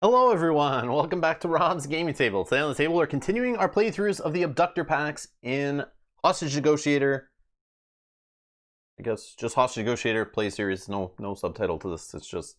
Hello everyone, welcome back to Rob's Gaming Table. Today on the table we're continuing our playthroughs of the Abductor Packs in Hostage Negotiator. I guess just Hostage Negotiator play series, no subtitle to this. It's just,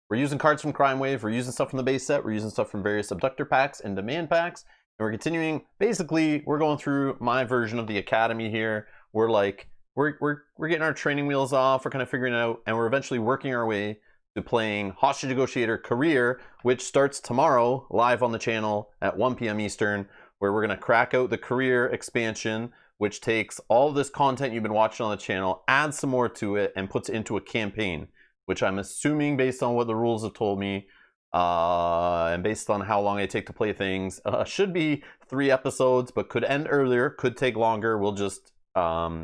we're using cards from Crime Wave, we're using stuff from the base set, we're using stuff from various Abductor Packs and Demand Packs, and we're continuing, basically, we're going through my version of the Academy here. We're getting our training wheels off, we're kind of figuring it out, and we're eventually working our way to playing Hostage Negotiator Career, which starts tomorrow live on the channel at 1 p.m. Eastern, where we're going to crack out the Career expansion, which takes all of this content you've been watching on the channel, adds some more to it, and puts it into a campaign, which I'm assuming, based on what the rules have told me, and based on how long they take to play things, should be 3 episodes, but could end earlier, could take longer. We'll just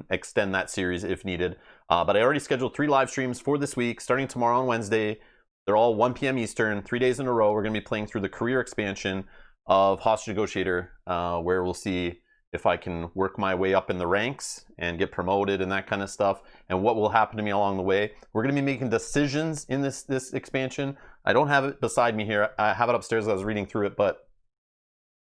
extend that series if needed. But I already scheduled 3 live streams for this week, starting tomorrow on Wednesday. They're all 1 p.m. Eastern, 3 days in a row. We're going to be playing through the Career expansion of Hostage Negotiator, where we'll see if I can work my way up in the ranks and get promoted and that kind of stuff, and what will happen to me along the way. We're going to be making decisions in this expansion. I don't have it beside me here. I have it upstairs as I was reading through it, but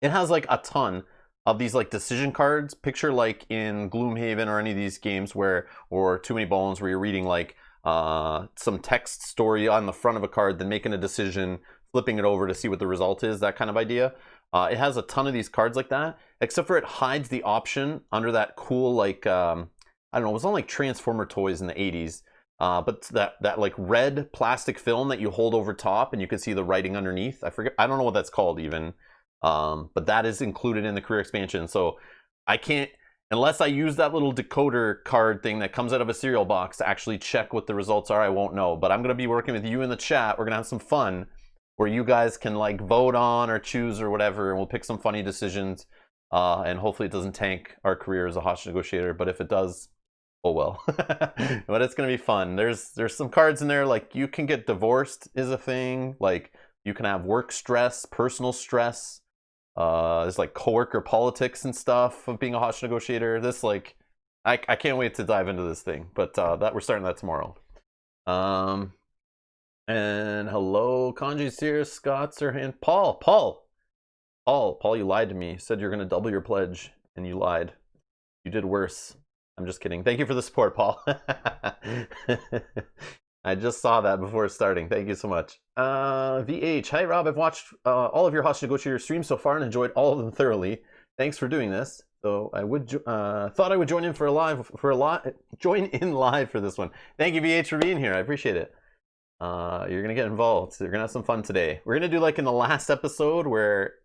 it has like a ton of these like decision cards. Picture like in Gloomhaven or any of these games where, or Too Many Bones, where you're reading like some text story on the front of a card, then making a decision, flipping it over to see what the result is, that kind of idea. It has a ton of these cards like that, except for it hides the option under that cool, like, I don't know, it was on like Transformer toys in the 80s. But that like red plastic film that you hold over top and you can see the writing underneath. I don't know what that's called even. But that is included in the Career expansion, so I can't, unless I use that little decoder card thing that comes out of a cereal box to actually check what the results are, I won't know. But I'm going to be working with you in the chat. We're going to have some fun where you guys can like vote on or choose or whatever, and we'll pick some funny decisions, and hopefully it doesn't tank our career as a hostage negotiator, but if it does, oh well. But it's going to be fun. There's some cards in there, like you can get divorced is a thing, like you can have work stress, personal stress. There's like coworker politics and stuff of being a hostage negotiator. This, like, I can't wait to dive into this thing, but that we're starting that tomorrow. And hello, Kanji's here, Scott's her hand. Paul, you lied to me. You said you're gonna double your pledge, and you lied. You did worse. I'm just kidding. Thank you for the support, Paul. I just saw that before starting. Thank you so much. VH, hi Rob. I've watched all of your Hostage Negotiator streams so far and enjoyed all of them thoroughly. Thanks for doing this. So I would thought I would join in join in live for this one. Thank you, VH, for being here. I appreciate it. You're gonna get involved. You're gonna have some fun today. We're gonna do like in the last episode where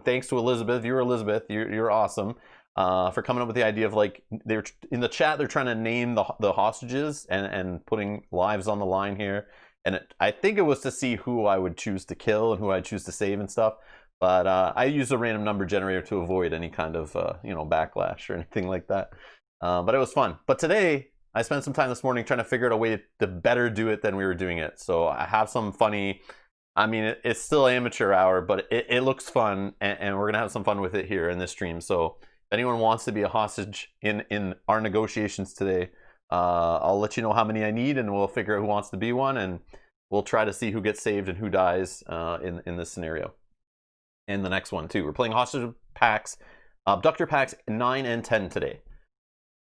thanks to Elizabeth. You're Elizabeth. You're awesome. For coming up with the idea of like, they're in the chat, they're trying to name the hostages and putting lives on the line here, and I think it was to see who I would choose to kill and who I'd choose to save and stuff, but I used a random number generator to avoid any kind of backlash or anything like that, but it was fun. But today I spent some time this morning trying to figure out a way to better do it than we were doing it, so I have some funny, I mean, it's still amateur hour, but it looks fun, and we're gonna have some fun with it here in this stream. So if anyone wants to be a hostage in our negotiations today, I'll let you know how many I need, and we'll figure out who wants to be one, and we'll try to see who gets saved and who dies in this scenario. And the next one too. We're playing Hostage Packs, Abductor Packs 9 and 10 today.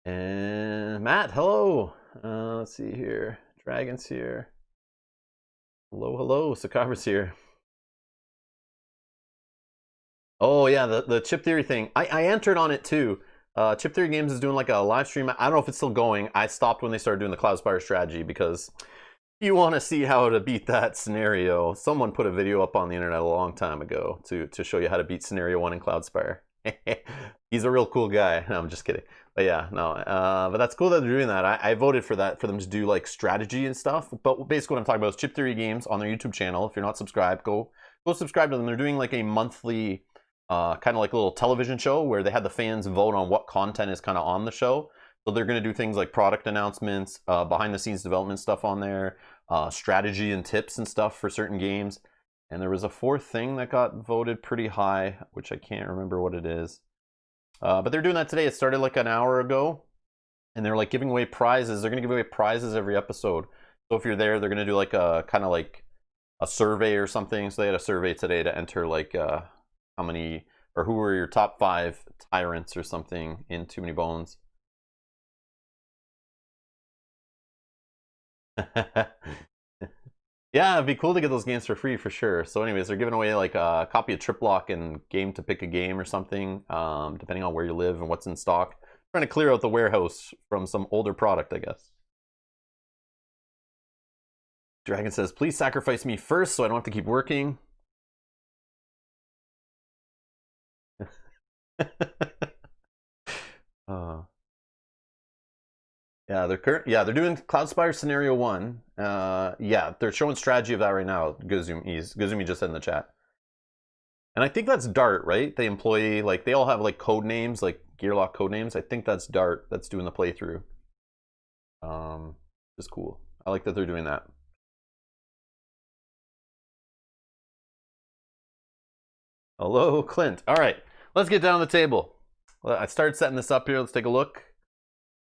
And Matt, hello. Let's see here. Dragon's here. Hello. Sakabra's here. Oh yeah, the chip theory thing. I entered on it too. Chip Theory Games is doing like a live stream. I don't know if it's still going. I stopped when they started doing the Cloudspire strategy because you want to see how to beat that scenario. Someone put a video up on the internet a long time ago to show you how to beat scenario 1 in Cloudspire. He's a real cool guy. No, I'm just kidding. But yeah, no. But that's cool that they're doing that. I voted for that, for them to do like strategy and stuff. But basically what I'm talking about is Chip Theory Games on their YouTube channel. If you're not subscribed, go subscribe to them. They're doing like a monthly kind of like a little television show where they had the fans vote on what content is kind of on the show. So they're going to do things like product announcements, behind the scenes development stuff on there, strategy and tips and stuff for certain games. And there was a 4th thing that got voted pretty high, which I can't remember what it is. But they're doing that today. It started like an hour ago, and they're like giving away prizes. They're going to give away prizes every episode. So if you're there, they're going to do like a kind of like a survey or something. So they had a survey today to enter like how many or who were your top 5 tyrants or something in Too Many Bones. Yeah, it'd be cool to get those games for free for sure. So anyways, they're giving away like a copy of Trip Lock and Game to Pick a Game or something, depending on where you live and what's in stock. Trying to clear out the warehouse from some older product, I guess. Dragon says, please sacrifice me first so I don't have to keep working. Yeah, they're doing Cloudspire Scenario 1. Yeah, they're showing strategy of that right now. Guzumi just said in the chat. And I think that's Dart, right? They employ, like, they all have like code names, like Gearlock code names. I think that's Dart that's doing the playthrough. It's cool. I like that they're doing that. Hello, Clint. All right, let's get down to the table. I started setting this up here. Let's take a look.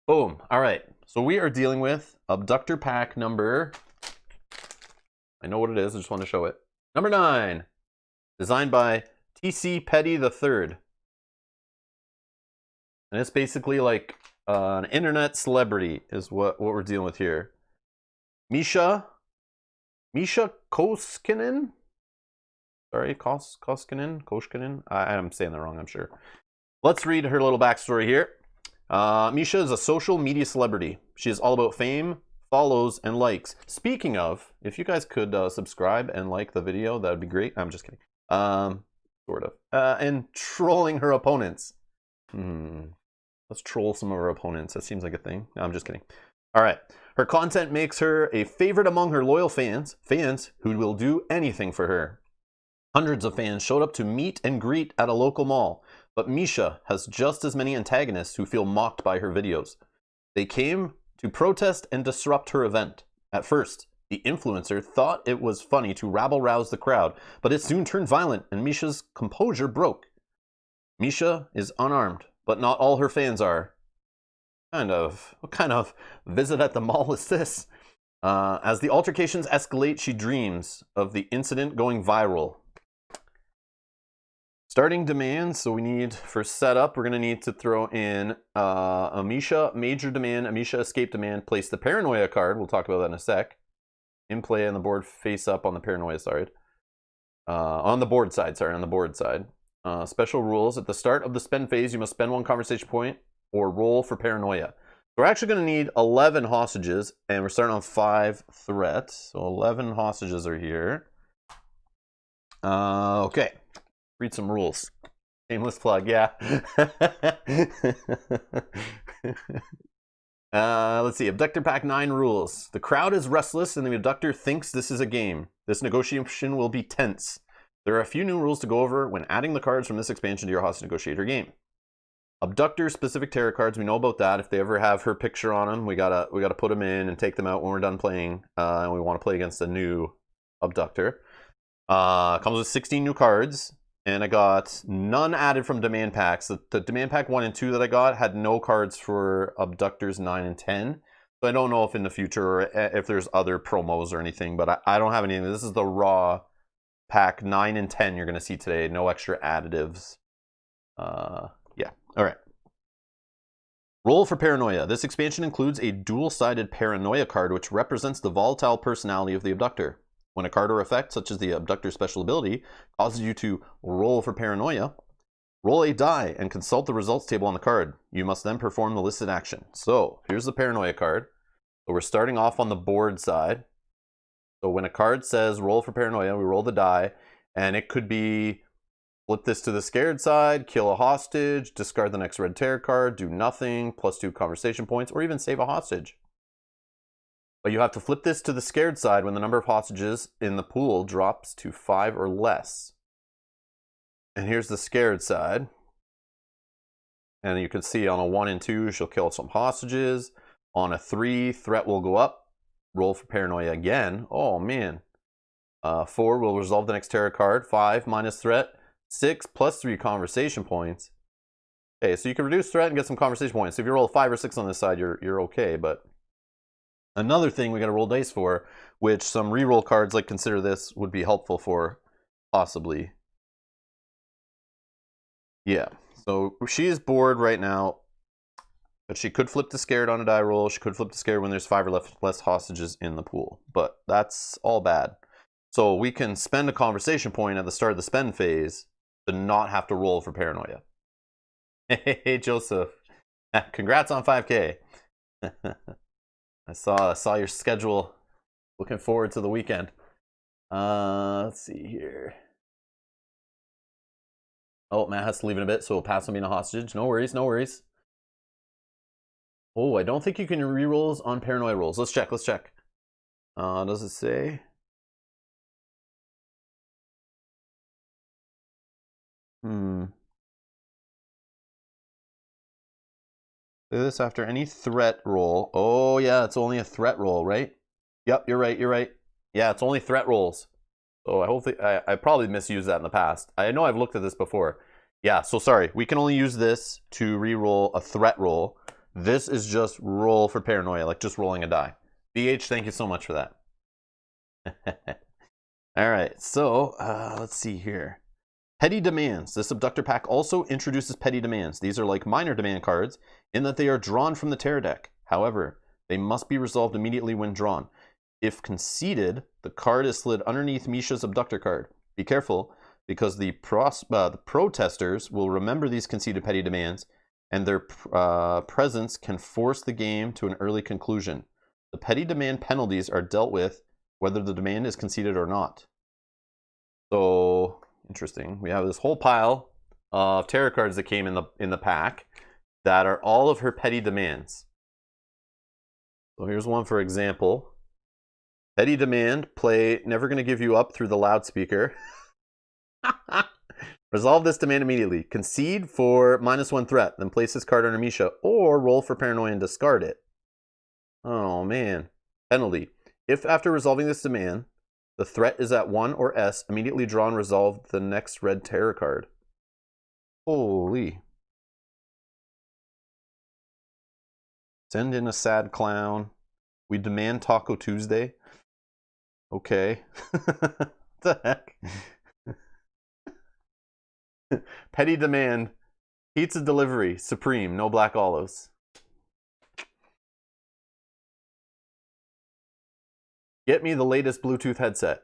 Boom. All right. So we are dealing with Abductor Pack number... I know what it is. I just want to show it. Number 9. Designed by T.C. Petty III. And it's basically like an internet celebrity is what we're dealing with here. Misha Koskinen? Sorry, Koskinen? I'm saying that wrong, I'm sure. Let's read her little backstory here. Misha is a social media celebrity. She is all about fame, follows, and likes. Speaking of, if you guys could subscribe and like the video, that would be great. I'm just kidding. Sort of. And trolling her opponents. Let's troll some of her opponents. That seems like a thing. No, I'm just kidding. All right. Her content makes her a favorite among her loyal fans who will do anything for her. Hundreds of fans showed up to meet and greet at a local mall. But Misha has just as many antagonists who feel mocked by her videos. They came to protest and disrupt her event. At first, the influencer thought it was funny to rabble-rouse the crowd, but it soon turned violent and Misha's composure broke. Misha is unarmed, but not all her fans are. What kind of visit at the mall is this? As the altercations escalate, she dreams of the incident going viral. Starting demands, so we need, for setup, we're going to need to throw in a Misha major demand, a Misha escape demand, place the Paranoia card, we'll talk about that in a sec. In play on the board, face up on the Paranoia side. On the board side. Special rules, at the start of the spend phase, you must spend 1 conversation point or roll for Paranoia. So we're actually going to need 11 hostages, and we're starting on 5 threats. So 11 hostages are here. Okay. Read some rules. Shameless plug, yeah. Let's see. Abductor Pack 9 rules. The crowd is restless and the abductor thinks this is a game. This negotiation will be tense. There are a few new rules to go over when adding the cards from this expansion to your Hostage Negotiator game. Abductor specific tarot cards, we know about that. If they ever have her picture on them, we gotta put them in and take them out when we're done playing. And we want to play against a new abductor. Comes with 16 new cards. And I got none added from demand packs. The demand pack 1 and 2 that I got had no cards for Abductors 9 and 10. So I don't know if in the future, or if there's other promos or anything, but I don't have any. This is the raw pack 9 and 10 you're going to see today. No extra additives. Yeah, all right. Roll for Paranoia. This expansion includes a dual-sided Paranoia card, which represents the volatile personality of the abductor. When a card or effect, such as the Abductor special ability, causes you to roll for Paranoia, roll a die and consult the results table on the card. You must then perform the listed action. So, here's the Paranoia card. So we're starting off on the board side. So when a card says roll for Paranoia, we roll the die, and it could be flip this to the scared side, kill a hostage, discard the next red tarot card, do nothing, +2 conversation points, or even save a hostage. But you have to flip this to the scared side when the number of hostages in the pool drops to 5 or less. And here's the scared side. And you can see on a 1 and 2, she'll kill some hostages. On a 3, threat will go up. Roll for Paranoia again. Oh, man. 4 will resolve the next tarot card. 5 minus threat. 6 +3 conversation points. Okay, so you can reduce threat and get some conversation points. So if you roll a 5 or 6 on this side, you're okay, but Another thing we got to roll dice for, which some reroll cards like Consider This would be helpful for, possibly. Yeah, so she is bored right now, but she could flip to Scared on a die roll. She could flip to Scared when there's 5 or less hostages in the pool, but that's all bad. So we can spend a conversation point at the start of the spend phase to not have to roll for Paranoia. Hey, Joseph. Congrats on 5K. I saw your schedule. Looking forward to the weekend. Let's see here. Oh, Matt has to leave in a bit, so we'll pass on being a hostage. No worries, no worries. Oh, I don't think you can rerolls on Paranoia rolls. Let's check, let's check. Does it say? Do this after any threat roll. Oh yeah, it's only a threat roll, right? Yep, you're right, you're right. Yeah, it's only threat rolls. So I probably misused that in the past. I know I've looked at this before. Yeah, so sorry. We can only use this to re-roll a threat roll. This is just roll for Paranoia, like just rolling a die. BH, thank you so much for that. All right, so let's see here. Petty demands. This Abductor Pack also introduces petty demands. These are like minor demand cards in that they are drawn from the Terror deck. However, they must be resolved immediately when drawn. If conceded, the card is slid underneath Misha's Abductor card. Be careful, because the protesters will remember these conceded petty demands, and their presence can force the game to an early conclusion. The petty demand penalties are dealt with whether the demand is conceded or not. So, interesting. We have this whole pile of tarot cards that came in the pack that are all of her petty demands. So here's one for example. Petty demand, play Never Gonna Give You Up through the loudspeaker. Resolve this demand immediately. Concede for -1 threat, then place this card under Misha, or roll for Paranoia and discard it. Oh man. Penalty. If after resolving this demand, the threat is at 1 or S, immediately draw and resolve the next red terror card. Holy. Send in a sad clown. We demand Taco Tuesday. Okay. What the heck? Petty demand. Pizza delivery. Supreme. No black olives. Get me the latest Bluetooth headset.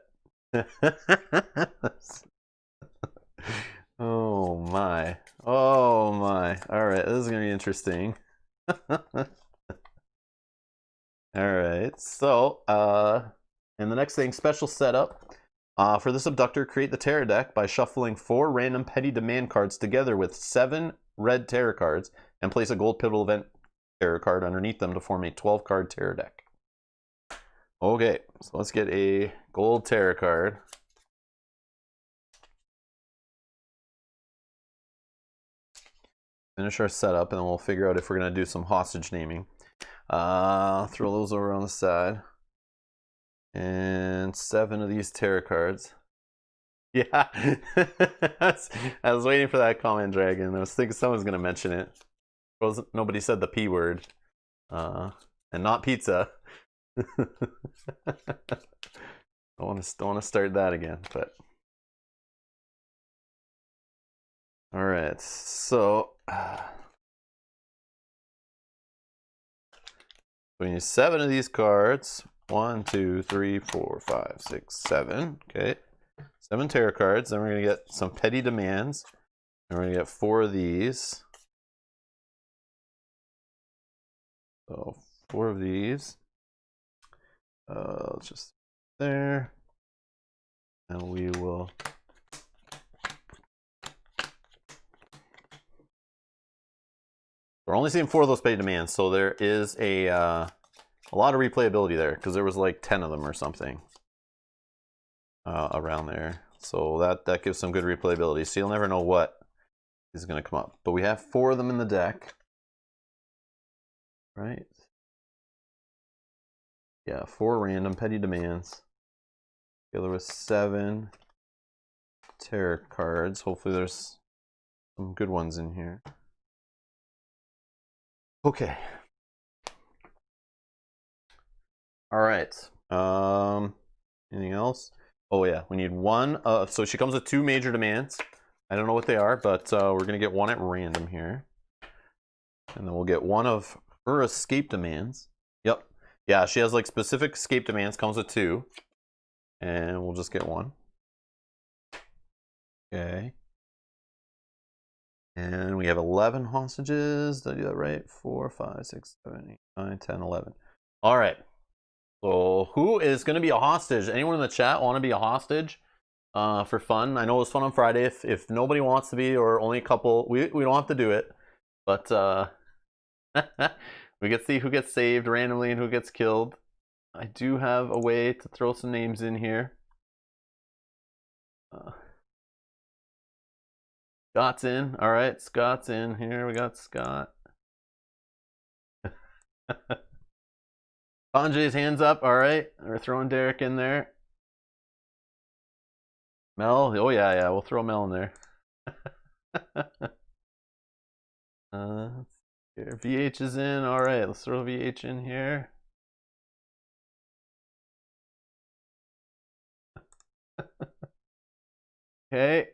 Oh my. Oh my. Alright, this is going to be interesting. Alright, so, and the next thing, special setup. For this Abductor, create the Terror deck by shuffling 4 random petty demand cards together with 7 red Terror cards and place a gold pivotal event Terror card underneath them to form a 12-card Terror deck. Okay, so let's get a gold Terror card. Finish our setup and then we'll figure out if we're going to do some hostage naming. Throw those over on the side. And 7 of these Terror cards. Yeah, I was waiting for that comment, Dragon. I was thinking someone's going to mention it. Nobody said the P word. And not pizza. Don't want to start that again, but all right. So we need 7 of these cards. 1, 2, 3, 4, 5, 6, 7. Okay, 7 Terror cards. Then we're gonna get some petty demands, and we're gonna get 4 of these. So 4 of these. Let's just there, and we will. We're only seeing 4 of those petty demands, so there is a lot of replayability there because there was like 10 of them or something around there. So that gives some good replayability. So you'll never know what is going to come up. But we have 4 of them in the deck, right? Yeah, 4 random petty demands. Together with 7 Terror cards. Hopefully there's some good ones in here. Okay. All right. Anything else? Oh yeah, we need one. So she comes with 2 major demands. I don't know what they are, but we're gonna get one at random here, and then we'll get one of her escape demands. Yep. Yeah, she has like specific escape demands. Comes with 2, and we'll just get one. Okay. And we have 11 hostages. Did I do that right? 4, 5, 6, 7, 8, 9, 10, 11. All right. So who is going to be a hostage? Anyone in the chat want to be a hostage for fun? I know it was fun on Friday. If nobody wants to be, or only a couple, we don't have to do it. But we get to see who gets saved randomly and who gets killed. I do have a way to throw some names in here. Scott's in. All right, Scott's in here. We got Scott. Sanjay's hands up. All right, we're throwing Derek in there. Mel. Oh yeah, we'll throw Mel in there. Here, VH is in. All right, let's throw VH in here. Okay.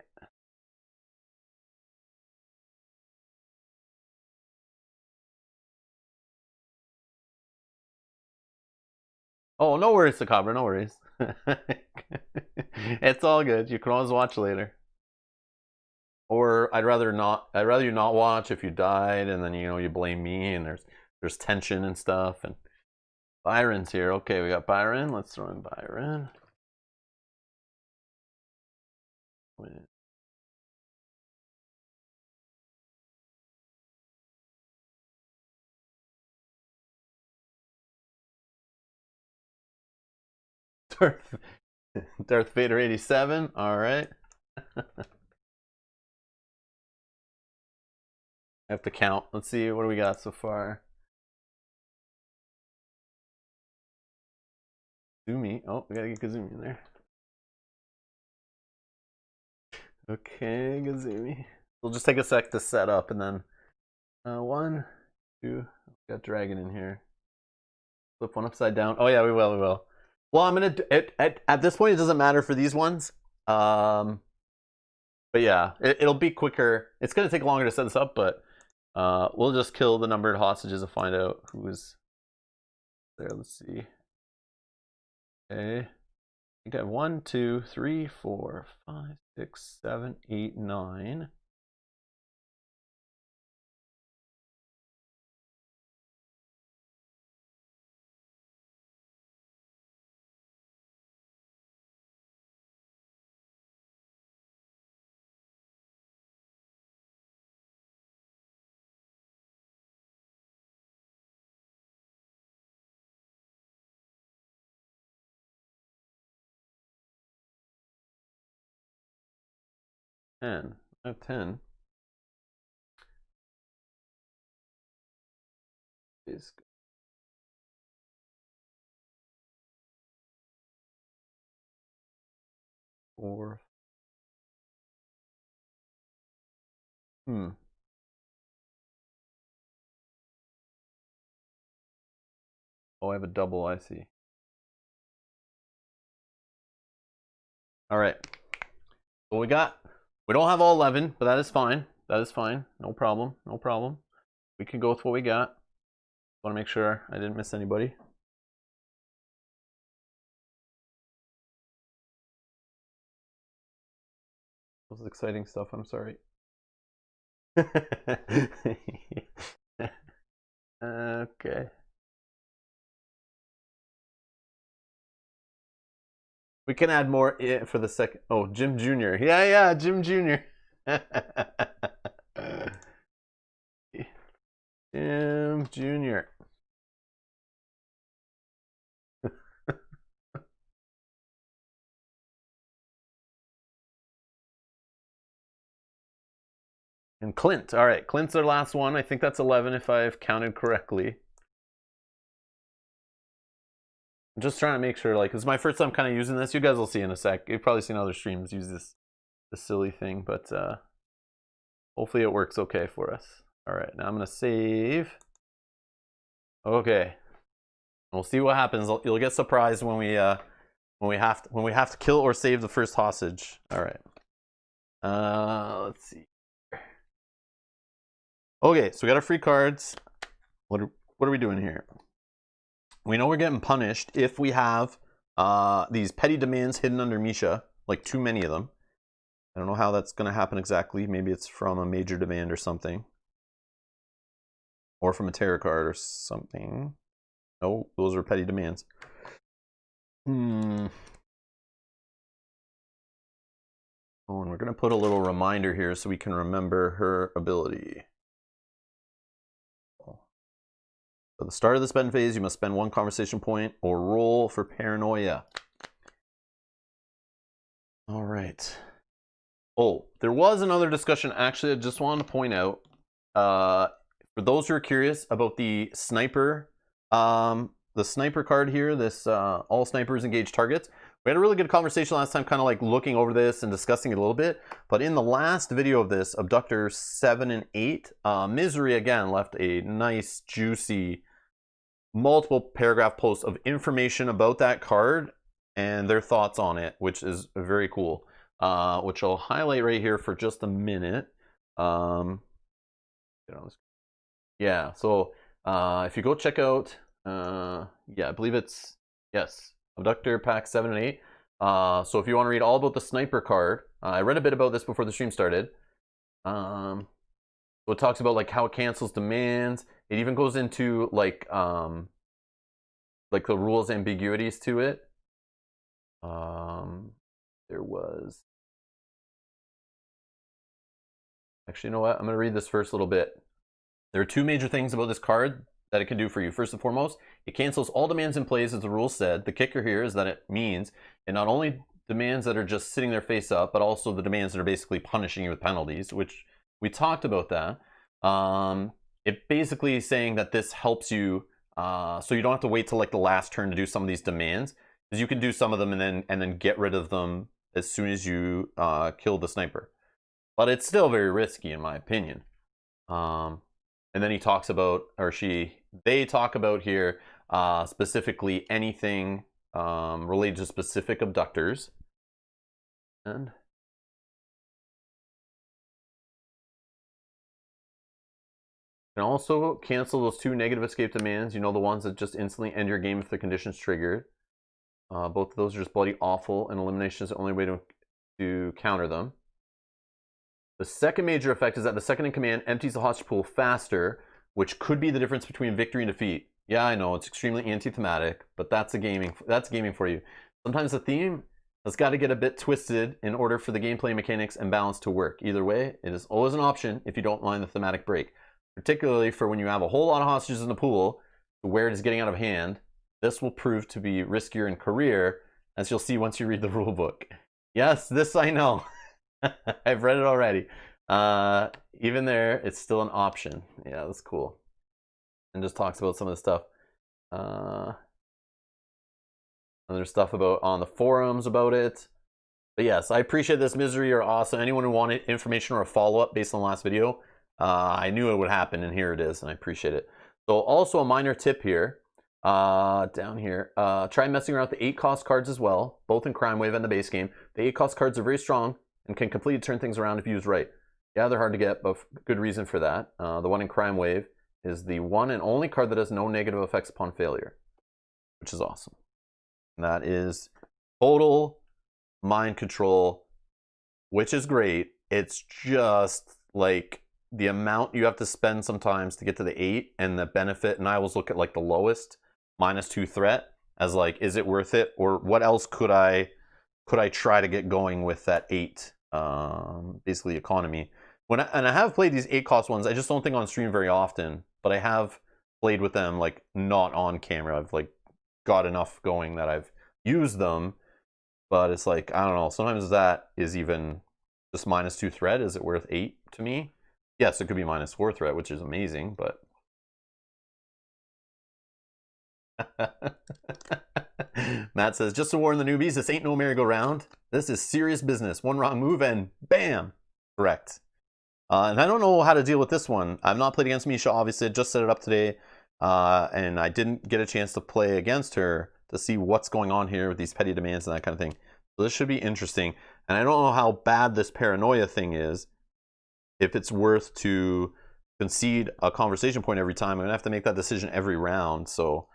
Oh, no worries, Sakabra, no worries. It's all good. You can always watch later. Or I'd rather you not watch if you died, and then you blame me, and there's tension and stuff. And Byron's here. Okay, we got Byron. Let's throw in Byron. Darth Vader 87. All right. I have to count. Let's see, what do we got so far? Kazumi. Oh, we gotta get Kazumi in there. Okay, Kazumi. We'll just take a sec to set up, and then 1, 2. Got Dragon in here. Flip one upside down. Oh yeah, we will. Well, I'm gonna at this point it doesn't matter for these ones. But yeah, it'll be quicker. It's gonna take longer to set this up, but we'll just kill the numbered hostages and find out who's there. Let's see. Okay. I think I have 1, 2, 3, 4, 5, 6, 7, 8, 9. I have 10. Is 4. Oh, I have a double, I see. All right. What we got? We don't have all 11, but that is fine. That is fine. No problem. No problem. We can go with what we got. Want to make sure I didn't miss anybody. This is exciting stuff. I'm sorry. Okay. We can add more for the second. Oh, Jim Jr. Yeah, Jim Jr. Jim Jr. And Clint. All right, Clint's our last one. I think that's 11 if I've counted correctly. I'm just trying to make sure, like, it's my first time kind of using this. You guys will see in a sec. You've probably seen other streams use this silly thing, but hopefully it works okay for us. All right, now I'm gonna save. Okay. We'll see what happens. You'll get surprised when we have to kill or save the first hostage. All right. Let's see. Okay, so we got our free cards. What are we doing here? We know we're getting punished if we have these petty demands hidden under Misha, like too many of them. I don't know how that's going to happen exactly. Maybe it's from a major demand or something. Or from a tarot card or something. No, those are petty demands. Oh, and we're going to put a little reminder here so we can remember her ability. At the start of the spend phase, you must spend 1 conversation point or roll for Paranoia. All right. Oh, there was another discussion. Actually, I just wanted to point out, for those who are curious about the sniper card here, this all snipers engage targets. We had a really good conversation last time, kind of like looking over this and discussing it a little bit. But in the last video of this, Abductors 7 and 8, Misery again left a nice, juicy, multiple paragraph post of information about that card and their thoughts on it, which is very cool. Which I'll highlight right here for just a minute. Yeah, so if you go check out, yeah, I believe it's, yes, Abductor Pack 7 and 8. So if you want to read all about the sniper card, I read a bit about this before the stream started. So it talks about like how it cancels demands. It even goes into like the rules ambiguities to it. There was, actually, you know what? I'm going to read this first little bit. There are 2 major things about this card that it can do for you. First and foremost, it cancels all demands in plays, as the rules said. The kicker here is that it means it not only demands that are just sitting there face up, but also the demands that are basically punishing you with penalties, which we talked about that. It basically is saying that this helps you, so you don't have to wait till like the last turn to do some of these demands, because you can do some of them and then get rid of them as soon as you kill the sniper. But it's still very risky, in my opinion. And then he talks about, or they talk about here specifically anything related to specific abductors. And you can also cancel those 2 negative escape demands. You know, the ones that just instantly end your game if the condition's triggered. Both of those are just bloody awful, and elimination is the only way to counter them. The second major effect is that the second in command empties the hostage pool faster, which could be the difference between victory and defeat. Yeah, I know, it's extremely anti-thematic, but that's gaming for you. Sometimes the theme has got to get a bit twisted in order for the gameplay mechanics and balance to work. Either way, it is always an option if you don't mind the thematic break, particularly for when you have a whole lot of hostages in the pool where it is getting out of hand. This will prove to be riskier in career, as you'll see once you read the rulebook. Yes, this I know. I've read it already. Even there, it's still an option. Yeah, that's cool. And just talks about some of the stuff. And there's stuff about on the forums about it. But yes, I appreciate this. Misery, you're awesome. Anyone who wanted information or a follow-up based on the last video, I knew it would happen, and here it is, and I appreciate it. So also a minor tip here. Down here, try messing around with the 8 cost cards as well, both in Crime Wave and the base game. The 8 cost cards are very strong and can completely turn things around if used right. Yeah, they're hard to get, but good reason for that. The one in Crime Wave is the one and only card that has no negative effects upon failure, which is awesome. And that is total mind control, which is great. It's just like the amount you have to spend sometimes to get to the 8 and the benefit. And I always look at like the lowest -2 threat as like, is it worth it, or what else could I try to get going with that 8 basically economy. And I have played these 8 cost ones. I just don't think on stream very often, but I have played with them like not on camera. I've like got enough going that I've used them, but it's like, I don't know, sometimes that is even just -2 threat. Is it worth 8 to me? Yes, it could be -4 threat, which is amazing, but Matt says, just to warn the newbies, this ain't no merry-go-round. This is serious business. One wrong move and bam! Correct. And I don't know how to deal with this one. I've not played against Misha, obviously. I just set it up today. and I didn't get a chance to play against her to see what's going on here with these petty demands and that kind of thing. So this should be interesting. And I don't know how bad this paranoia thing is. If it's worth to concede a conversation point every time, I'm gonna have to make that decision every round. So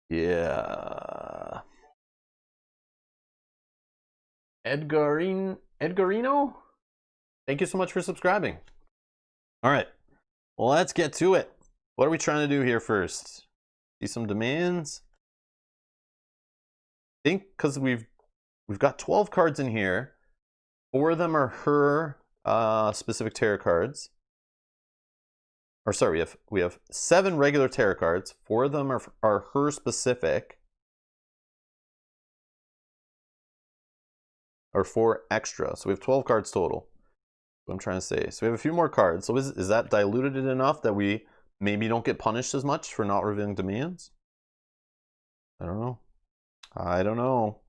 yeah. Edgarino? Thank you so much for subscribing. All right, well, let's get to it. What are we trying to do here first? See some demands? I think because we've got 12 cards in here. 4 of them are her specific tarot cards. Or sorry, we have 7 regular tarot cards. 4 of them are her specific. Or 4 extra. So we have 12 cards total. What I'm trying to say. So we have a few more cards. So is that diluted enough that we maybe don't get punished as much for not revealing demands? I don't know. I don't know.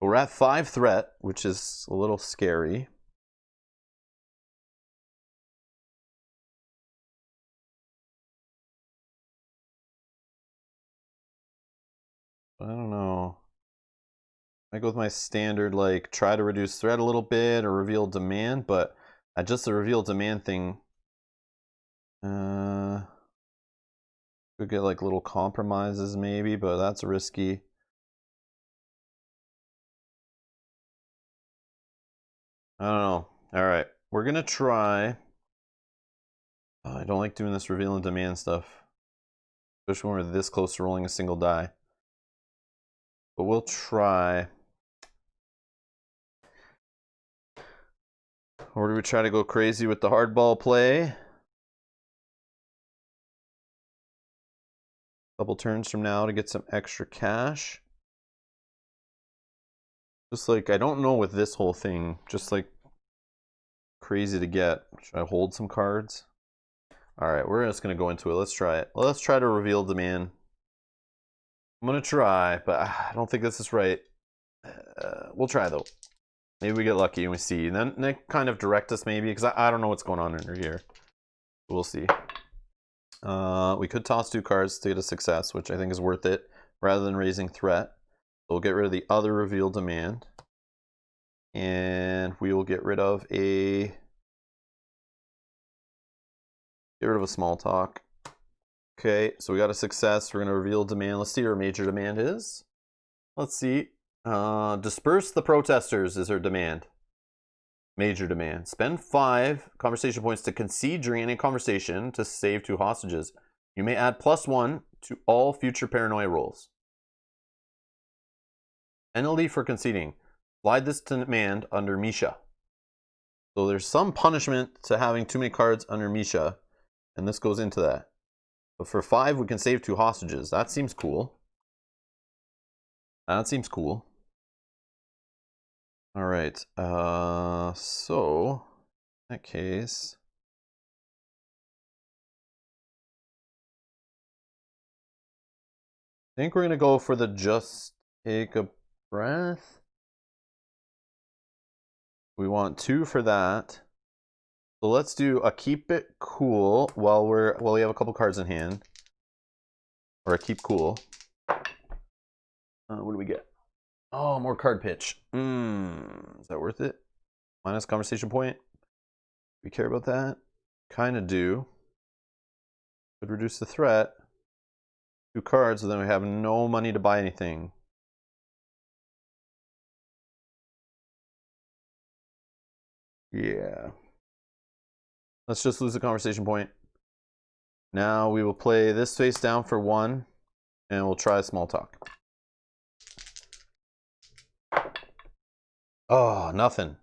But we're at 5 threat, which is a little scary. I don't know. I go with my standard, like, try to reduce threat a little bit or reveal demand, but just the reveal demand thing, could get like little compromises maybe, but that's risky. I don't know. All right, we're gonna try. I don't like doing this reveal and demand stuff, especially when we're this close to rolling a single die. But we'll try. Or do we try to go crazy with the hardball play? Couple turns from now to get some extra cash. Just like, I don't know with this whole thing, just like crazy to get. Should I hold some cards? All right, we're just gonna go into it. Let's try it. Let's try to reveal demand. I'm gonna try, but I don't think this is right. We'll try though. Maybe we get lucky and we see. And then they kind of direct us maybe, because I don't know what's going on under here. We'll see. We could toss 2 cards to get a success, which I think is worth it, rather than raising threat. So we'll get rid of the other reveal demand. And we will get rid of a small talk. Okay, so we got a success. We're gonna reveal demand. Let's see what our major demand is. Let's see. Disperse the protesters is her demand. Major demand. Spend 5 conversation points to concede during any conversation to save 2 hostages. You may add +1 to all future paranoia rolls. Penalty for conceding. Slide this demand under Misha. So there's some punishment to having too many cards under Misha, and this goes into that. But for 5, we can save 2 hostages. That seems cool. That seems cool. All right. So in that case, I think we're gonna go for the just take a breath. We want 2 for that. So let's do a keep it cool while we have a couple cards in hand, or a keep cool. What do we get? Oh, more card pitch. Is that worth it? Minus conversation point. We care about that? Kind of do. Could reduce the threat. 2 cards, so then we have no money to buy anything. Yeah. Let's just lose the conversation point. Now we will play this face down for 1, and we'll try small talk. Oh, nothing.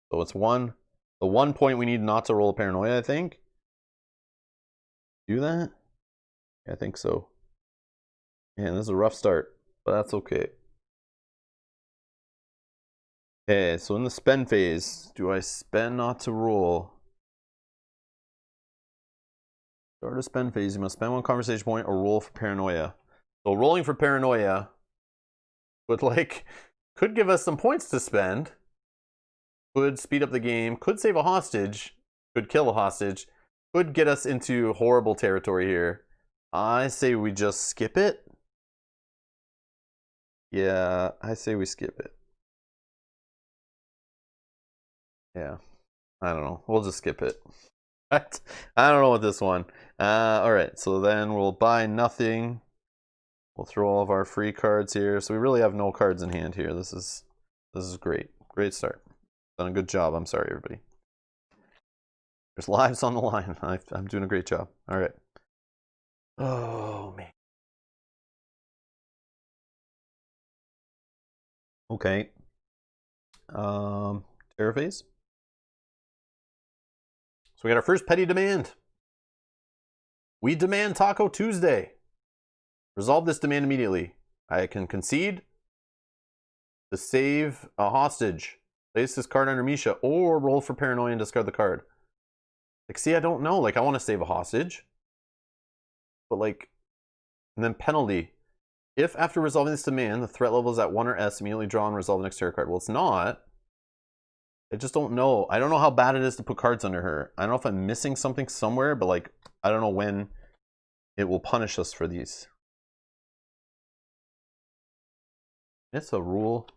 So it's 1. The 1 point we need not to roll a paranoia, I think. Do that? Yeah, I think so. Man, this is a rough start, but that's okay. Okay, so in the spend phase, do I spend not to roll? Start a spend phase, you must spend 1 conversation point or roll for paranoia. So rolling for paranoia could give us some points to spend. Could speed up the game, could save a hostage, could kill a hostage, could get us into horrible territory here. I say we just skip it. Yeah, I say we skip it. Yeah, I don't know. We'll just skip it. I don't know what this one. All right, so then we'll buy nothing. We'll throw all of our free cards here. So we really have no cards in hand here. This is great. Great start. Done a good job. I'm sorry, everybody. There's lives on the line. I'm doing a great job. All right. Oh, man. Okay. Terror phase. So we got our first petty demand. We demand Taco Tuesday. Resolve this demand immediately. I can concede to save a hostage. Place this card under Misha or roll for Paranoia and discard the card. Like, see, I don't know. Like, I want to save a hostage. But, like, and then penalty. If after resolving this demand, the threat level is at 1 or S, immediately draw and resolve the next terror card. Well, it's not. I just don't know. I don't know how bad it is to put cards under her. I don't know if I'm missing something somewhere, but, like, I don't know when it will punish us for these. It's a rule.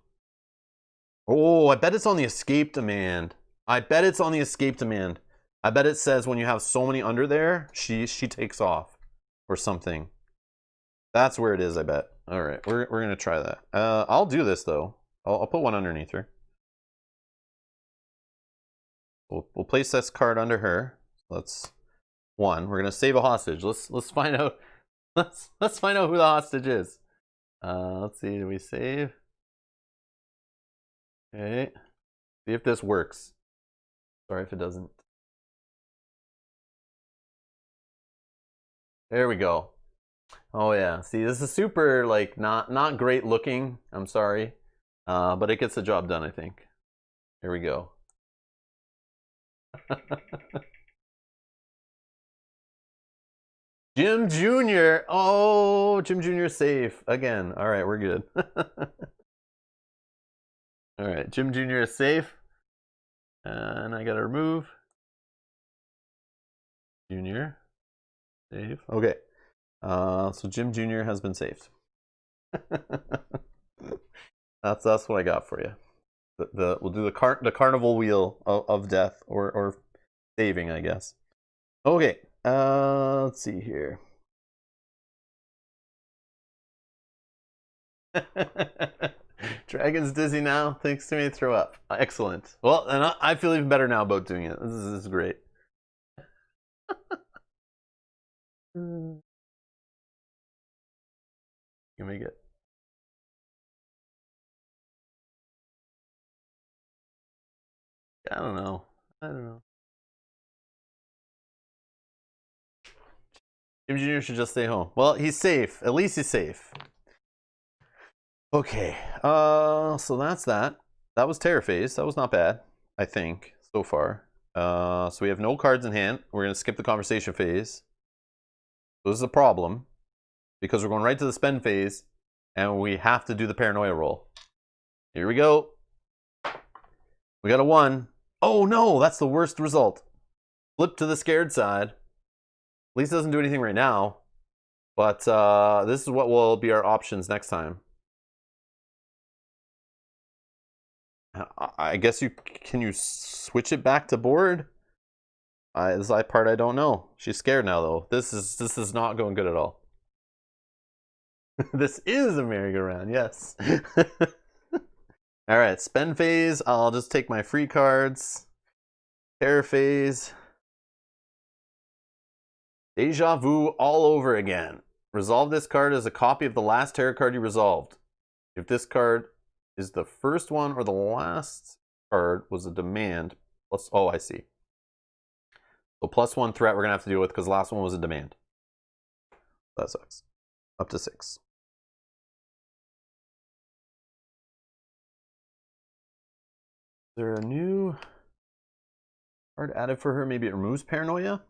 Oh, I bet it's on the escape demand. I bet it's on the escape demand. I bet it says when you have so many under there, she takes off or something. That's where it is, I bet. All right, we're going to try that. I'll do this, though. I'll put one underneath her. We'll place this card under her. That's one. We're going to save a hostage. Let's find out. Let's find out who the hostage is. Let's see. Do we save? Okay. See if this works. Sorry if it doesn't. There we go. Oh yeah. See, this is super like not great looking. I'm sorry. But it gets the job done, I think. Here we go. Jim Jr. Oh, Jim Jr. is safe again. All right, we're good. All right, Jim Jr. is safe. And I gotta remove Jr. Save. Okay. So Jim Jr. has been saved. that's what I got for you. We'll do the carnival wheel of death or saving, I guess. Okay. Let's see here. Dragon's dizzy now. Thanks to me, throw up. Excellent. Well, and I feel even better now about doing it. This is great. You make it. I don't know. Jim Jr. should just stay home. Well, he's safe. At least he's safe. Okay. So that's that. That was Terror Phase. That was not bad, I think, so far. So we have no cards in hand. We're going to skip the conversation phase. So this is a problem because we're going right to the spend phase and we have to do the Paranoia Roll. Here we go. We got a 1. Oh no, that's the worst result. Flip to the scared side. At least it doesn't do anything right now. But this is what will be our options next time. I guess can you switch it back to board? This part I don't know. She's scared now though. This is not going good at all. This is a merry-go-round, yes. All right, spend phase. I'll just take my free cards. Terror phase. Deja vu all over again. Resolve this card as a copy of the last terror card you resolved. If this card is the first one or the last card was a demand. Plus, oh, I see. So +1 threat we're going to have to deal with because the last one was a demand. That sucks. Up to 6. Is there a new card added for her? Maybe it removes Paranoia?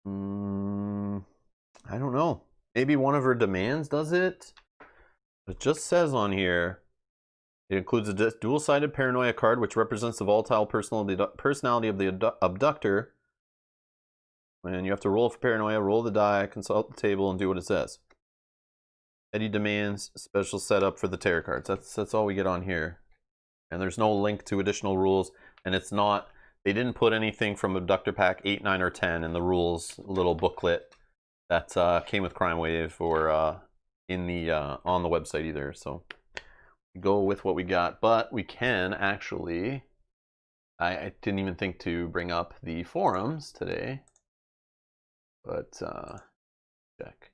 I don't know. Maybe one of her demands does it? It just says on here, it includes a dual-sided Paranoia card, which represents the volatile personality of the abductor. And you have to roll for Paranoia, roll the die, consult the table, and do what it says. Eddie demands special setup for the tarot cards. That's all we get on here. And there's no link to additional rules. And it's not, they didn't put anything from Abductor Pack 8, 9, or 10 in the rules little booklet that came with Crime Wave or in the on the website either. So we go with what we got. But we can actually, I didn't even think to bring up the forums today. But check.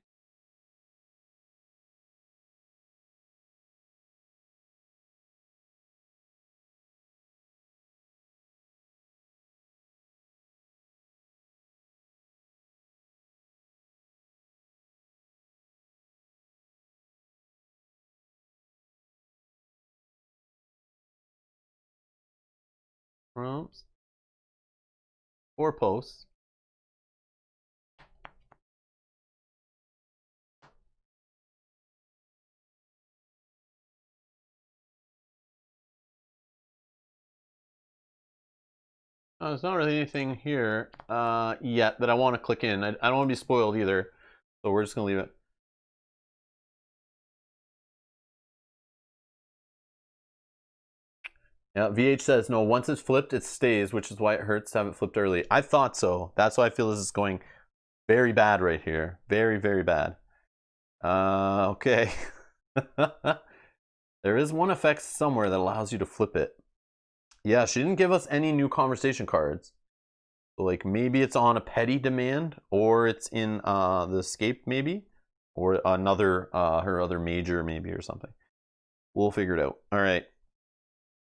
Forums or posts. There's not really anything here yet that I want to click in. I don't want to be spoiled either, so we're just going to leave it. Yeah, VH says, no, once it's flipped, it stays, which is why it hurts to have it flipped early. I thought so. That's why I feel this is going very bad right here. Very, very bad. Okay. There is one effect somewhere that allows you to flip it. Yeah, she didn't give us any new conversation cards. So like maybe it's on a petty demand, or it's in the escape maybe, or another her other major maybe or something. We'll figure it out. All right.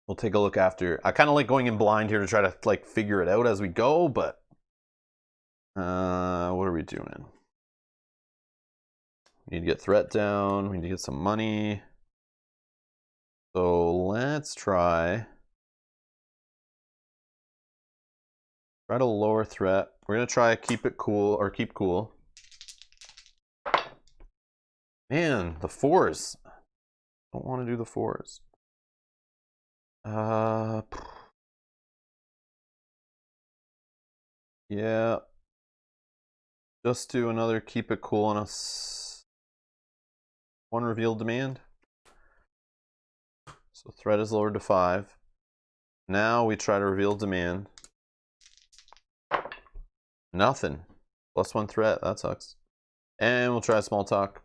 We'll take a look after. I kind of like going in blind here to try to like figure it out as we go, but what are we doing? We need to get threat down. We need to get some money. So let's try to lower threat. We're gonna try keep it cool or keep cool. Man, the fours. Don't want to do the fours. Yeah. Just do another keep it cool on us. One revealed demand. So threat is lowered to 5. Now we try to reveal demand. Nothing. +1 threat. That sucks. And we'll try small talk.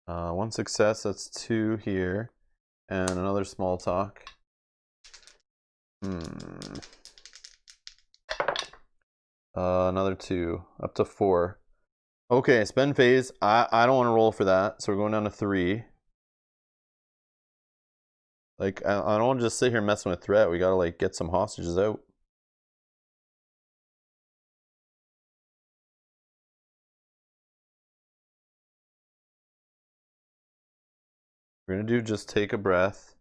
1 success. That's 2 here. And another small talk. Another 2. Up to 4. Okay, spend phase. I don't want to roll for that. So we're going down to 3. Like, I don't want to just sit here messing with threat. We got to, like, get some hostages out. We're going to do just take a breath.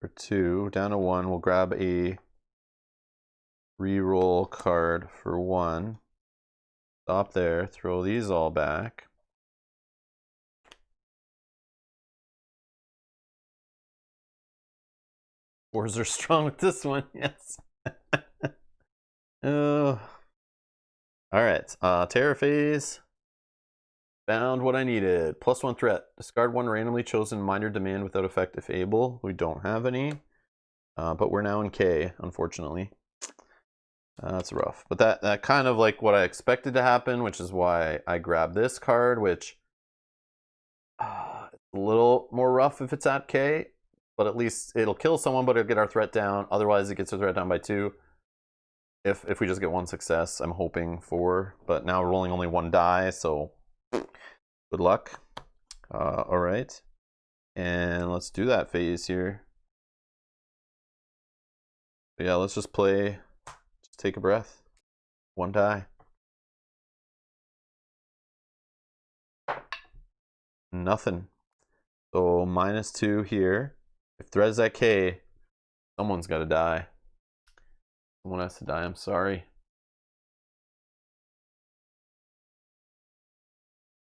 For 2. Down to 1. We'll grab a reroll card for 1. Stop there. Throw these all back. Fours are strong with this one, yes. All right, terror phase. Found what I needed. +1 threat. Discard 1 randomly chosen minor demand without effect if able. We don't have any, but we're now in K, unfortunately. That's rough, but that kind of like what I expected to happen, which is why I grabbed this card, which it's a little more rough if it's at K. But at least it'll kill someone, but it'll get our threat down. Otherwise, it gets our threat down by 2. If we just get 1 success, I'm hoping for. But now we're rolling only 1 die, so good luck. All right. And let's do that phase here. But yeah, let's just play. Just take a breath. 1 die. Nothing. So -2 here. If threat is at K, someone's got to die. Someone has to die. I'm sorry.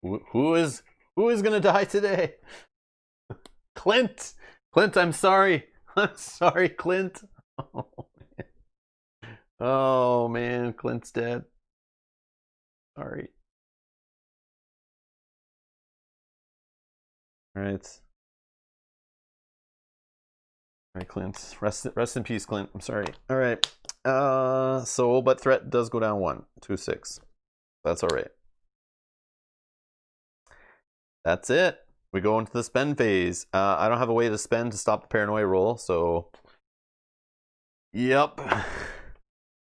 Who is gonna die today? Clint. Clint, I'm sorry. I'm sorry, Clint. Oh, Oh man, Clint's dead. Sorry. All right. All right, Clint. Rest in peace, Clint. I'm sorry. All right. So but threat does go down 1 to 6. That's all right. That's it. We go into the spend phase. I don't have a way to spend to stop the paranoia roll, so yep.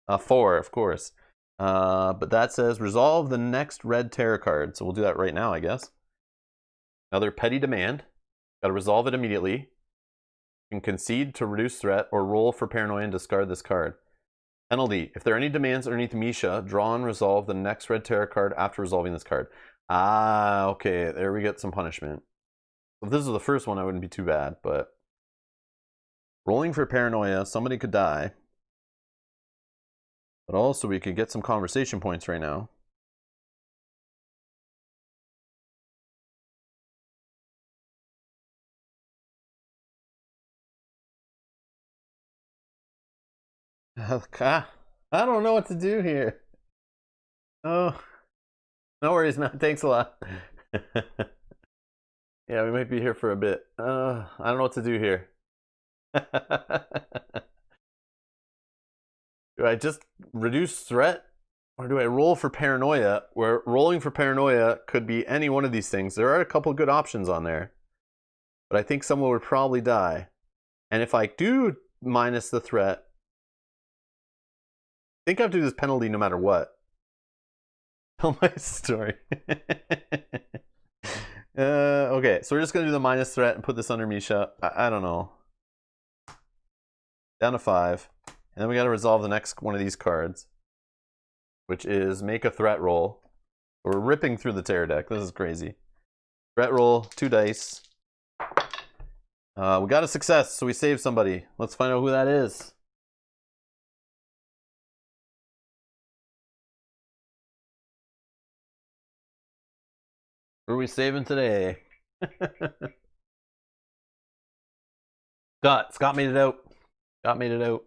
4, of course. But that says resolve the next red terror card. So we'll do that right now, I guess. Another petty demand. Got to resolve it immediately. You can concede to reduce threat or roll for paranoia and discard this card. Penalty. If there are any demands underneath Misha, draw and resolve the next red terror card after resolving this card. Ah, okay. There we get some punishment. If this was the first one, I wouldn't be too bad, but rolling for paranoia, somebody could die. But also we could get some conversation points right now. I don't know what to do here. Oh, no worries, man. Thanks a lot. Yeah, we might be here for a bit. I don't know what to do here. Do I just reduce threat? Or do I roll for paranoia? Where rolling for paranoia could be any one of these things. There are a couple good options on there. But I think someone would probably die. And if I do minus the threat, I think I have to do this penalty no matter what. Tell my story. Okay, so we're just going to do the minus threat and put this under Misha. I don't know. Down to 5. And then we got to resolve the next one of these cards, which is make a threat roll. We're ripping through the terror deck. This is crazy. Threat roll, 2 dice. We got a success, so we saved somebody. Let's find out who that is. Who are we saving today? Scott made it out. Scott made it out.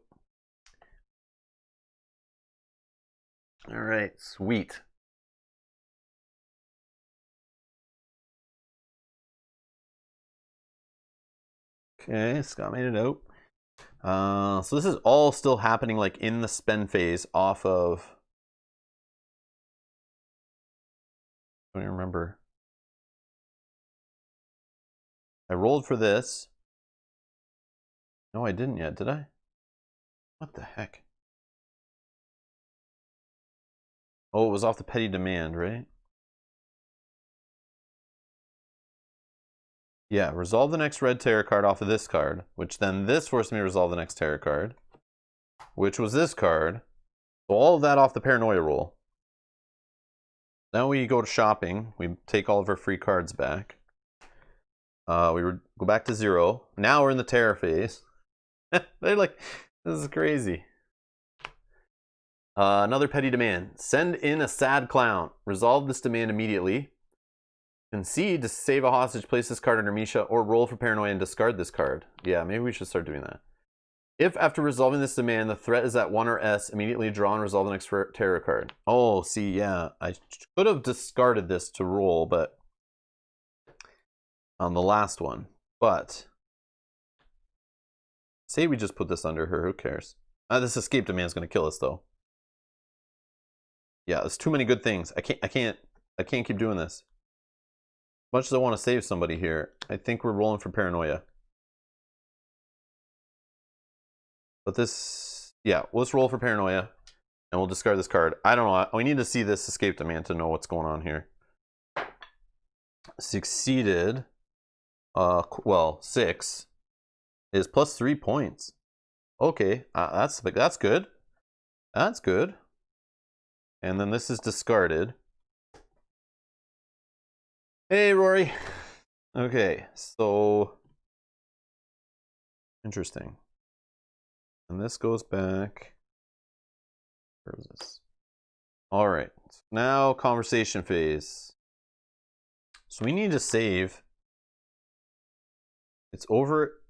All right, sweet. Okay, Scott made it out. So this is all still happening like in the spend phase off of... I don't even remember. I rolled for this. No, I didn't yet, did I? What the heck? Oh, it was off the petty demand, right? Yeah, resolve the next red terror card off of this card, which then this forced me to resolve the next terror card, which was this card. So all of that off the paranoia roll. Now we go to shopping. We take all of our free cards back. We go back to 0. Now we're in the terror phase. They're like, this is crazy. Another petty demand. Send in a sad clown. Resolve this demand immediately. Concede to save a hostage, place this card under Misha, or roll for paranoia and discard this card. Yeah, maybe we should start doing that. If after resolving this demand, the threat is at 1 or S, immediately draw and resolve the next terror card. Oh, see, yeah. I could have discarded this to roll, but on the last one. But say we just put this under her, who cares? This escape demand is going to kill us, though. Yeah, there's too many good things. I can't keep doing this. As much as I want to save somebody here, I think we're rolling for paranoia. But this, yeah, let's roll for paranoia, and we'll discard this card. I don't know. We need to see this escape demand to know what's going on here. Succeeded. Well, 6 is plus 3 points. Okay, that's good. That's good. And then this is discarded. Hey, Rory. Okay, so interesting. And this goes back. Where is this? All right. So now conversation phase. So we need to save. It's over.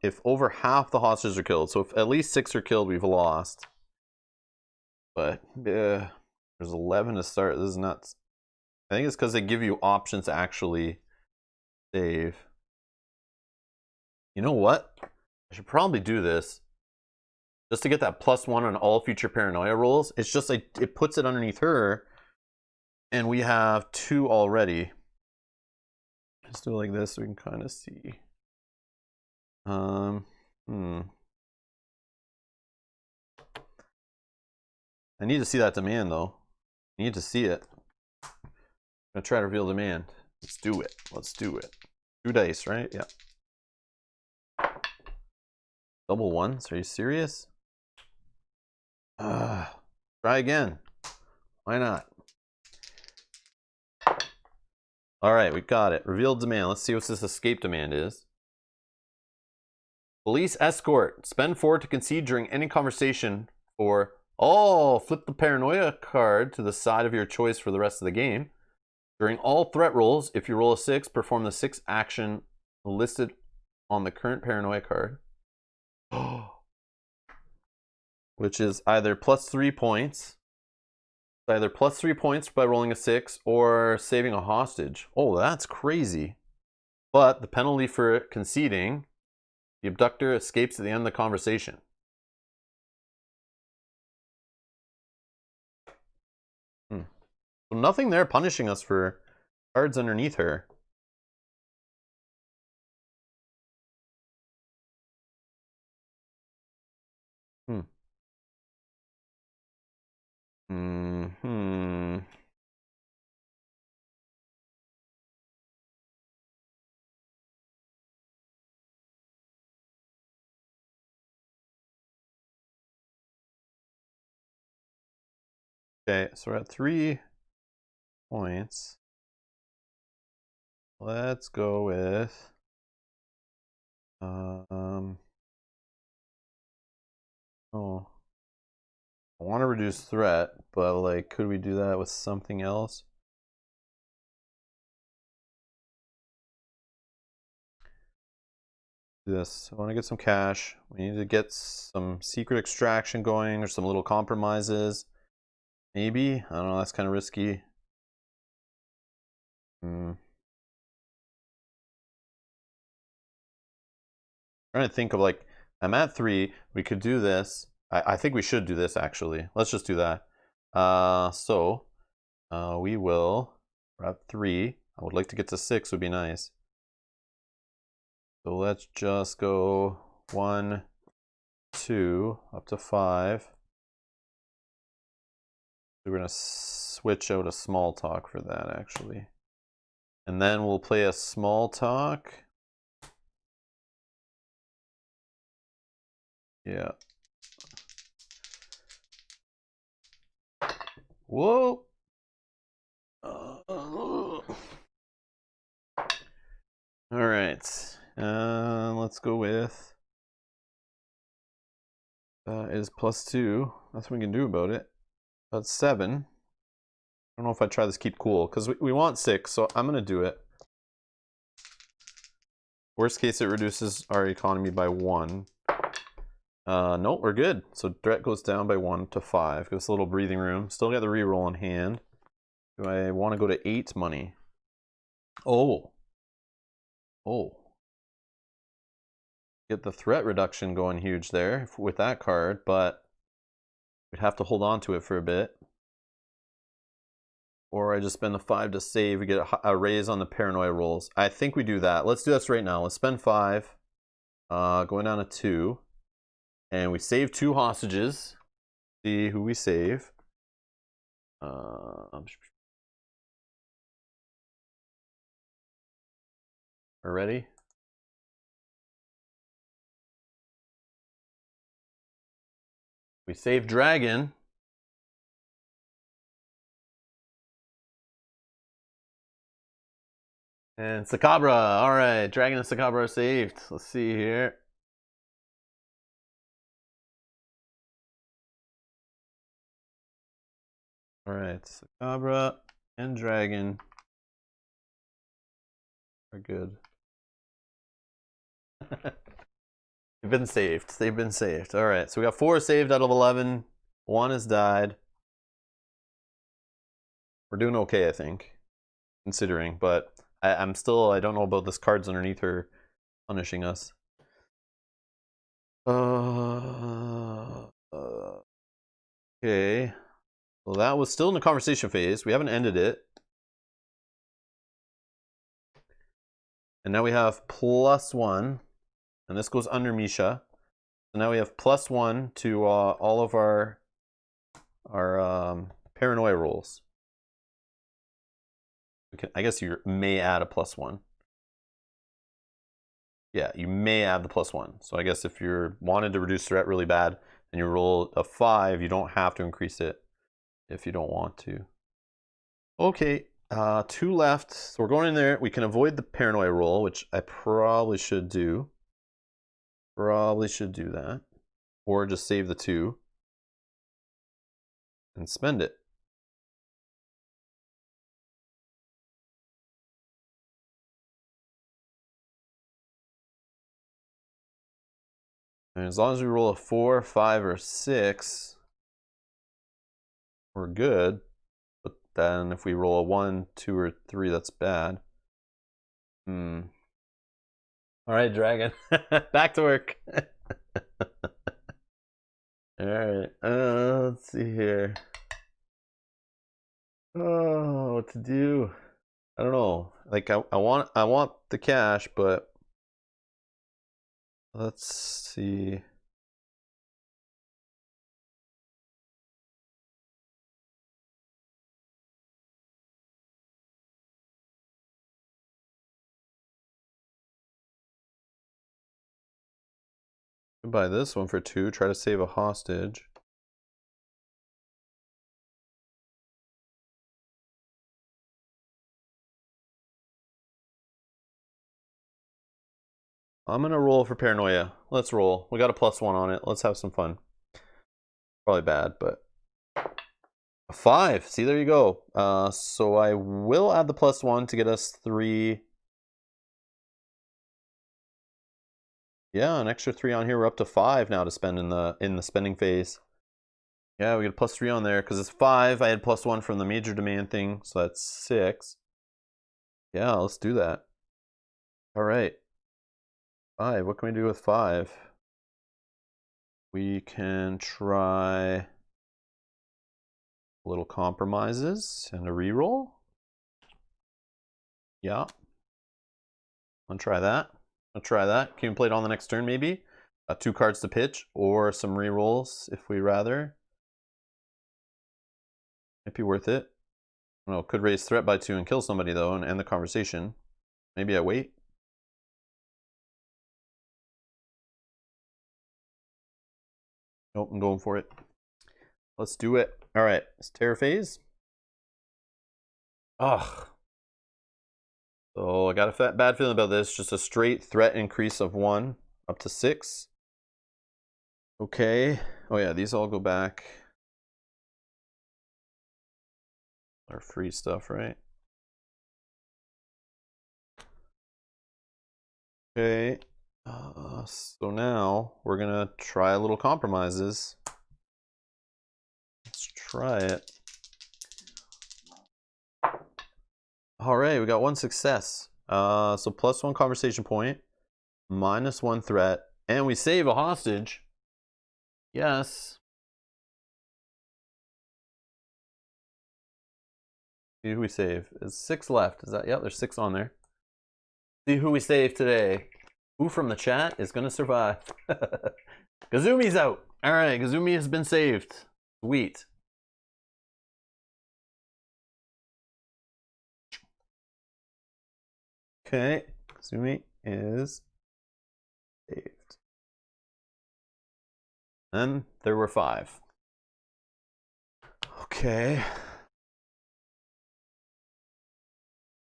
If over half the hostages are killed. So if at least 6 are killed, we've lost. But there's 11 to start. This is nuts. I think it's because they give you options to actually save. You know what? I should probably do this. Just to get that +1 on all future paranoia rolls. It's just like it puts it underneath her. And we have 2 already. Let's do it like this so we can kind of see. I need to see that demand though. I need to see it. I'm gonna try to reveal demand. Let's do it. Let's do it. 2 dice, right? Yeah. Double ones? Are you serious? Try again. Why not? All right, we got it. Revealed demand. Let's see what this escape demand is. Police escort. Spend 4 to concede during any conversation for... Oh, flip the paranoia card to the side of your choice for the rest of the game. During all threat rolls, if you roll a 6, perform the 6 action listed on the current paranoia card. Which is either +3 points. Either +3 points by rolling a 6 or saving a hostage. Oh, that's crazy. But the penalty for conceding, the abductor escapes at the end of the conversation. So nothing there punishing us for cards underneath her. Okay, so we're at 3 points. Let's go with oh, I want to reduce threat, but like, could we do that with something else? This. I want to get some cash. We need to get some secret extraction going or some little compromises. Maybe. I don't know. That's kind of risky. Trying to think of like, I'm at 3. We could do this. I think we should do this actually. Let's just do that. We will. We're at 3. I would like to get to 6. Would be nice. So let's just go 1, 2, up to 5. We're gonna switch out a small talk for that actually. And then we'll play a small talk. Yeah. Whoa. All right. Let's go with is +2. That's what we can do about it. That's 7. I don't know if I try this keep cool because we want 6, so I'm gonna do it. Worst case, it reduces our economy by 1. Nope, we're good. So threat goes down by 1 to 5. Gives us a little breathing room. Still got the reroll in hand. Do I want to go to 8 money? Oh. Get the threat reduction going huge there with that card, but we'd have to hold on to it for a bit. Or I just spend the 5 to save. We get a raise on the paranoia rolls. I think we do that. Let's do this right now. Let's spend 5. Going down to 2. And we save 2 hostages. See who we save. We're ready? We save Dragon. And Sakabra. All right, Dragon and Sakabra are saved. Let's see here. All right, Sakabra and Dragon are good. They've been saved. They've been saved. All right, so we got 4 saved out of 11. 1 has died. We're doing okay, I think, considering. But I don't know about this cards underneath her punishing us. Okay. Well, that was still in the conversation phase. We haven't ended it. And now we have +1. And this goes under Misha. So now we have +1 to all of our paranoia rolls. I guess you may add a +1. Yeah, you may add the +1. So I guess if you're wanted to reduce threat really bad and you roll a 5, you don't have to increase it if you don't want to. Okay, 2 left. So we're going in there. We can avoid the paranoia roll, which I probably should do. Probably should do that. Or just save the 2 and spend it. And as long as we roll a 4, 5, or 6, we're good. But then if we roll a 1, 2, or 3, that's bad. All right, Dragon. Back to work. All right. Let's see here. Oh, what to do? I don't know. Like I want the cash, but let's see. Buy this one for 2. Try to save a hostage. I'm gonna roll for paranoia. Let's roll. We got a +1 on it. Let's have some fun. Probably bad, but a 5. See, there you go. So I will add the +1 to get us 3. Yeah, an extra 3 on here. We're up to 5 now to spend in the spending phase. Yeah, we get a +3 on there because it's 5. I had +1 from the major demand thing, so that's 6. Yeah, let's do that. All right. 5. What can we do with 5? We can try little compromises and a reroll. Yeah. I'll try that. Can we play it on the next turn maybe? 2 cards to pitch or some rerolls if we rather. Might be worth it. Well, could raise threat by 2 and kill somebody though and end the conversation. Maybe I wait. Nope, I'm going for it. Let's do it. All right, it's terror phase. Ugh. So I got a bad feeling about this. Just a straight threat increase of 1 up to 6. Okay. Oh yeah, these all go back. Our free stuff, right? Okay. So now we're gonna try a little compromises. Let's try it. All right, we got 1 success. So +1 conversation point, -1 threat, and we save a hostage. Yes. See who we save. Is 6 left? Is that? Yep, there's 6 on there. See who we save today. Who from the chat is gonna survive? Gazumi's out. All right, Gazumi has been saved. Sweet. Okay, Gazumi is saved. Then there were 5. Okay.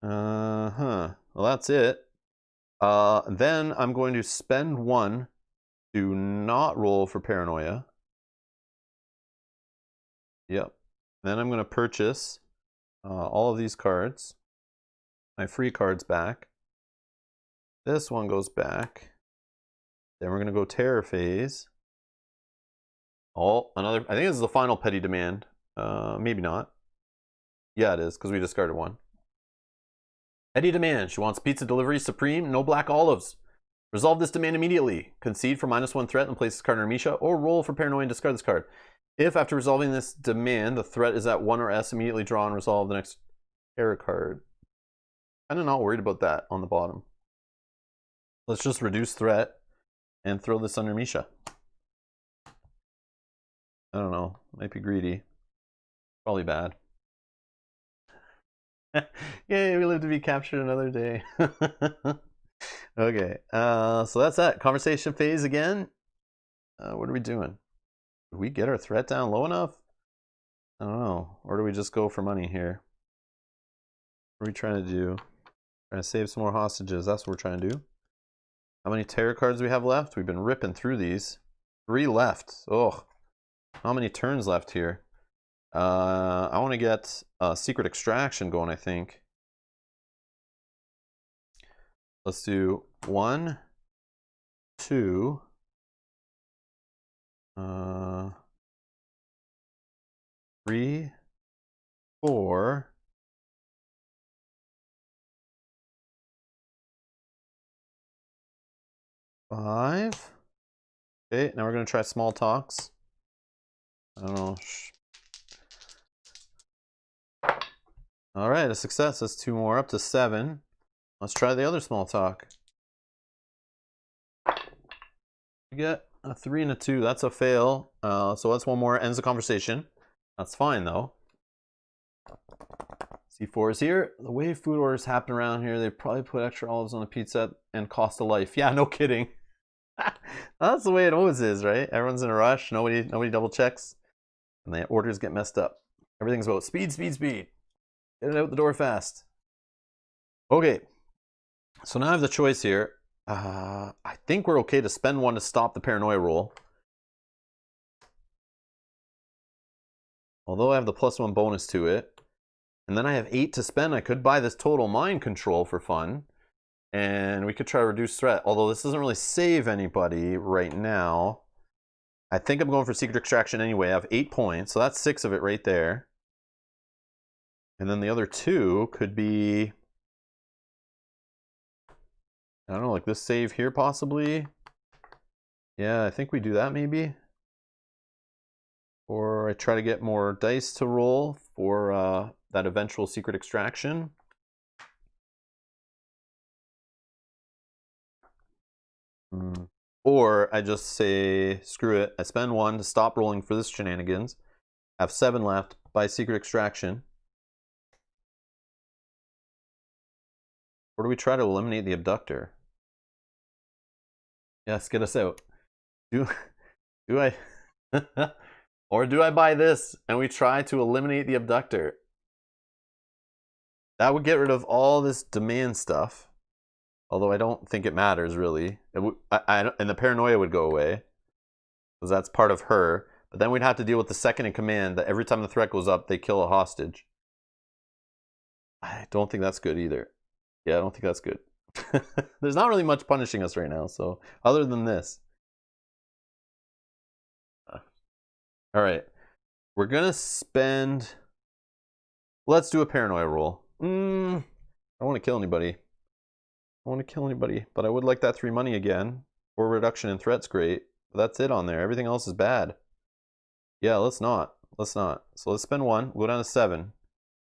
Well, that's it. Then I'm going to spend 1 to not roll for paranoia. Yep. Then I'm going to purchase all of these cards. My free cards back. This one goes back. Then we're going to go terror phase. Oh, another. I think this is the final petty demand. Maybe not. Yeah, it is, because we discarded one. Eddie demand. She wants pizza delivery supreme, no black olives. Resolve this demand immediately. Concede for -1 threat and place this card in her Misha, or roll for Paranoia and discard this card. If after resolving this demand, the threat is at 1 or S, immediately draw and resolve the next error card. I'm not worried about that on the bottom. Let's just reduce threat and throw this under Misha. I don't know. Might be greedy. Probably bad. Yay, we live to be captured another day. Okay, so that's that. Conversation phase again. What are we doing? Did we get our threat down low enough? I don't know. Or do we just go for money here? What are we trying to do? Trying to save some more hostages. That's what we're trying to do. How many terror cards do we have left? We've been ripping through these. 3 left. Oh, how many turns left here? I want to get Secret Extraction going, I think. Let's do 1, 2, 3, 4, 5. Okay, now we're going to try small talks. I don't know. All right, a success. That's 2 more, up to 7. Let's try the other small talk. We get a 3 and a 2. That's a fail. So that's 1 more. Ends the conversation. That's fine, though. C4 is here. The way food orders happen around here, they probably put extra olives on the pizza and cost a life. Yeah, no kidding. That's the way it always is, right? Everyone's in a rush. Nobody double checks. And the orders get messed up. Everything's about speed, speed, speed. Get it out the door fast. Okay. So now I have the choice here. I think we're okay to spend 1 to stop the Paranoia Roll. Although I have the +1 bonus to it. And then I have 8 to spend. I could buy this Total Mind Control for fun. And we could try to reduce threat. Although this doesn't really save anybody right now. I think I'm going for Secret Extraction anyway. I have 8 points. So that's 6 of it right there. And then the other 2 could be, I don't know, like this save here possibly. Yeah, I think we do that maybe. Or I try to get more dice to roll for that eventual Secret Extraction. Or I just say, screw it. I spend 1 to stop rolling for this shenanigans. I have 7 left, buy Secret Extraction. Or do we try to eliminate the Abductor? Yes, get us out. Do I... Or do I buy this and we try to eliminate the Abductor? That would get rid of all this demand stuff. Although I don't think it matters really. And the Paranoia would go away. Because that's part of her. But then we'd have to deal with the second in command that every time the threat goes up, they kill a hostage. I don't think that's good either. Yeah, I don't think that's good. There's not really much punishing us right now, so other than this. All right, we're gonna spend. Let's do a Paranoia Roll. I don't want to kill anybody. I don't want to kill anybody, but I would like that 3 money again. 4 reduction in threat's great, but that's it on there. Everything else is bad. Yeah, let's not. Let's not. So let's spend 1. We'll go down to 7.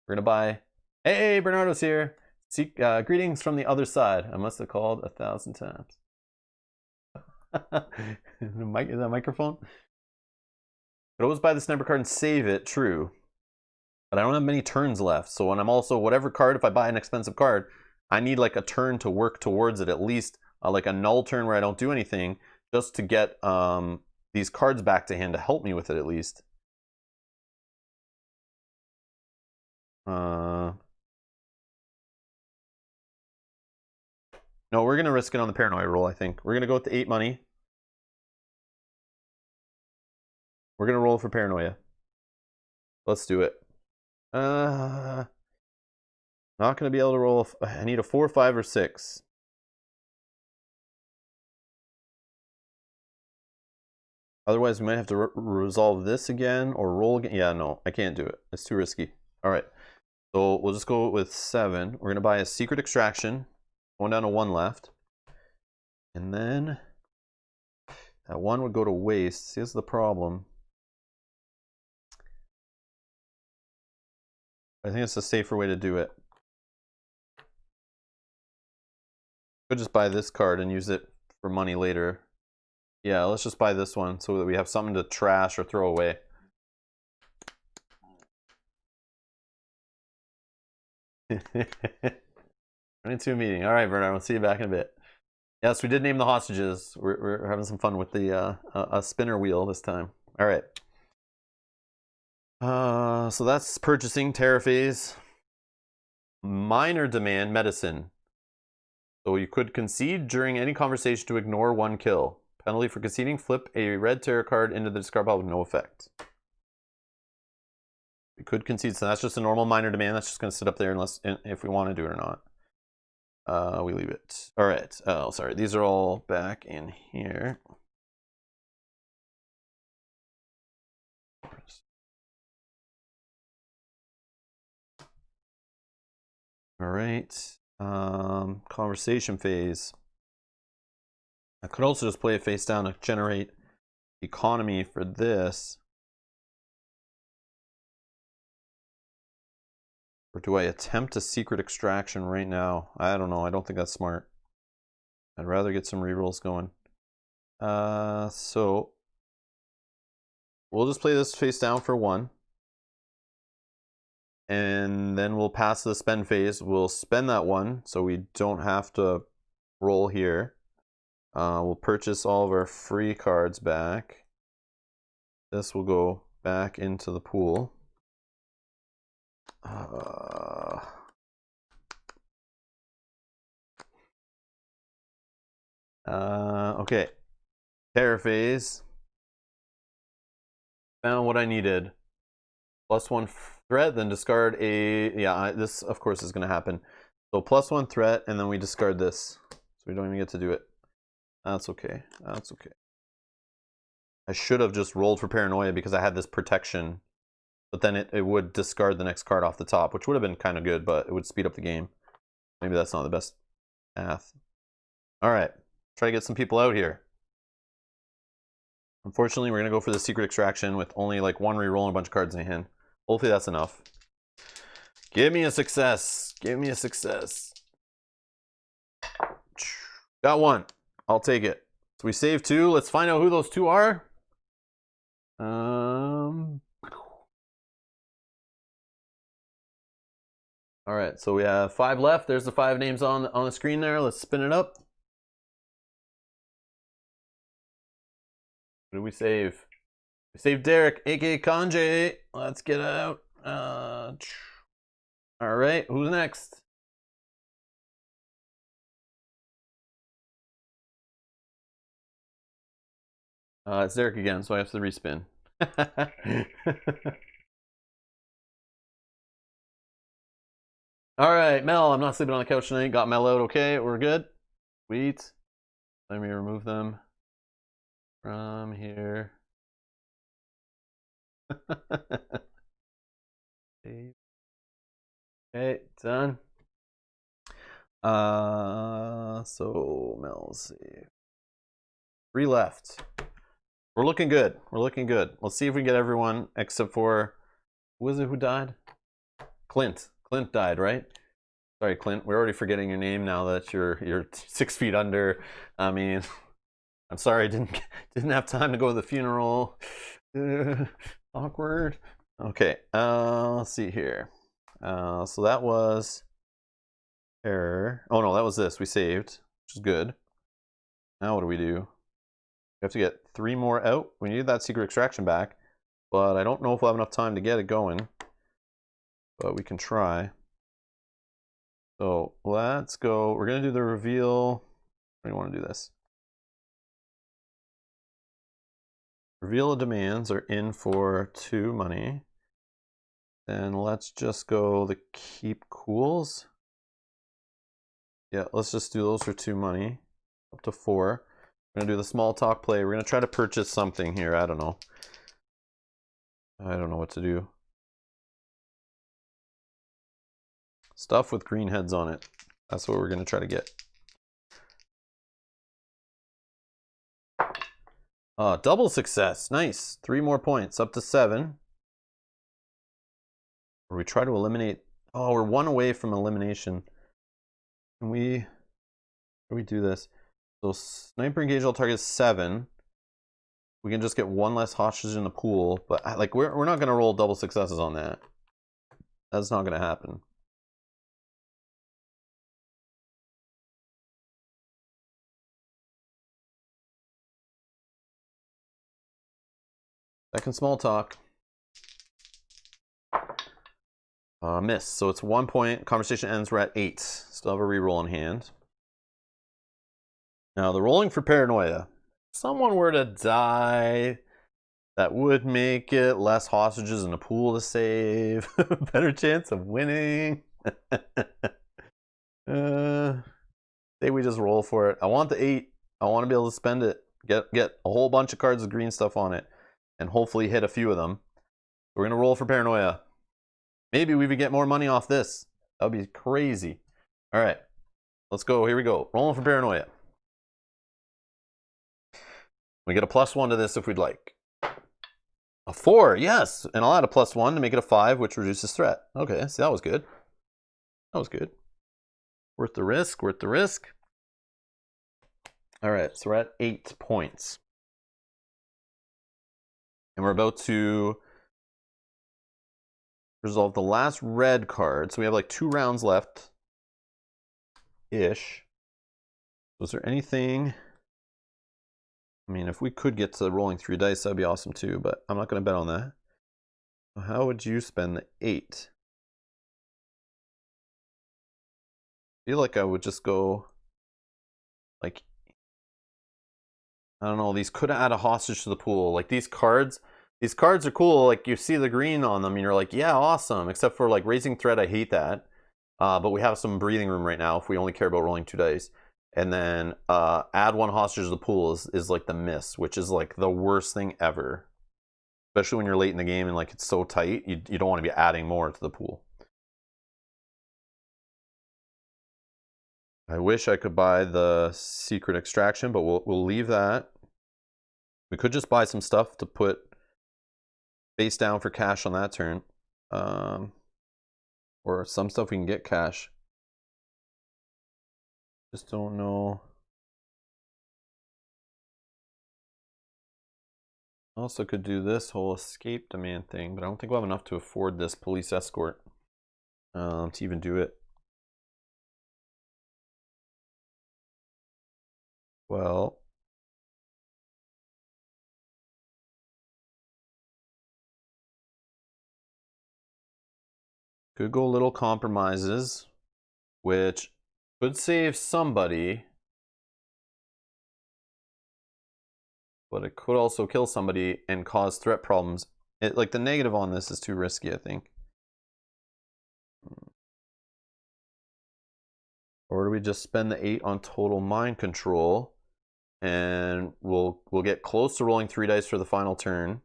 We're gonna buy. Hey, Bernardo's here. Greetings from the other side. I must have called 1,000 times. Is that a microphone? Could always buy the sniper card and save it, true. But I don't have many turns left. So when I'm also, whatever card, if I buy an expensive card, I need like a turn to work towards it at least. Like a null turn where I don't do anything, just to get these cards back to hand to help me with it at least. No, we're going to risk it on the Paranoia Roll, I think. We're going to go with the 8 money. We're going to roll for Paranoia. Let's do it. Not going to be able to roll. I need a 4, 5, or 6. Otherwise, we might have to resolve this again or roll again. Yeah, no, I can't do it. It's too risky. All right. So we'll just go with 7. We're going to buy a secret extraction. Going down to 1 left. And then that 1 would go to waste. See, this is the problem. I think it's a safer way to do it. Could just buy this card and use it for money later. Yeah, let's just buy this one so that we have something to trash or throw away. Running to a meeting. All right, Bernard, we'll see you back in a bit. Yes, we did name the hostages. We're having some fun with the a spinner wheel this time. All right. So that's purchasing, terror phase. Minor demand, medicine. So you could concede during any conversation to ignore 1 kill. Penalty for conceding, flip a red terror card into the discard pile with no effect. We could concede, so that's just a normal minor demand. That's just going to sit up there unless if we want to do it or not. We leave it. All right. Oh, sorry. These are all back in here. All right. Conversation phase. I could also just play it face down to generate economy for this. Or do I attempt a secret extraction right now? I don't know. I don't think that's smart. I'd rather get some rerolls going. So we'll just play this face down for 1. And then we'll pass the spend phase. We'll spend that 1 so we don't have to roll here. We'll purchase all of our free cards back. This will go back into the pool. Okay. Terror phase. Found what I needed. +1 threat, then discard a... Yeah, this, of course, is going to happen. So +1 threat, and then we discard this. So we don't even get to do it. That's okay. That's okay. I should have just rolled for Paranoia because I had this protection. But then it would discard the next card off the top, which would have been kind of good, but it would speed up the game. Maybe that's not the best path. All right. Try to get some people out here. Unfortunately, we're going to go for the secret extraction with only like 1 reroll and a bunch of cards in hand. Hopefully that's enough. Give me a success. Give me a success. Got 1. I'll take it. So we save 2. Let's find out who those 2 are. All right, so we have 5 left. There's the 5 names on the screen there. Let's spin it up. What did we save? We saved Derek, aka Kanji. Let's get out. All right, who's next? It's Derek again, so I have to respin. All right, Mel, I'm not sleeping on the couch tonight. Got Mel out okay. We're good. Sweet. Let me remove them from here. Okay, done. So Mel's see. 3 left. We're looking good. We're looking good. Let's see if we can get everyone except for, who was it who died? Clint. Clint died, right? Sorry, Clint. We're already forgetting your name now that you're 6 feet under. I mean, I'm sorry, I didn't have time to go to the funeral. Awkward. Okay. Let's see here. So that was error. Oh no, that was this. We saved, which is good. Now what do? We have to get 3 more out. We need that secret extraction back, but I don't know if we'll have enough time to get it going. But we can try. So let's go. We're gonna do the reveal. How do you want to do this? Reveal of demands are in for 2 money. Then let's just go the keep cools. Yeah, let's just do those for 2 money. Up to 4. We're gonna do the small talk play. We're gonna try to purchase something here. I don't know. I don't know what to do. Stuff with green heads on it. That's what we're going to try to get. Double success. Nice. 3 more points. Up to 7. Or we try to eliminate... Oh, we're 1 away from elimination. Can we... How do we do this? So sniper engage all targets 7. We can just get 1 less hostage in the pool. But like we're not going to roll double successes on that. That's not going to happen. Second small talk. Miss. So it's 1 point. Conversation ends. We're at 8. Still have a reroll in hand. Now the rolling for paranoia. If someone were to die, that would make it less hostages in a pool to save. Better chance of winning. Say we just roll for it. I want the 8. I want to be able to spend it. Get a whole bunch of cards with green stuff on it. And hopefully hit a few of them. We're going to roll for paranoia. Maybe we would get more money off this. That would be crazy. All right. Let's go. Here we go. Rolling for paranoia. We get a +1 to this if we'd like. A 4. Yes. And I'll add a +1 to make it a 5, which reduces threat. Okay. See, that was good. That was good. Worth the risk. Worth the risk. All right. So we're at 8 points. And we're about to resolve the last red card. So we have like 2 rounds left-ish. Was there anything... I mean, if we could get to rolling 3 dice, that'd be awesome too, but I'm not going to bet on that. How would you spend the 8? I feel like I would just go... Like... I don't know, these could add a hostage to the pool. Like these cards are cool. Like you see the green on them and you're like, yeah, awesome. Except for like raising threat, I hate that. But we have some breathing room right now if we only care about rolling 2 dice. And then add 1 hostage to the pool is like the miss, which is like the worst thing ever. Especially when you're late in the game and like it's so tight, you don't want to be adding more to the pool. I wish I could buy the secret extraction, but we'll leave that. We could just buy some stuff to put face down for cash on that turn. Or some stuff we can get cash. Just don't know. Also could do this whole escape demand thing, but I don't think we'll have enough to afford this police escort to even do it. Well, could go little compromises, which could save somebody, but it could also kill somebody and cause threat problems. Like the negative on this is too risky, I think. Or do we just spend the 8 on total mind control, and we'll get close to rolling 3 dice for the final turn,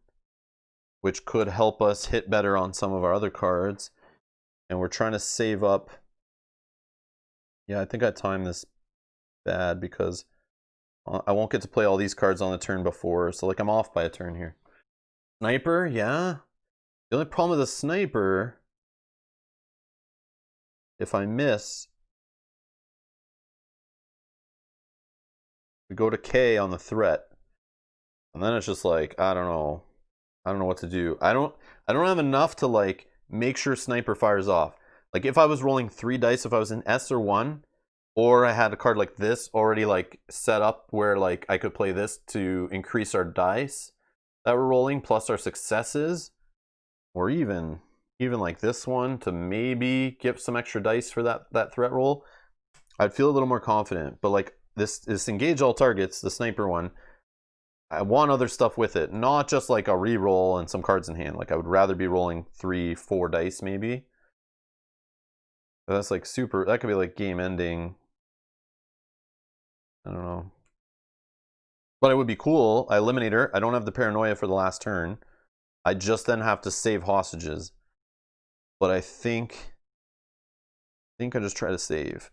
which could help us hit better on some of our other cards. And we're trying to save up. Yeah, I think I timed this bad because I won't get to play all these cards on the turn before. So like I'm off by a turn here. Sniper, yeah. The only problem with a sniper, if I miss, we go to K on the threat. And then it's just like, I don't know. I don't know what to do. I don't have enough to like make sure sniper fires off. Like if I was rolling 3 dice, if I was in S or 1, or I had a card like this already like set up where like I could play this to increase our dice that we're rolling plus our successes, or even like this one to maybe give some extra dice for that threat roll, I'd feel a little more confident. But like this engage all targets, the sniper one, I want other stuff with it, not just like a reroll and some cards in hand. Like I would rather be rolling 3-4 dice maybe. But that's like super, that could be like game ending. I don't know. But it would be cool. I eliminate her. I don't have the paranoia for the last turn. I just then have to save hostages. But I think think I just try to save.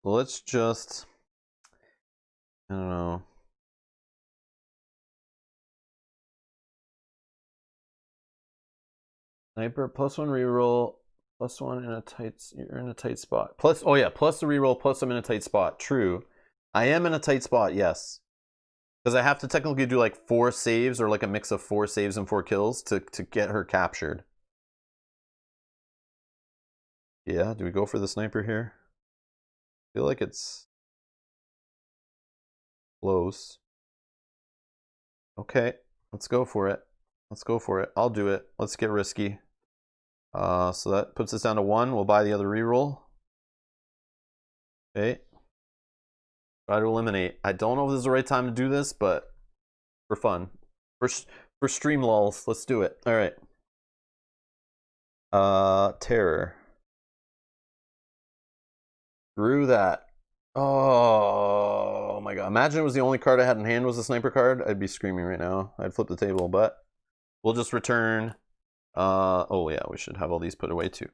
Let's just, I don't know. Sniper +1 reroll, +1 in a tight. You're in a tight spot. Plus, oh yeah, plus the reroll, plus I'm in a tight spot. True, I am in a tight spot. Yes, because I have to technically do like 4 saves or like a mix of 4 saves and 4 kills to get her captured. Yeah, do we go for the sniper here? I feel like it's close. Okay, let's go for it. Let's go for it. I'll do it. Let's get risky. So that puts us down to 1. We'll buy the other reroll. Okay. Try to eliminate. I don't know if this is the right time to do this, but for fun. For stream lulls, let's do it. All right. Terror. Through that. Oh my god. Imagine it was the only card I had in hand was a sniper card. I'd be screaming right now. I'd flip the table, but we'll just return. Oh yeah, we should have all these put away too.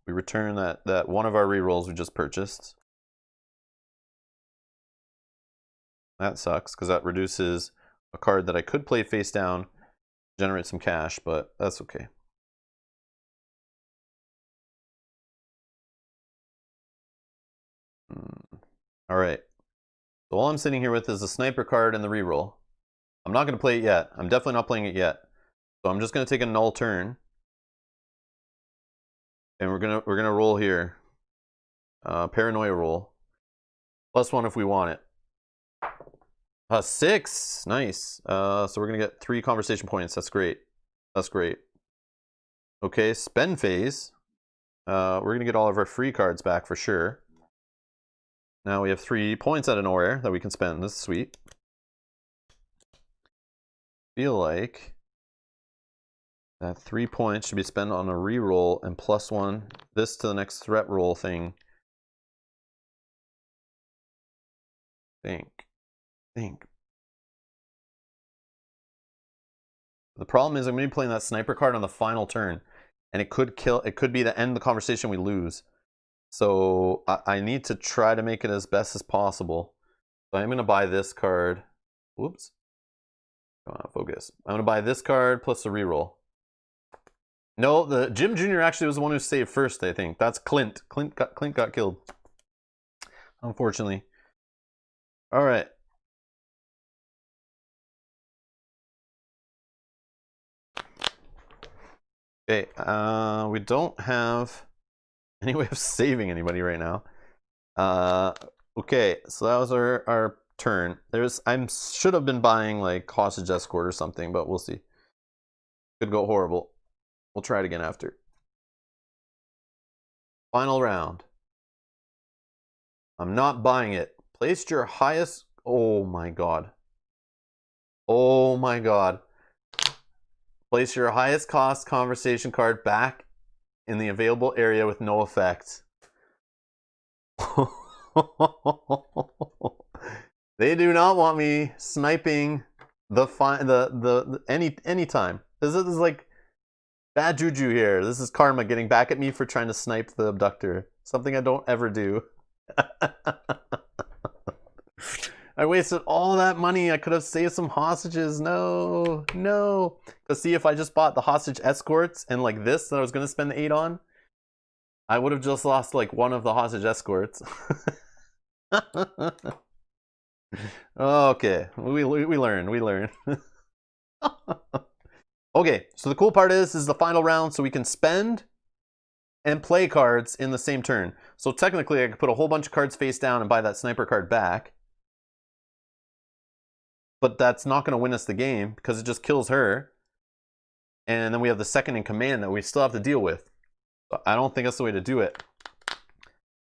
We return that one of our rerolls we just purchased. That sucks because that reduces a card that I could play face down, generate some cash, but that's okay. All right. So all I'm sitting here with is the sniper card and the reroll. I'm not going to play it yet. I'm definitely not playing it yet. So I'm just going to take a null turn. And we're gonna roll here. Paranoia Roll. +1 if we want it. 6. Nice. So we're gonna get 3 conversation points. That's great. That's great. Okay, spend phase. We're gonna get all of our free cards back for sure. Now we have 3 points out of nowhere that we can spend. This is sweet. Feel like that 3 points should be spent on a reroll and +1 this to the next threat roll thing. Think. The problem is I'm going to be playing that sniper card on the final turn, and it could be the end of the conversation we lose. So I need to try to make it as best as possible. So I'm going to buy this card. Whoops. Come on, focus. I'm going to buy this card plus a reroll. No, the Jim Jr. actually was the one who saved first, I think. That's Clint. Clint got killed. Unfortunately. All right. Okay, we don't have any way of saving anybody right now. Okay, so that was our turn. I should have been buying like Hostage Escort or something, but we'll see. Could go horrible. We'll try it again after. Final round. I'm not buying it. Place your highest. Oh my god. Oh my god. Place your highest cost conversation card back in the available area with no effect. They do not want me sniping any time. This is like bad juju here. This is karma getting back at me for trying to snipe the abductor. Something I don't ever do. I wasted all that money. I could have saved some hostages. No. Because see, if I just bought the hostage escorts and like this that I was going to spend the 8 on, I would have just lost like one of the hostage escorts. Okay, we learn. Okay, so the cool part is this is the final round, so we can spend and play cards in the same turn. So technically I could put a whole bunch of cards face down and buy that sniper card back. But that's not going to win us the game because it just kills her. And then we have the second in command that we still have to deal with. But I don't think that's the way to do it.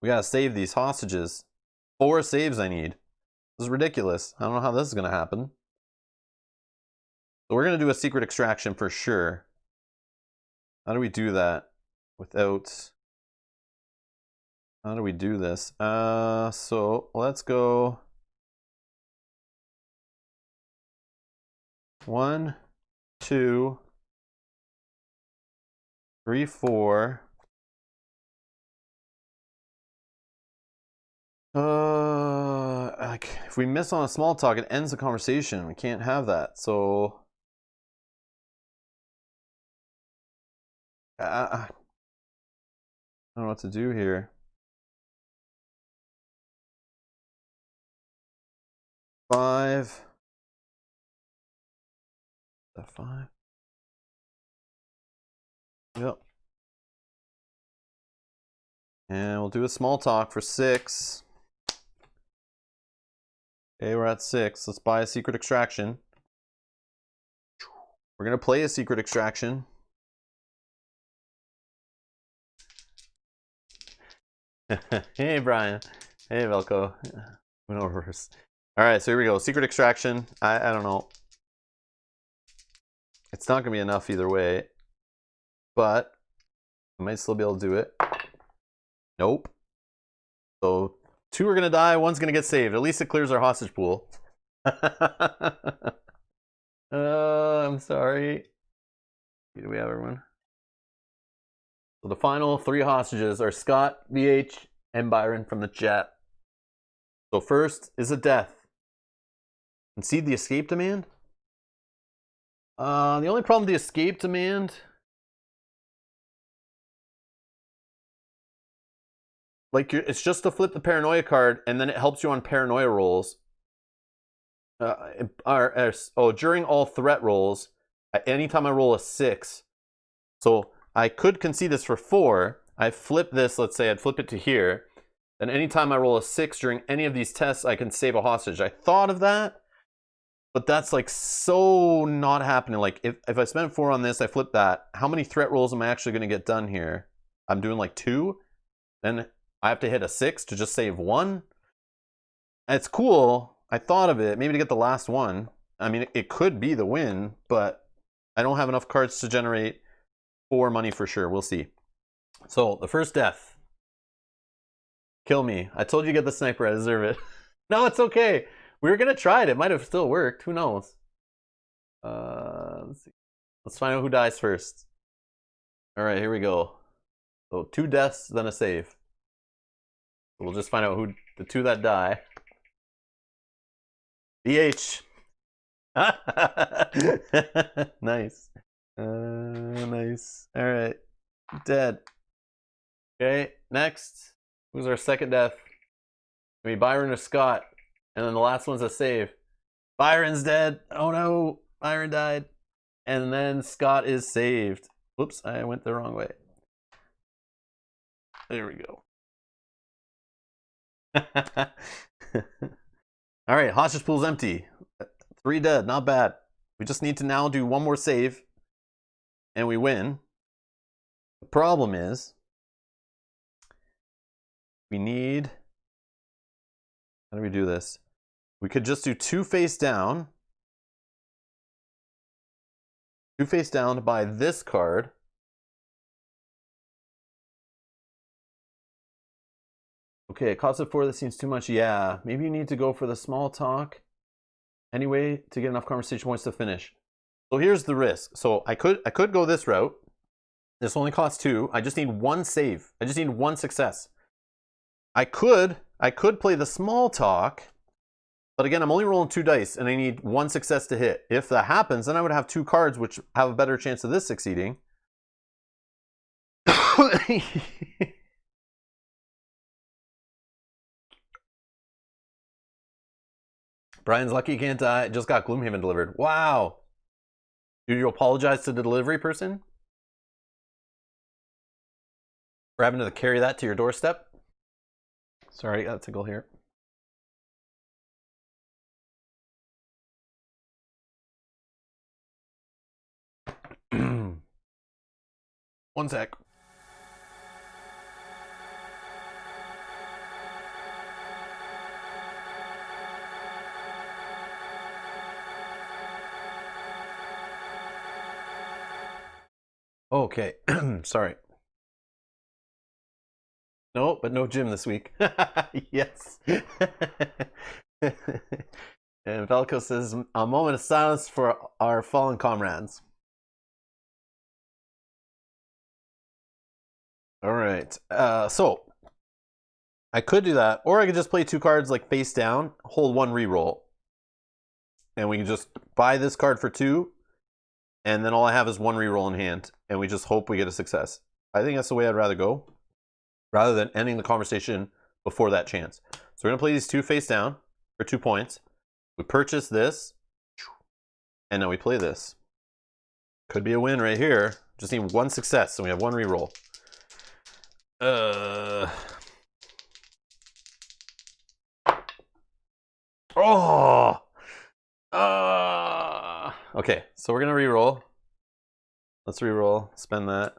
We got to save these hostages. 4 saves I need. This is ridiculous. I don't know how this is going to happen. So we're going to do a secret extraction for sure. How do we do that without How do we do this? So let's go 1, 2, 3, 4. Like if we miss on a small talk, it ends the conversation. We can't have that. So I don't know what to do here. 5. That 5. Yep. And we'll do a small talk for 6. Okay, we're at 6. Let's buy a secret extraction. We're gonna play a secret extraction. Hey Brian. Hey Velko. Went over first. Alright, so here we go. Secret extraction. I don't know. It's not gonna be enough either way. But I might still be able to do it. Nope. So 2 are gonna die, 1's gonna get saved. At least it clears our hostage pool. I'm sorry. Do we have everyone? So the final 3 hostages are Scott, VH, and Byron from the chat. So first is a death. Concede the escape demand? The only problem with the escape demand, like it's just to flip the paranoia card and then it helps you on paranoia rolls. During all threat rolls, anytime I roll a 6. So I could concede this for 4. I flip this, let's say I'd flip it to here. And anytime I roll a 6 during any of these tests, I can save a hostage. I thought of that, but that's like so not happening. Like if I spend 4 on this, I flip that. How many threat rolls am I actually going to get done here? I'm doing like 2. Then I have to hit a 6 to just save 1. It's cool. I thought of it, maybe to get the last one. I mean, it could be the win, but I don't have enough cards to generate 4 money for sure. We'll see. So the first death. Kill me. I told you to get the sniper. I deserve it. No, it's okay. We were going to try it. It might have still worked. Who knows? Let's see. Let's find out who dies first. All right, here we go. So 2 deaths, then a save. We'll just find out who the 2 that die. BH. Nice. Nice. All right. Dead. Okay, next. Who's our second death? Maybe Byron or Scott. And then the last one's a save. Byron's dead. Oh no. Byron died. And then Scott is saved. Whoops, I went the wrong way. There we go. All right, hostage pool's empty. 3 dead, not bad. We just need to now do 1 more save, and we win. The problem is, we need... How do we do this? We could just do 2 face down. 2 face down to buy this card. Okay, it costs a 4. That seems too much. Yeah, maybe you need to go for the small talk anyway to get enough conversation points to finish. So here's the risk. So I could go this route. This only costs 2. I just need 1 save. I just need 1 success. I could play the small talk, but again, I'm only rolling 2 dice and I need 1 success to hit. If that happens, then I would have 2 cards which have a better chance of this succeeding. Brian's lucky he can't die. Just got Gloomhaven delivered. Wow. Do you apologize to the delivery person for having to carry that to your doorstep? Sorry, I got a tickle here. One sec. Okay, sorry. No, but no gym this week. Yes. And Velko says, a moment of silence for our fallen comrades. All right. So I could do that, or I could just play 2 cards like face down, hold 1 reroll, and we can just buy this card for 2, and then all I have is 1 reroll in hand, and we just hope we get a success. I think that's the way I'd rather go, rather than ending the conversation before that chance. So we're gonna play these 2 face down for 2 points. We purchase this, and now we play this. Could be a win right here. Just need 1 success, so we have 1 reroll. Oh! Okay, so we're gonna reroll. Let's reroll. Spend that.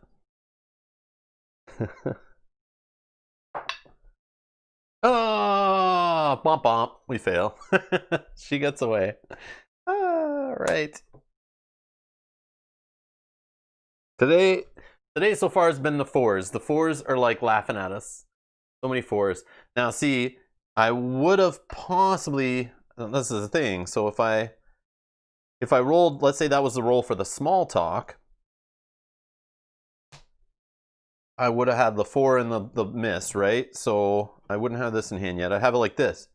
Oh! Bomp bomp. We fail. She gets away. Right. Today so far has been the 4s. The 4s are like laughing at us. So many 4s. Now see, I would have possibly, this is the thing, so if I rolled, let's say that was the roll for the small talk, I would have had the 4 and the miss, right? So I wouldn't have this in hand yet. I'd have it like this.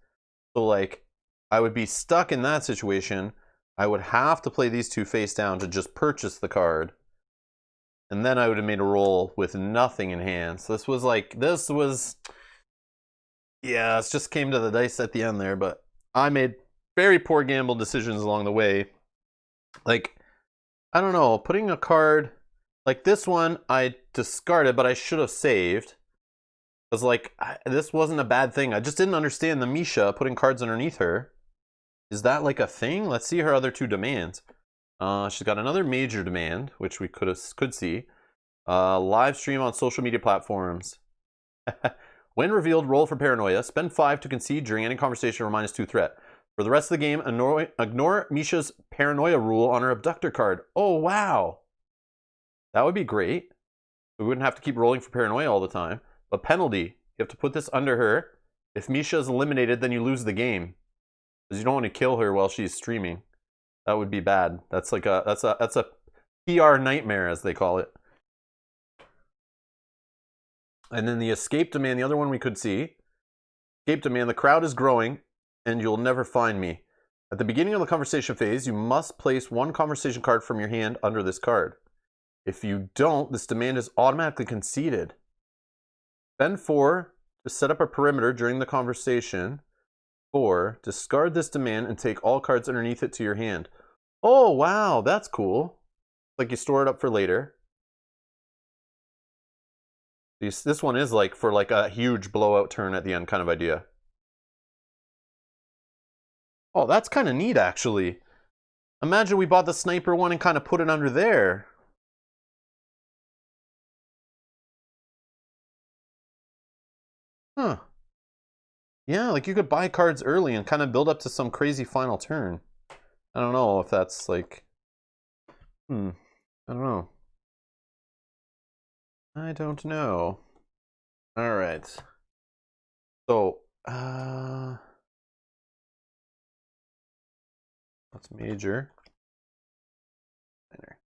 So like, I would be stuck in that situation. I would have to play these 2 face down to just purchase the card. And then I would have made a roll with nothing in hand. So this was, yeah, it just came to the dice at the end there, but I made very poor gamble decisions along the way. Like, I don't know, putting a card, like this one, I discarded, but I should have saved. Because, like, this wasn't a bad thing. I just didn't understand the Misha putting cards underneath her. Is that like a thing? Let's see her other 2 demands. She's got another major demand, which we could see. Live stream on social media platforms. When revealed, roll for Paranoia. Spend 5 to concede during any conversation or -2 threat. For the rest of the game, ignore Misha's Paranoia Rule on her Abductor card. Oh, wow. That would be great. We wouldn't have to keep rolling for Paranoia all the time. But penalty, you have to put this under her. If Misha is eliminated, then you lose the game. Because you don't want to kill her while she's streaming. That would be bad. That's like that's a PR nightmare, as they call it. And then the escape demand, the other one we could see. Escape demand, the crowd is growing, and you'll never find me. At the beginning of the conversation phase, you must place 1 conversation card from your hand under this card. If you don't, this demand is automatically conceded. Spend 4 to set up a perimeter during the conversation. 4, discard this demand and take all cards underneath it to your hand. Oh, wow, that's cool. Like you store it up for later. This one is like for like a huge blowout turn at the end kind of idea. Oh, that's kind of neat, actually. Imagine we bought the sniper one and kind of put it under there. Huh. Yeah, like you could buy cards early and kind of build up to some crazy final turn. I don't know if that's like... I don't know. I don't know. All right. So, that's major. Minor.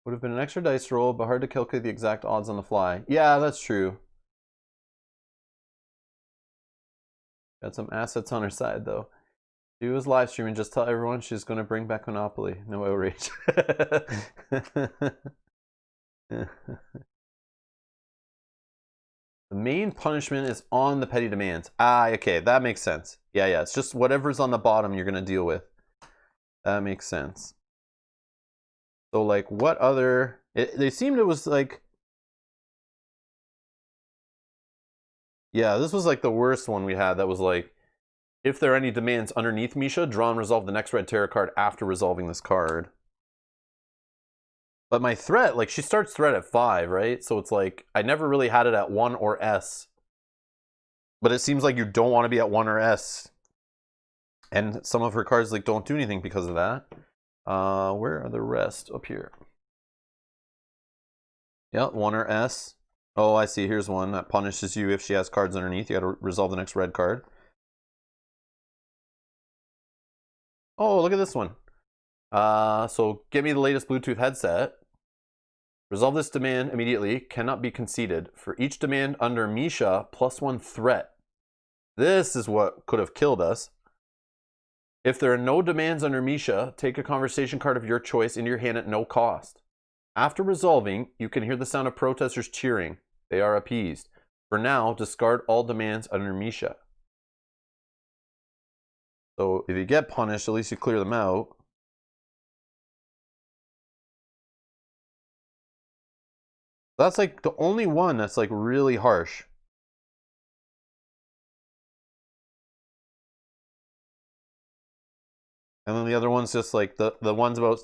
Would have been an extra dice roll, but hard to calculate the exact odds on the fly. Yeah, that's true. Got some assets on her side, though. She was live streaming. Just tell everyone she's going to bring back Monopoly. No outrage. The main punishment is on the petty demands. Ah, okay, that makes sense. Yeah, it's just whatever's on the bottom you're going to deal with. That makes sense. So, like, what other... They seemed it was, like... Yeah, this was, like, the worst one we had that was, like, if there are any demands underneath Misha, draw and resolve the next red tarot card after resolving this card. But my threat, like, she starts threat at 5, right? So it's like, I never really had it at 1 or S. But it seems like you don't want to be at 1 or S. And some of her cards, like, don't do anything because of that. Where are the rest? Up here. Yep, 1 or S. Oh, I see. Here's one that punishes you if she has cards underneath. You got to resolve the next red card. Oh, look at this one. So give me the latest Bluetooth headset. Resolve this demand immediately. Cannot be conceded. For each demand under Misha, +1 threat. This is what could have killed us. If there are no demands under Misha, take a conversation card of your choice into your hand at no cost. After resolving, you can hear the sound of protesters cheering. They are appeased. For now, discard all demands under Misha. So if you get punished, at least you clear them out. That's like the only one that's like really harsh. And then the other one's just like the one's about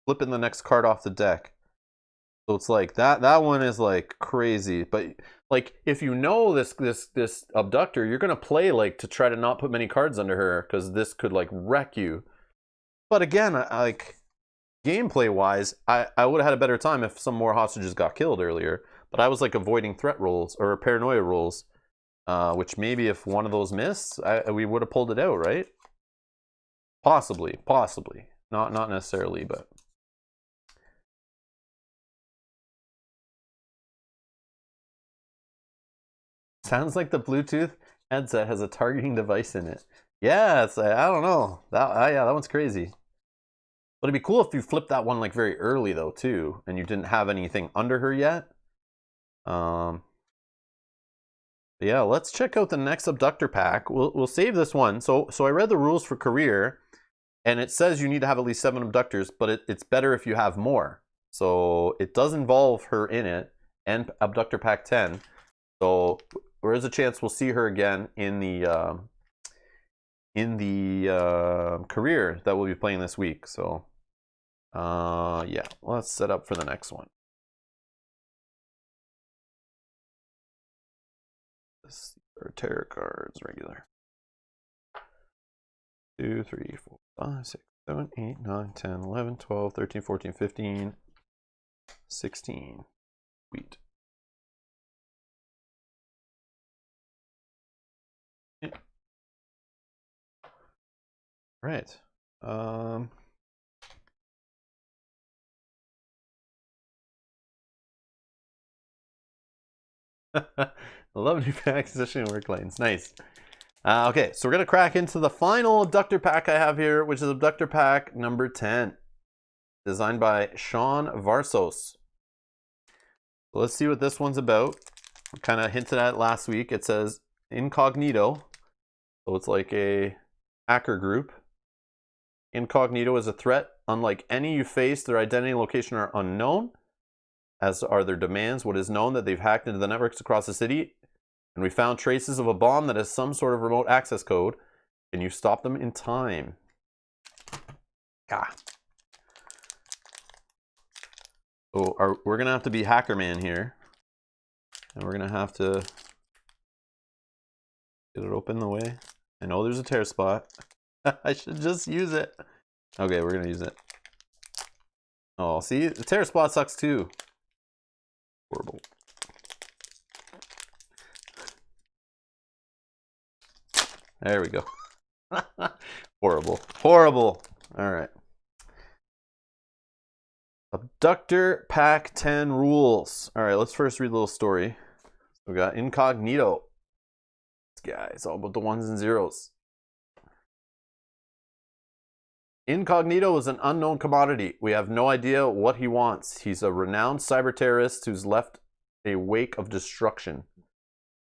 flipping the next card off the deck. So it's like that one is like crazy. But like if you know this abductor, you're gonna play like to try to not put many cards under her because this could like wreck you. But again, like gameplay wise, I would have had a better time if some more hostages got killed earlier. But I was like avoiding threat rolls or paranoia rolls, which maybe if one of those missed, we would have pulled it out, right? Possibly, not necessarily, but. Sounds like the Bluetooth headset has a targeting device in it. Yeah, it's I don't know. Yeah, that one's crazy. But it'd be cool if you flipped that one like very early though too, and you didn't have anything under her yet. Yeah, let's check out the next Abductor Pack. We'll save this one. So I read the rules for career, and it says you need to have at least 7 abductors, but it's better if you have more. So it does involve her in it, and Abductor Pack 10. So there is a chance we'll see her again in the career that we'll be playing this week. So yeah, let's set up for the next one. This are tarot cards, regular. 2, 3, 4, 5, 6, 7, 8, 9, 10, 11, 12, 13, 14, 15, 16. Sweet. Yeah. Right. I love new packs, especially in work lanes. Nice. Okay, so we're going to crack into the final Abductor Pack I have here, which is Abductor Pack number 10. Designed by Sean Varsos. So let's see what this one's about. I kind of hinted at it last week. It says Incognito. So it's like a hacker group. Incognito is a threat. Unlike any you face, their identity and location are unknown, as are their demands. What is known that they've hacked into the networks across the city, and we found traces of a bomb that has some sort of remote access code. Can you stop them in time? Ah. So we're going to have to be Hacker Man here. And we're going to have to get it open the way. I know there's a tear spot. I should just use it. Okay, we're going to use it. Oh, see? The tear spot sucks too. Horrible. There we go. Horrible. Horrible. All right. Abductor Pack 10 rules. All right, let's first read a little story. We got Incognito. This guy is all about the ones and zeros. Incognito is an unknown commodity. We have no idea what he wants. He's a renowned cyber terrorist who's left a wake of destruction.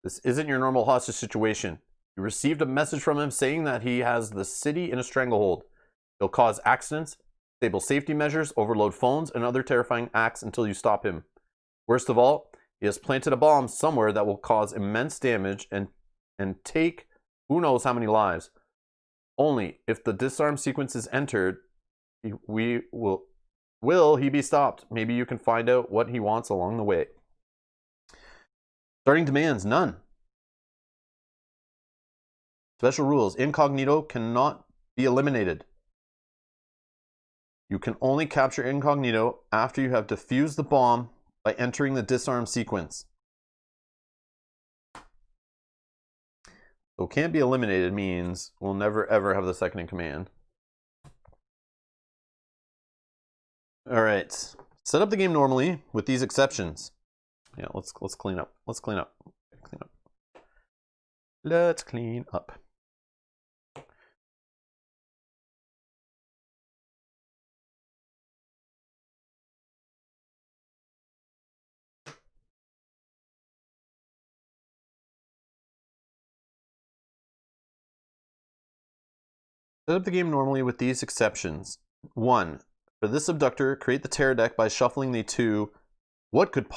This isn't your normal hostage situation. You received a message from him saying that he has the city in a stranglehold. He'll cause accidents, disable safety measures, overload phones, and other terrifying acts until you stop him. Worst of all, he has planted a bomb somewhere that will cause immense damage and take who knows how many lives. Only if the disarm sequence is entered, will he be stopped? Maybe you can find out what he wants along the way. Starting demands, none. Special rules, Incognito cannot be eliminated. You can only capture incognito after you have defused the bomb by entering the disarm sequence. So can't be eliminated means we'll never ever have the second in command. All right, set up the game normally with these exceptions. Yeah, let's clean up. Let's clean up. Let's clean up. Set up the game normally with these exceptions. 1. For this abductor, create the terror deck by shuffling the two what could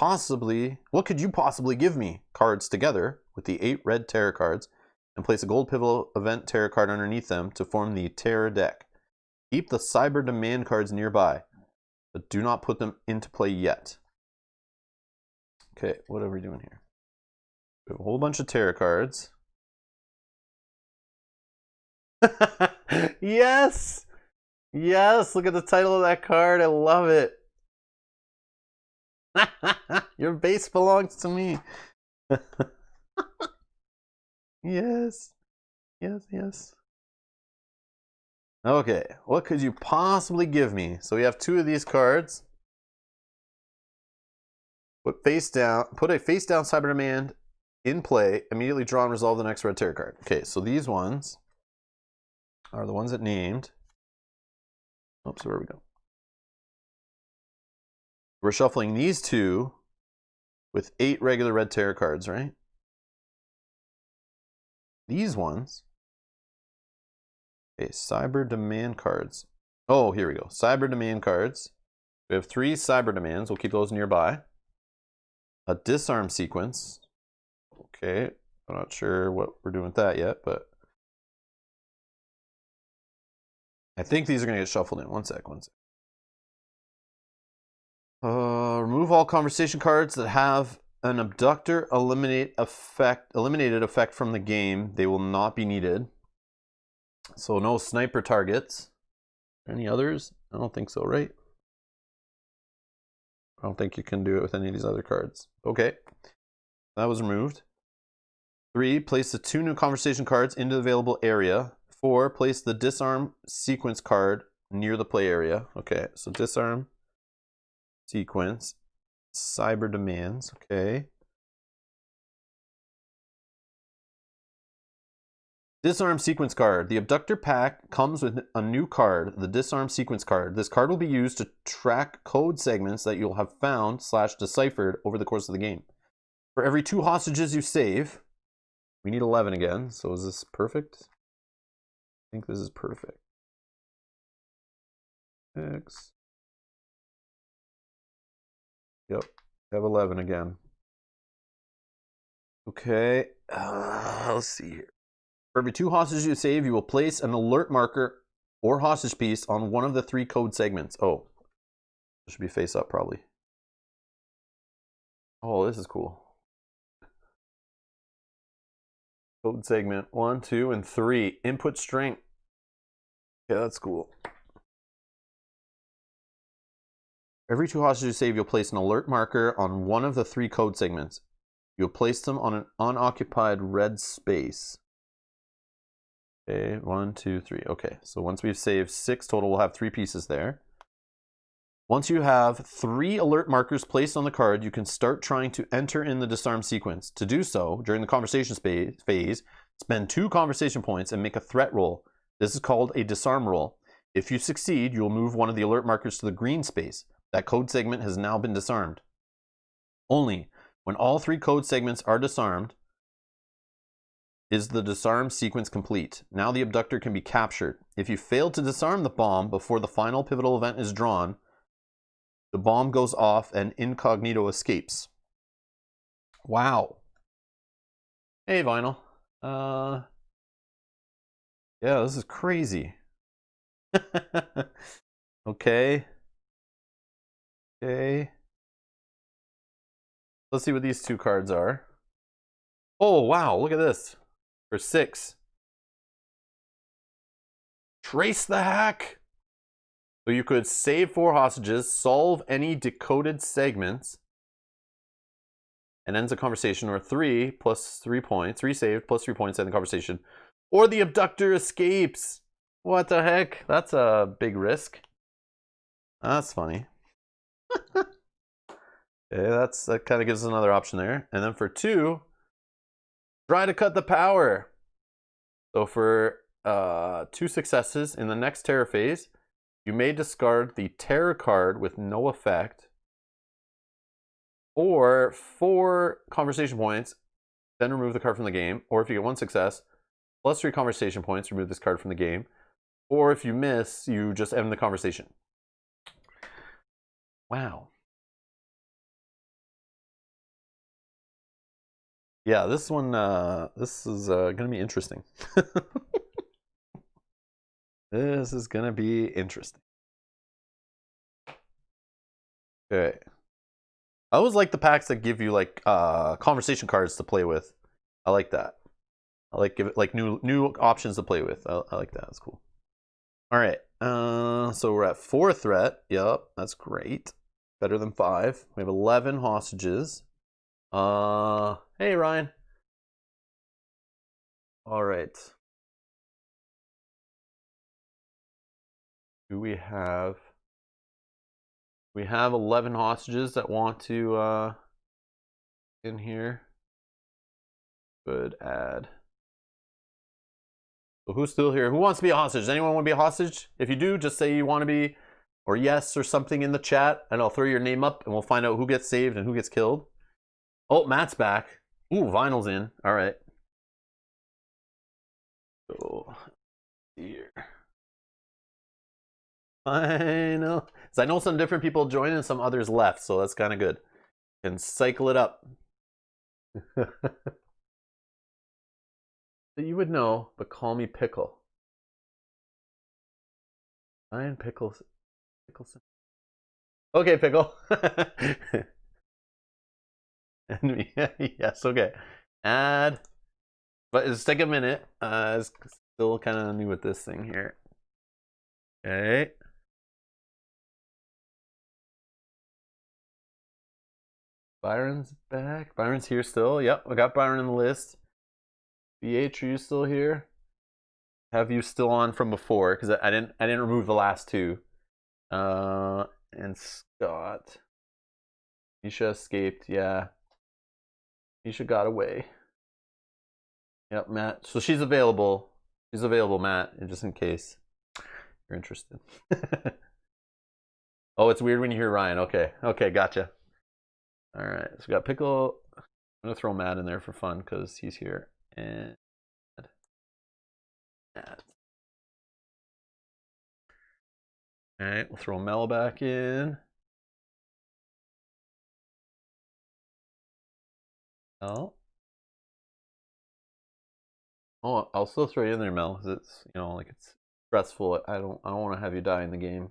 you possibly give me cards together with the 8 red terror cards and place a gold pivotal event terror card underneath them to form the terror deck. Keep the cyber demand cards nearby, but do not put them into play yet. Okay, what are we doing here? We have a whole bunch of terror cards. Yes! Yes, look at the title of that card. I love it. Your base belongs to me. Yes. Yes, yes. Okay, what could you possibly give me? So we have 2 of these cards. Put a face down cyber demand in play, immediately draw and resolve the next red terror card. Okay, so these ones are the ones that named. Oops, where we go? We're shuffling these 2 with 8 regular red terror cards, right? These ones. Okay, cyber demand cards. Oh, here we go. Cyber demand cards. We have 3 cyber demands. We'll keep those nearby. A disarm sequence. Okay, I'm not sure what we're doing with that yet, but I think these are going to get shuffled in. One sec. Remove all conversation cards that have an abductor eliminated effect from the game. They will not be needed. So no sniper targets. Any others? I don't think so, right? I don't think you can do it with any of these other cards. Okay, that was removed. 3, place the 2 new conversation cards into the available area. 4, place the disarm sequence card near the play area. Okay, so disarm sequence, cyber demands. Okay. Disarm sequence card. The Abductor Pack comes with a new card, the Disarm sequence card. This card will be used to track code segments that you'll have found / deciphered over the course of the game. For every 2 hostages you save, we need 11 again. So is this perfect? I think this is perfect. X. Yep, have 11 again. Okay, let's see here. For every 2 hostages you save, you will place an alert marker or hostage piece on one of the 3 code segments. Oh, this should be face up probably. Oh, this is cool. Code segment 1, 2, and 3. Input strength. Yeah, that's cool. Every 2 hostages you save, you'll place an alert marker on one of the 3 code segments. You'll place them on an unoccupied red space. Okay, 1, 2, 3. Okay, so once we've saved 6 total, we'll have 3 pieces there. Once you have 3 alert markers placed on the card, you can start trying to enter in the disarm sequence. To do so, during the conversation phase, spend 2 conversation points and make a threat roll. This is called a disarm roll. If you succeed, you'll move one of the alert markers to the green space. That code segment has now been disarmed. Only when all 3 code segments are disarmed is the disarm sequence complete. Now the abductor can be captured. If you fail to disarm the bomb before the final pivotal event is drawn, the bomb goes off and incognito escapes. Wow. Hey, Vinyl. Yeah, this is crazy. Okay. Okay. Let's see what these 2 cards are. Oh, wow, look at this. For 6. Trace the hack. So you could save 4 hostages, solve any decoded segments, and ends the conversation, or 3 plus 3 points. 3 saved plus 3 points, end the conversation. Or the abductor escapes. What the heck? That's a big risk. That's funny. Okay, that kind of gives us another option there. And then for 2, try to cut the power. So for 2 successes in the next terror phase, you may discard the terror card with no effect, or 4 conversation points, then remove the card from the game. Or if you get 1 success, plus 3 conversation points, remove this card from the game. Or if you miss, you just end the conversation. Wow. Yeah, this one, this is going to be interesting. This is going to be interesting. Okay. I always like the packs that give you like conversation cards to play with. I like that. I like give it like new options to play with. I like that. That's cool. All right. So we're at 4 threat. Yep, that's great. Better than 5. We have 11 hostages. Hey Ryan. All right. Do we have? We have 11 hostages that want to in here. Good add. So who's still here? Who wants to be a hostage? Does anyone want to be a hostage? If you do, just say you want to be, or yes, or something in the chat, and I'll throw your name up, and we'll find out who gets saved and who gets killed. Oh, Matt's back. Ooh, Vinyl's in. All right. So here. I know. So I know some different people joined and some others left, so that's kind of good. And cycle it up. You would know, but call me Pickle. Ryan Pickles. Pickleson. Okay, Pickle. And me. Yes, okay. Add. But it's take a minute. It's still kind of new with this thing here. Okay. Byron's back. Byron's here still. Yep, I got Byron on the list. BH, are you still here? Have you still on from before? Because I didn't remove the last 2. And Scott. Misha escaped. Yeah. Misha got away. Yep, Matt. So she's available. She's available, Matt, just in case you're interested. Oh, it's weird when you hear Ryan. Okay. Okay, gotcha. All right. So we got Pickle. I'm going to throw Matt in there for fun because he's here. And Matt. All right. We'll throw Mel back in. Oh. Oh, I'll still throw you in there, Mel, because it's, you know, like it's stressful. I don't want to have you die in the game.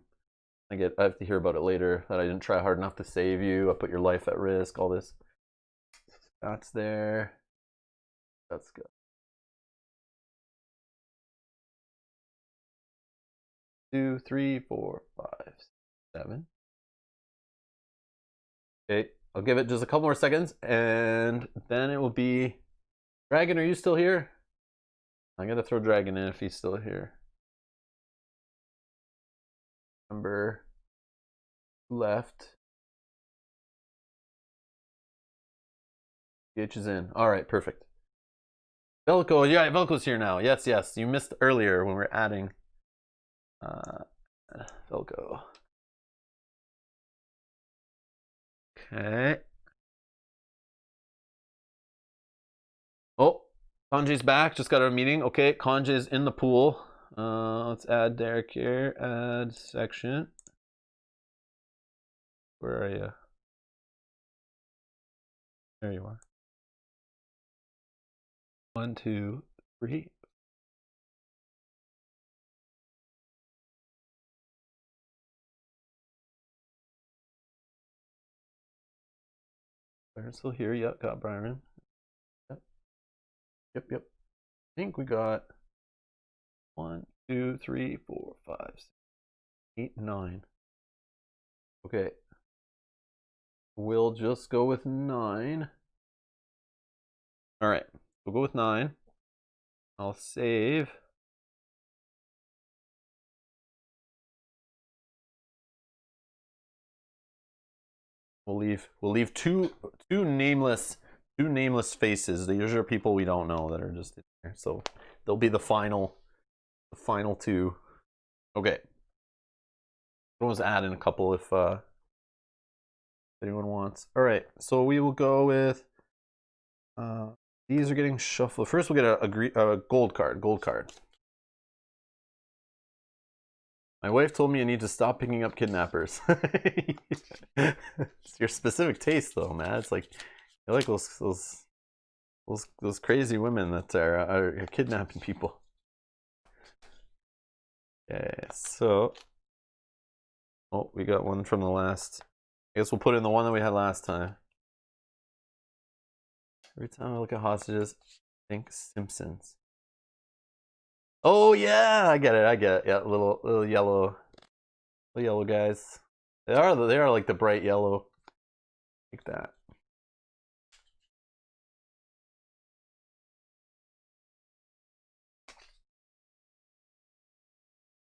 I have to hear about it later that I didn't try hard enough to save you. I put your life at risk. All this. That's there. That's good. 2, 3, 4, 5, 7. Okay, I'll give it just a couple more seconds, and then it will be. Dragon, are you still here? I'm gonna throw Dragon in if he's still here. Number left. PH is in. All right, perfect. Velko, yeah, Velko's here now. Yes, yes. You missed earlier when we were adding Velko. Okay. Oh, Kanji's back. Just got our meeting. Okay, Kanji's in the pool. Let's add Derek here. Add section. Where are you? There you are. 1, 2, 3. Byron's still here. Yep, got Byron. Yep. Yep. I think we got 1, 2, 3, 4, 5, 6. 8, 9. Okay. We'll just go with 9. All right. We'll go with 9. I'll save. We'll leave two nameless faces. These are people we don't know that are just in there. So they'll be the final 2. Okay. We'll just add in a couple if anyone wants. All right. So we will go with these are getting shuffled. First we'll get a gold card. My wife told me I need to stop picking up kidnappers. It's your specific taste, though, man. It's like you like those crazy women that are kidnapping people. Okay, so we got one from the last. I guess we'll put in the one that we had last time. Every time I look at hostages, I think Simpsons. Oh yeah, I get it. Yeah, little yellow guys. They are like the bright yellow, like that.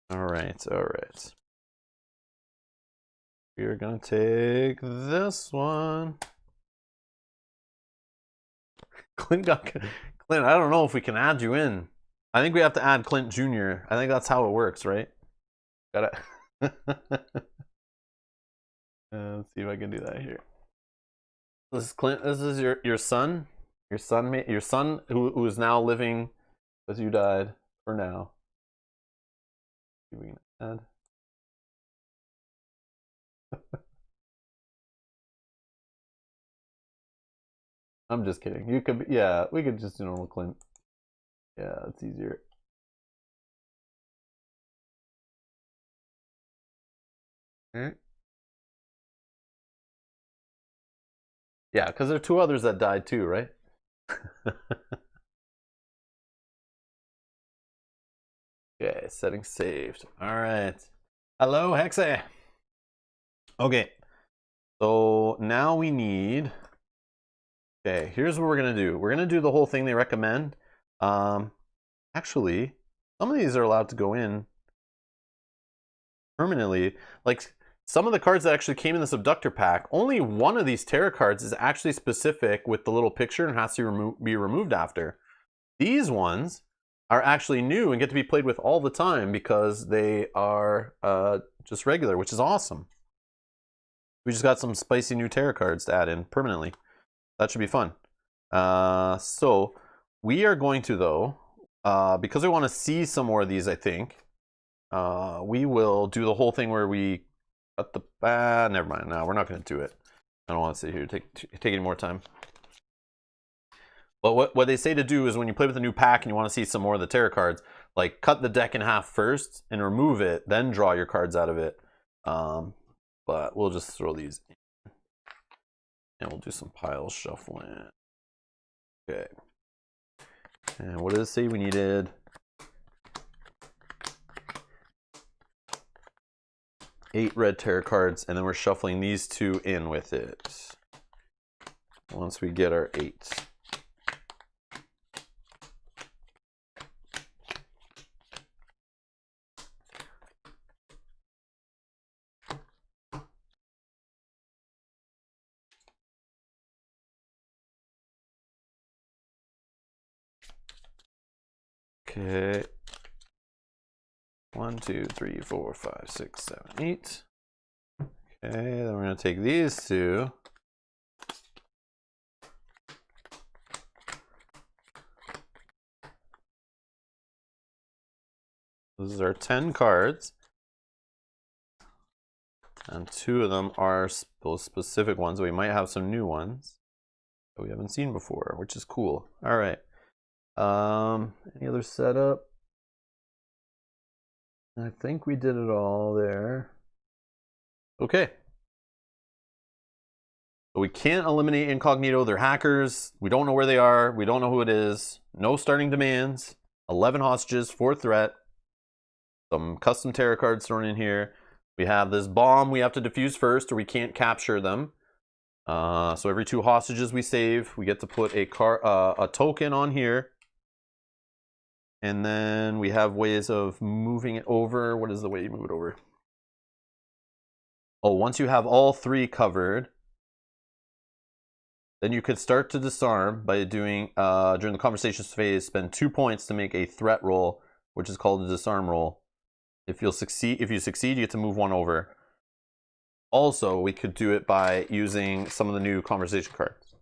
All right. We are gonna take this one. Clint, I don't know if we can add you in. I think we have to add Clint Jr. I think that's how it works, right? Got it. Let's see if I can do that here. This is Clint. This is your son. Your son who is now living as you died for now. See if we can add. I'm just kidding. You could, yeah, we could just do normal Clint. Yeah, it's easier. Yeah, because there are 2 others that died too, right? Okay, settings saved. All right. Hello, Hexe. Okay, so now we need. Okay, here's what we're gonna do. We're gonna do the whole thing they recommend. Actually, some of these are allowed to go in permanently. Like some of the cards that actually came in this Abductor pack, only one of these tarot cards is actually specific with the little picture and has to be removed after. These ones are actually new and get to be played with all the time because they are just regular, which is awesome. We just got some spicy new tarot cards to add in permanently. That should be fun. So we are going to, though, because I want to see some more of these, I think, we will do the whole thing where we cut the... never mind. No, we're not going to do it. I don't want to sit here take any more time. But what they say to do is when you play with a new pack and you want to see some more of the tarot cards, like cut the deck in half first and remove it, then draw your cards out of it. But we'll just throw these in. And we'll do some pile shuffling. Okay. And what does it say we needed? 8 red tarot cards, and then we're shuffling these 2 in with it. Once we get our 8. Okay. 1, 2, 3, 4, 5, 6, 7, 8. Okay, then we're going to take these 2. Those are 10 cards. And 2 of them are those specific ones. We might have some new ones that we haven't seen before, which is cool. All right. Any other setup? I think we did it all there. Okay. So we can't eliminate incognito. They're hackers. We don't know where they are. We don't know who it is. No starting demands. 11 hostages, 4 threat. Some custom tarot cards thrown in here. We have this bomb we have to defuse first, or we can't capture them. So every 2 hostages we save, we get to put a token on here. And then we have ways of moving it over. What is the way you move it over? Oh, once you have all 3 covered, then you could start to disarm by doing, during the conversations phase, spend 2 points to make a threat roll, which is called a disarm roll. If you succeed, you get to move 1 over. Also, we could do it by using some of the new conversation cards.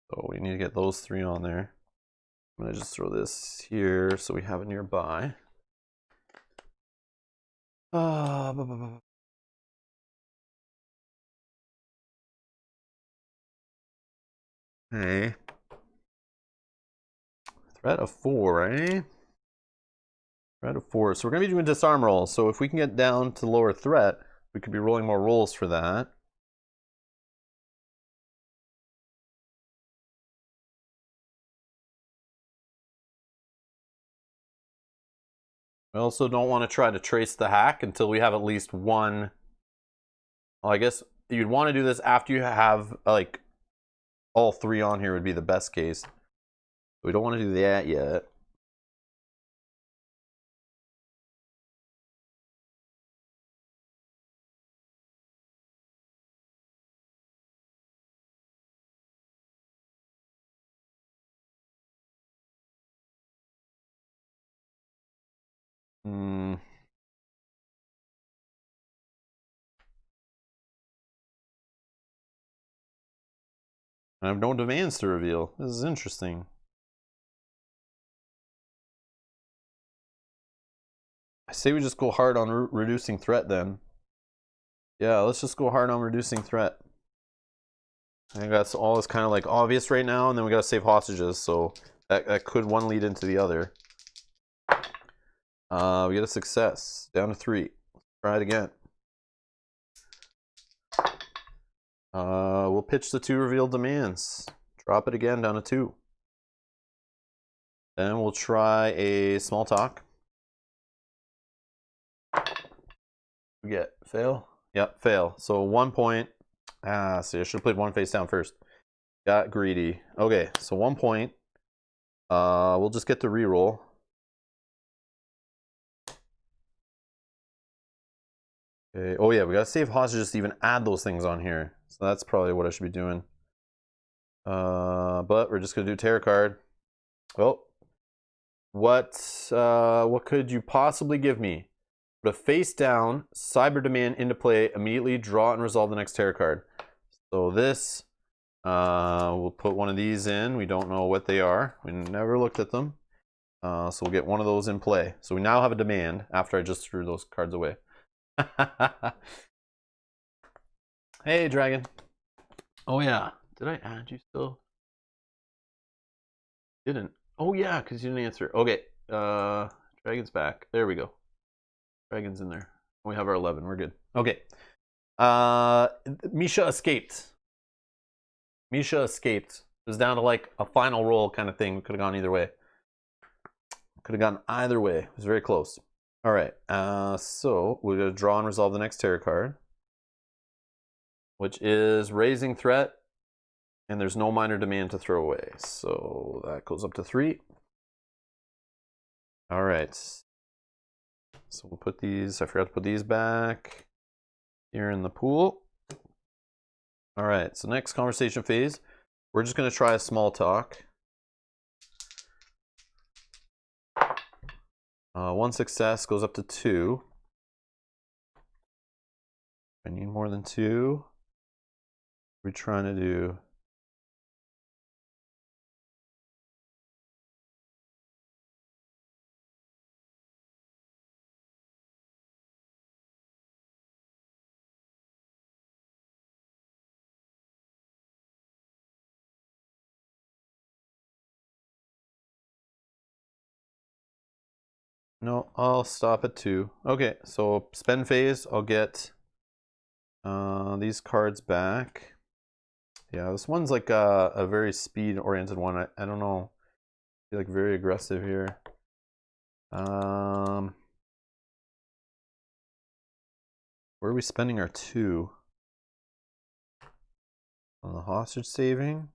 So we need to get those 3 on there. I'm gonna just throw this here so we have it nearby. Okay. Threat of 4, eh? Threat of 4. So we're going to be doing disarm rolls. So if we can get down to lower threat, we could be rolling more rolls for that. We also don't want to try to trace the hack until we have at least one. Well, I guess you'd want to do this after you have, like, all 3 on here would be the best case. We don't want to do that yet. I have no demands to reveal. This is interesting. I say we just go hard on reducing threat then. Yeah, let's just go hard on reducing threat. I think that's all is kind of like obvious right now, and then we gotta save hostages, so that could one lead into the other. We get a success, down to 3. Let's try it again. We'll pitch the 2 revealed demands. Drop it again down to 2. Then we'll try a small talk. We get fail. Yep, fail. So 1 point. See, I should have played 1 face down first. Got greedy. Okay, so 1 point. We'll just get the reroll. Okay. Oh yeah, we gotta save hostages to even add those things on here. So that's probably what I should be doing. But we're just gonna do tarot card. Well, what could you possibly give me? Put a face down, cyber demand into play, immediately draw and resolve the next tarot card. So this, we'll put one of these in. We don't know what they are. We never looked at them. So we'll get one of those in play. So we now have a demand after I just threw those cards away. Hey, Dragon. Oh yeah, did I add you still? Didn't. Oh yeah, because you didn't answer. Okay, Dragon's back. There we go. Dragon's in there. We have our 11. We're good. Okay. Misha escaped. Misha escaped. It was down to like a final roll kind of thing. We could have gone either way. Could have gone either way. It was very close. All right. So we're going to draw and resolve the next tarot card, which is raising threat, and there's no minor demand to throw away. So that goes up to 3. All right. So we'll put these, I forgot to put these back here in the pool. All right, so next conversation phase, we're just gonna try a small talk. 1 success goes up to 2. I need more than 2. What are we trying to do? No, I'll stop at 2. Okay, so spend phase, I'll get these cards back. Yeah, this one's like a very speed-oriented one. I don't know. I feel like very aggressive here. Where are we spending our 2? On the hostage saving?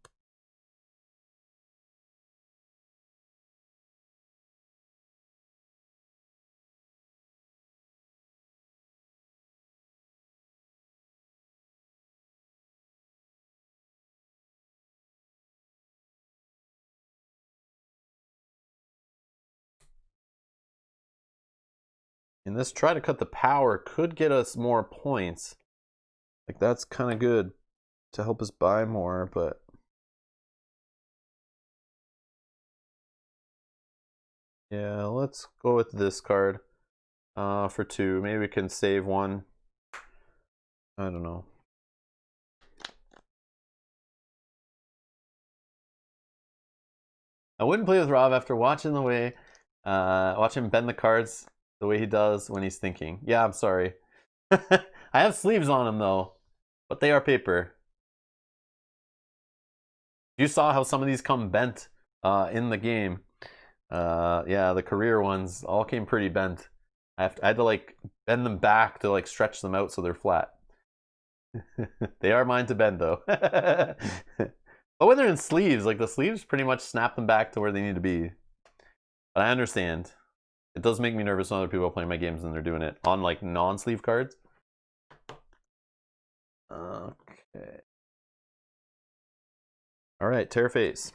And this try to cut the power could get us more points. Like, that's kind of good to help us buy more, but... Yeah, let's go with this card for 2. Maybe we can save 1. I don't know. I wouldn't play with Rob after watching the way, watch him bend the cards the way he does when he's thinking. Yeah, I'm sorry. I have sleeves on them though, but they are paper. You saw how some of these come bent in the game. Yeah, the career ones all came pretty bent. I had to like bend them back to like stretch them out so they're flat. They are mine to bend though. But when they're in sleeves, like the sleeves pretty much snap them back to where they need to be. But I understand. It does make me nervous when other people are playing my games and they're doing it on like non-sleeve cards. Okay. All right, Terraface.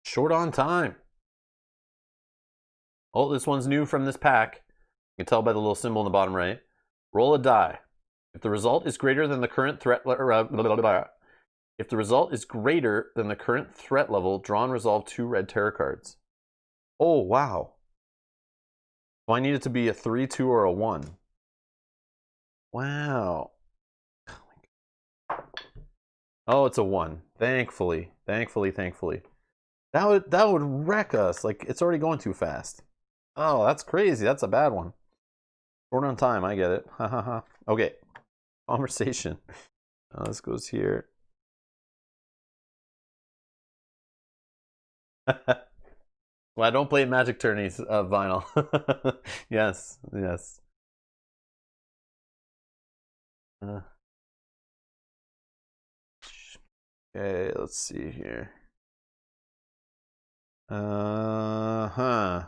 Short on time. Oh, this one's new from this pack. You can tell by the little symbol in the bottom right. Roll a die. If the result is greater than the current threat if the result is greater than the current threat level, draw and resolve 2 red tarot cards. Oh, wow. So I need it to be a 3, 2, or a 1. Wow. Oh, it's a 1. Thankfully. Thankfully. That would wreck us. Like, it's already going too fast. Oh, that's crazy. That's a bad one. Short on time. I get it. Ha ha ha. Okay. Conversation. This goes here. Well, I don't play Magic Tourneys, Vinyl. Yes. Okay, let's see here. I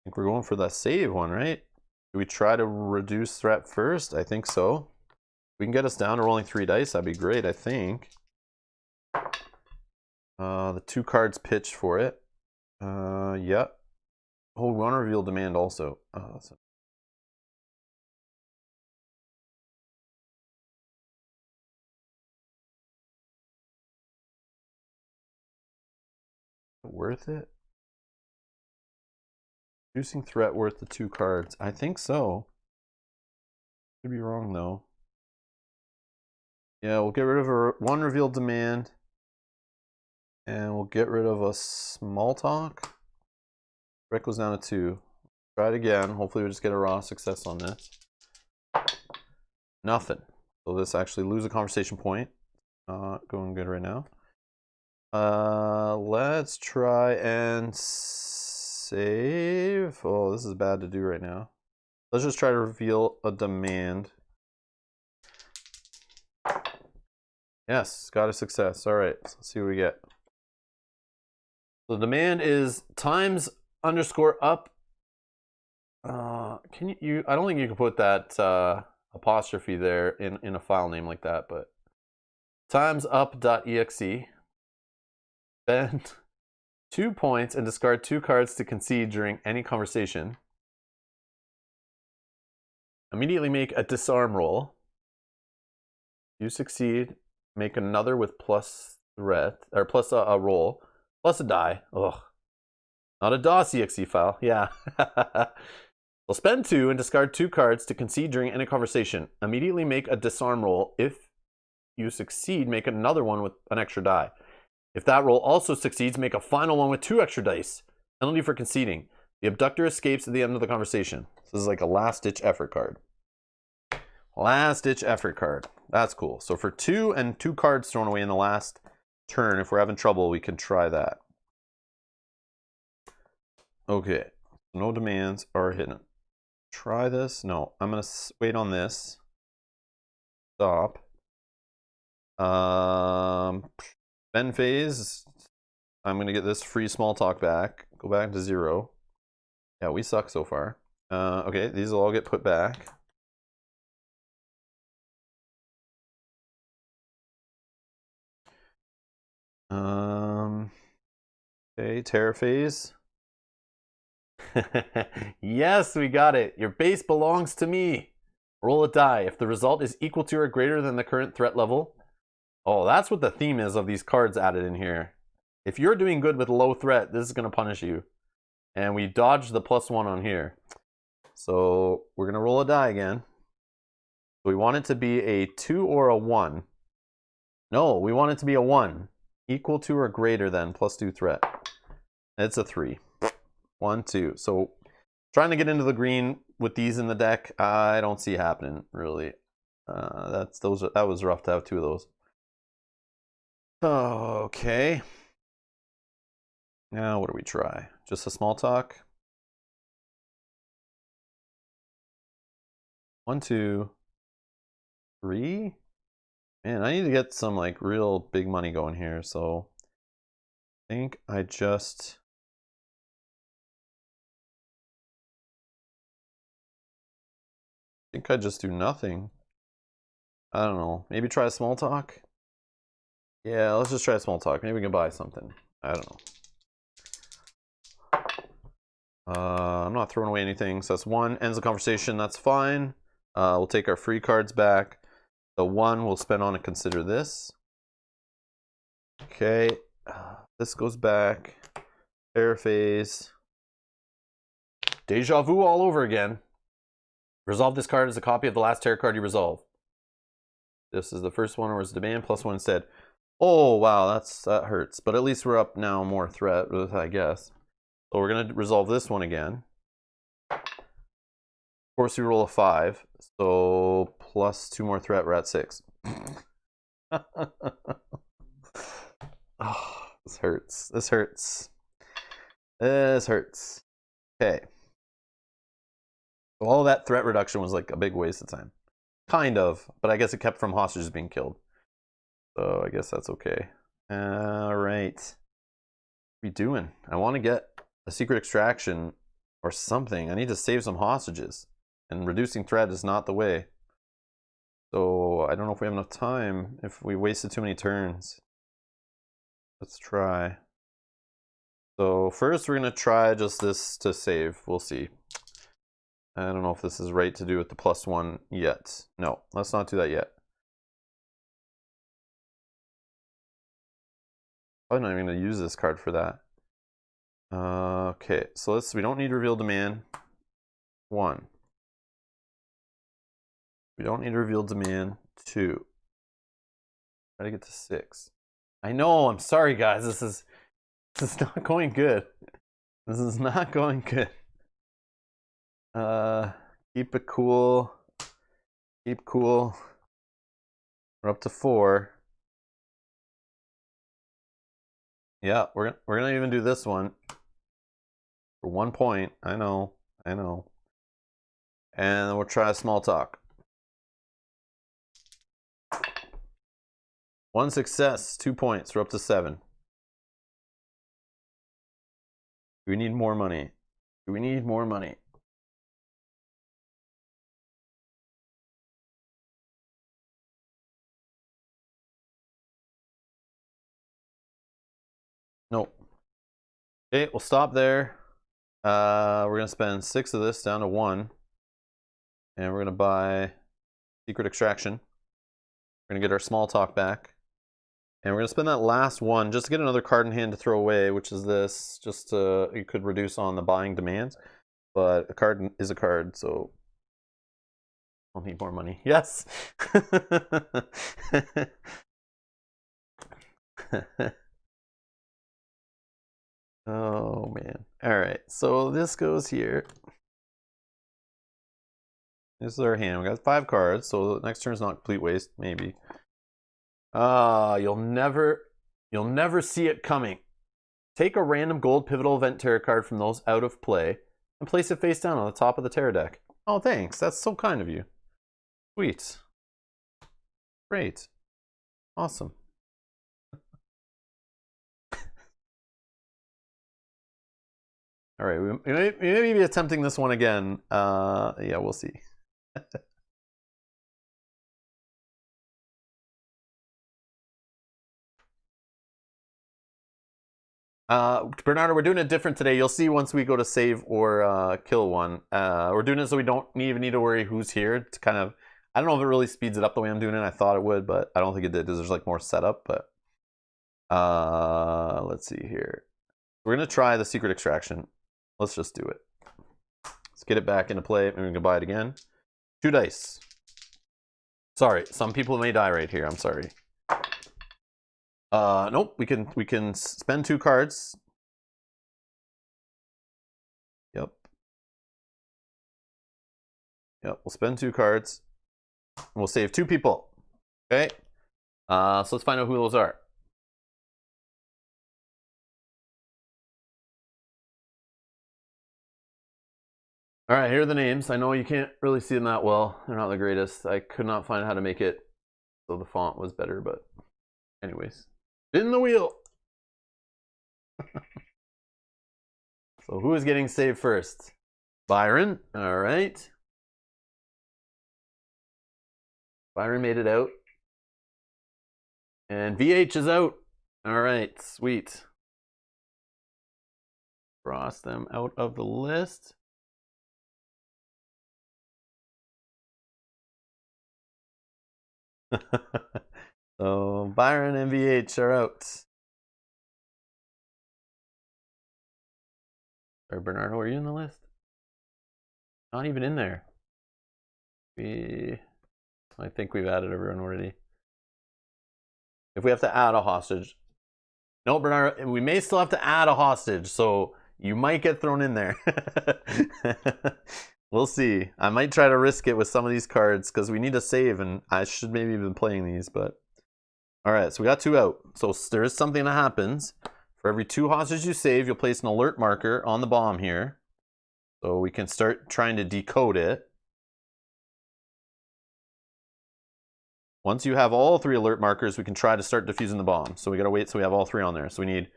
think we're going for that save one, right? Do we try to reduce threat first? I think so. We can get us down to rolling 3 dice. That'd be great, I think. The 2 cards pitch for it. Yeah. Oh, we want to reveal demand also. Oh, that's worth it? Reducing threat worth the 2 cards. I think so. Could be wrong though. Yeah, we'll get rid of 1 revealed demand. And we'll get rid of a small talk. Threat goes down to 2. Try it again. Hopefully we just get a raw success on this. Nothing. So this actually lose a conversation point. Going good right now. Let's try and save. Oh, this is bad to do right now. Let's just try to reveal a demand. Yes, got a success. All right, let's see what we get. So the demand is times_up. Can you? I don't think you can put that apostrophe there in a file name like that, but timesUp.exe. Spend 2 points and discard 2 cards to concede during any conversation. Immediately make a disarm roll. You succeed. Make another with plus threat or plus a roll plus a die. Ugh, not a DOS.exe file. Yeah. Well, spend 2 and discard 2 cards to concede during any conversation. Immediately make a disarm roll. If you succeed, make another one with an extra die. If that roll also succeeds, make a final one with 2 extra dice. Penalty for conceding. The abductor escapes at the end of the conversation. This is like a last-ditch effort card. Last-ditch effort card. That's cool. So for 2 and 2 cards thrown away in the last turn, if we're having trouble, we can try that. Okay. No demands are hidden. Try this. No, I'm gonna wait on this. Stop. Spend phase. I'm gonna get this free small talk back. Go back to 0. Yeah, we suck so far. Okay, these will all get put back. Okay, terror phase. Yes, we got it. Your base belongs to me. Roll a die. If the result is equal to or greater than the current threat level. Oh, that's what the theme is of these cards added in here. If you're doing good with low threat, this is going to punish you. And we dodged the +1 on here. So we're going to roll a die again. We want it to be a 2 or a 1. No, we want it to be a 1. Equal to or greater than +2 threat. It's a 3. 1, 2. So trying to get into the green with these in the deck, I don't see happening really. That was rough to have 2 of those. Okay. Now what do we try? Just a small talk. 1, 2, 3. Man, I need to get some like real big money going here. So I think I just do nothing. I don't know. Maybe try a small talk. Yeah, let's just try a small talk. Maybe we can buy something. I don't know. I'm not throwing away anything. So that's 1. Ends the conversation. That's fine. We'll take our free cards back. The 1 we'll spend on to consider this. Okay. This goes back. Terror phase. Deja vu all over again. Resolve this card as a copy of the last terror card you resolve. This is the first one, or is demand +1 instead? Oh wow, that hurts. But at least we're up now more threat, I guess. So we're gonna resolve this one again. Of course, we roll a 5, so +2 more threat. We're at 6. Oh, this hurts. This hurts. This hurts. Okay. So all that threat reduction was like a big waste of time. Kind of, but I guess it kept from hostages being killed. So I guess that's okay. All right. What are we doing? I want to get a secret extraction or something. I need to save some hostages. And reducing threat is not the way. So I don't know if we have enough time, if we wasted too many turns. Let's try. So first we're going to try just this to save. We'll see. I don't know if this is right to do with the +1 yet. No, let's not do that yet. I'm not even going to use this card for that. Okay, so we don't need reveal demand. 1. We don't need reveal demand. 2. Try to get to 6. I know, I'm sorry guys, this is not going good. This is not going good. Keep it cool. Keep cool. We're up to 4. Yeah, we're gonna even do this one. For 1 point. I know. I know. And then we'll try a small talk. 1 success, 2 points. We're up to 7. Do we need more money? Do we need more money? Nope. Okay, we'll stop there. We're gonna spend 6 of this down to 1. And we're gonna buy secret extraction. We're gonna get our small talk back. And we're gonna spend that last 1 just to get another card in hand to throw away, which is this, just to, you could reduce on the buying demands. But a card is a card, so I'll need more money. Yes. Oh man. All right. So this goes here. This is our hand. We got 5 cards, so the next turn is not complete waste, maybe. You'll never see it coming. take a random gold pivotal event terror card from those out of play and place it face down on the top of the terror deck. Oh, thanks. That's so kind of you. Sweet. Great. Awesome. All right, we may be attempting this one again. Yeah, we'll see. Bernardo, we're doing it different today. You'll see once we go to save or kill one. We're doing it so we don't even need to worry who's here. To kind of, I don't know if it really speeds it up the way I'm doing it. I thought it would, but I don't think it did because there's like more setup. But let's see here. We're gonna try the secret extraction. Let's just do it. Let's get it back into play. Maybe we can buy it again. 2 dice. Sorry, some people may die right here. I'm sorry. Nope. We can spend 2 cards. Yep. Yep. We'll spend 2 cards. We'll save 2 people. Okay. So let's find out who those are. All right, here are the names. I know you can't really see them that well. They're not the greatest. I could not find how to make it so the font was better, but anyways. Spin the wheel. So who is getting saved first? Byron. All right. Byron made it out. And VH is out. All right, sweet. Cross them out of the list. So Byron and VH are out. Or Bernardo, are you in the list? Not even in there. I think we've added everyone already. If we have to add a hostage. No, Bernardo, we may still have to add a hostage, so you might get thrown in there. We'll see. I might try to risk it with some of these cards because we need to save, and I should maybe have been playing these, but all right, so we got 2 out. So there is something that happens. For every 2 hostages you save, you'll place an alert marker on the bomb here. So we can start trying to decode it. Once you have all 3 alert markers, we can try to start defusing the bomb. So we gotta wait so we have all 3 on there. So we need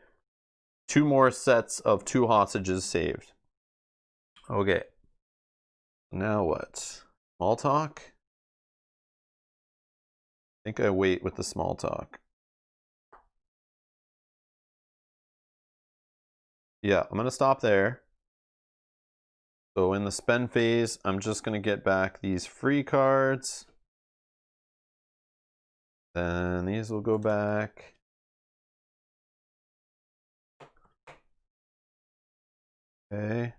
2 more sets of 2 hostages saved. Okay. Now what? Small talk? I think I wait with the small talk. Yeah, I'm gonna stop there. So in the spend phase, I'm just gonna get back these free cards. Then these will go back. Okay.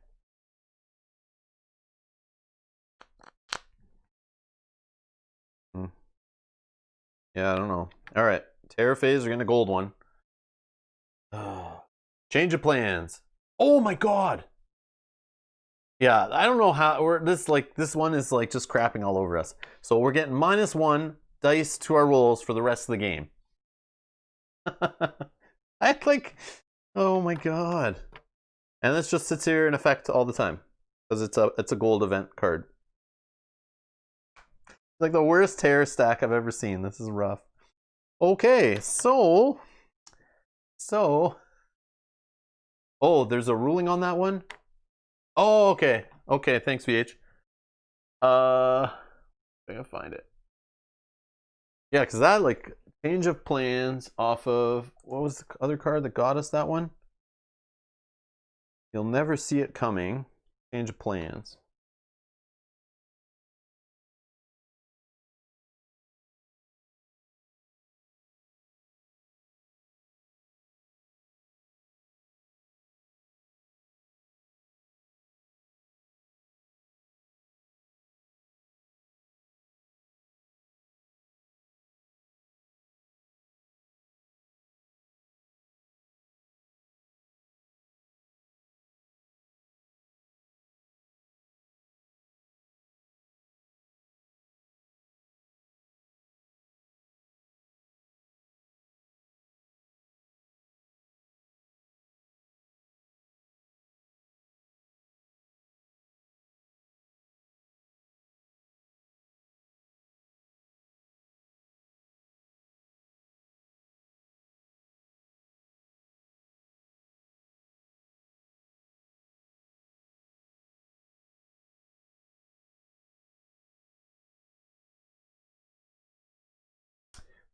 Yeah, I don't know. All right. Terror phase, we're gonna gold one. Change of plans. Oh my god. Yeah, I don't know how this one is like just crapping all over us. So we're getting -1 dice to our rolls for the rest of the game. I like, oh my god. And this just sits here in effect all the time because it's a gold event card. It's like the worst terror stack I've ever seen. This is rough. Okay, so oh, there's a ruling on that one? Oh, okay. Okay, thanks, VH. I gotta find it. Yeah, because that, like, change of plans off of, what was the other card that got us that one? You'll never see it coming. Change of plans.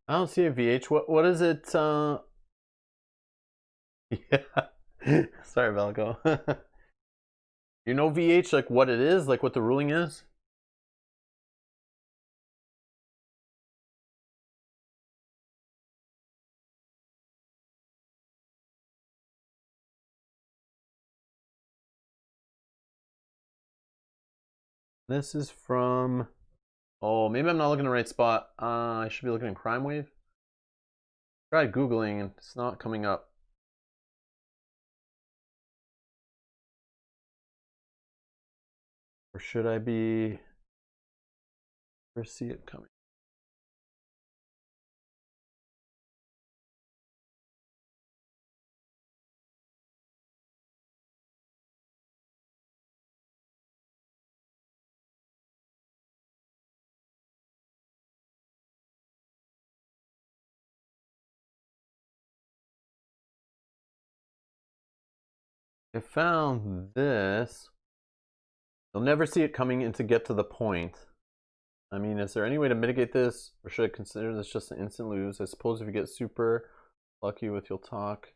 I don't see a VH. What is it? Yeah. Sorry, Valco. You know VH, like what it is, like what the ruling is? This is from, oh, maybe I'm not looking in the right spot. I should be looking in Crime Wave. Tried Googling and it's not coming up. Or should I be, or see it coming? I found this. You'll never see it coming in to get to the point. I mean, is there any way to mitigate this? Or should I consider this just an instant lose? I suppose if you get super lucky with you'll talk.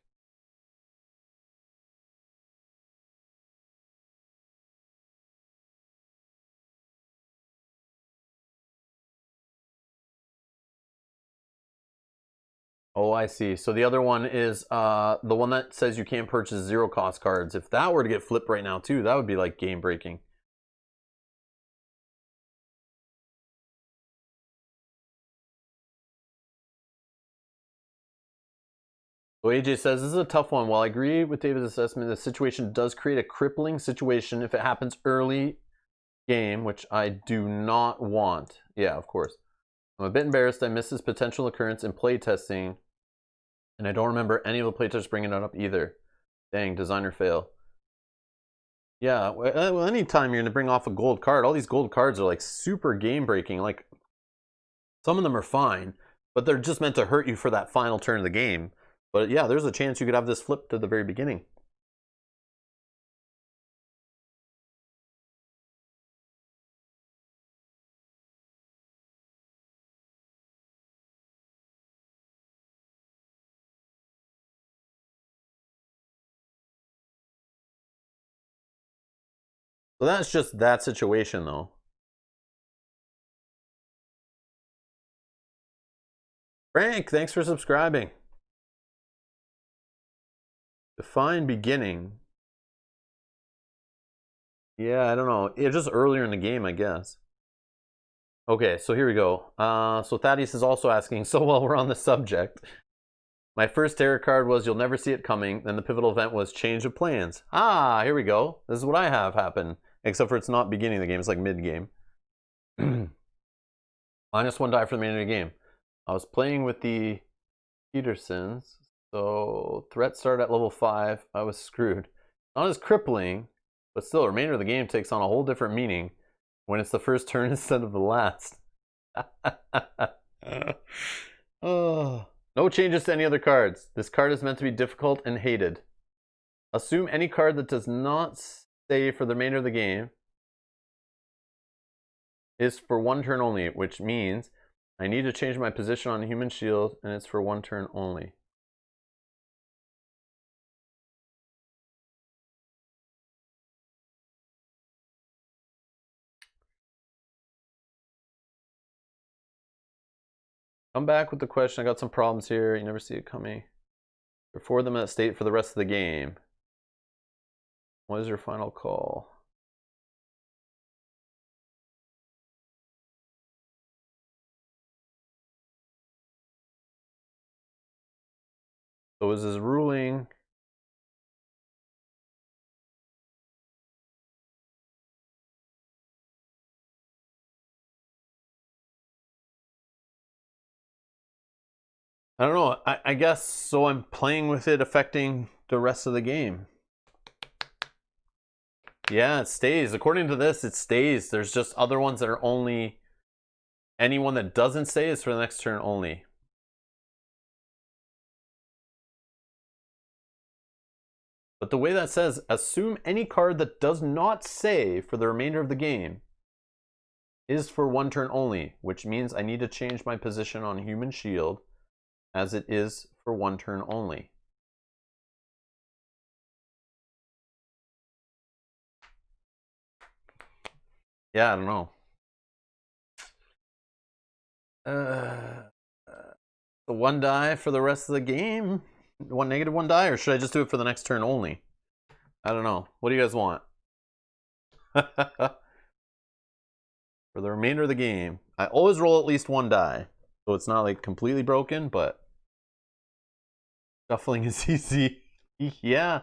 Oh, I see. So the other one is the one that says you can't purchase zero cost cards. If that were to get flipped right now too, that would be like game breaking. So AJ says, this is a tough one. While I agree with David's assessment, the situation does create a crippling situation if it happens early game, which I do not want. Yeah, of course. I'm a bit embarrassed I missed this potential occurrence in playtesting, and I don't remember any of the playtesters bringing it up either. Dang, designer fail. Yeah, well, anytime you're going to bring off a gold card, all these gold cards are like super game breaking. Like, some of them are fine, but they're just meant to hurt you for that final turn of the game. But yeah, there's a chance you could have this flipped at the very beginning. So that's just that situation, though. Frank, thanks for subscribing. Define beginning. Yeah, I don't know. It's just earlier in the game, I guess. Okay, so here we go. So Thaddeus is also asking, so while we're on the subject, my first tarot card was you'll never see it coming. Then the pivotal event was change of plans. Ah, here we go. This is what I have happen. Except for it's not beginning of the game, it's like mid-game. -1 die for the remainder of the game. I was playing with the Petersons, so threat started at level 5. I was screwed. Not as crippling, but still, the remainder of the game takes on a whole different meaning when it's the first turn instead of the last. Oh. No changes to any other cards. This card is meant to be difficult and hated. Assume any card that does not stay for the remainder of the game is for 1 turn only, which means I need to change my position on Human Shield, and it's for 1 turn only. Come back with the question. I got some problems here. You never see it coming. Before them at state for the rest of the game. What is your final call? So is his ruling? I don't know. I guess so. I'm playing with it affecting the rest of the game. Yeah, it stays. According to this, it stays. There's just other ones that are only... Anyone that doesn't stay is for the next turn only. But the way that says, assume any card that does not say for the remainder of the game is for one turn only, which means I need to change my position on human shield as it is for one turn only. Yeah, I don't know. The one die for the rest of the game? One negative one die, or should I just do it for the next turn only? I don't know. What do you guys want? For the remainder of the game. I always roll at least one die. So it's not like completely broken, but shuffling is easy. Yeah,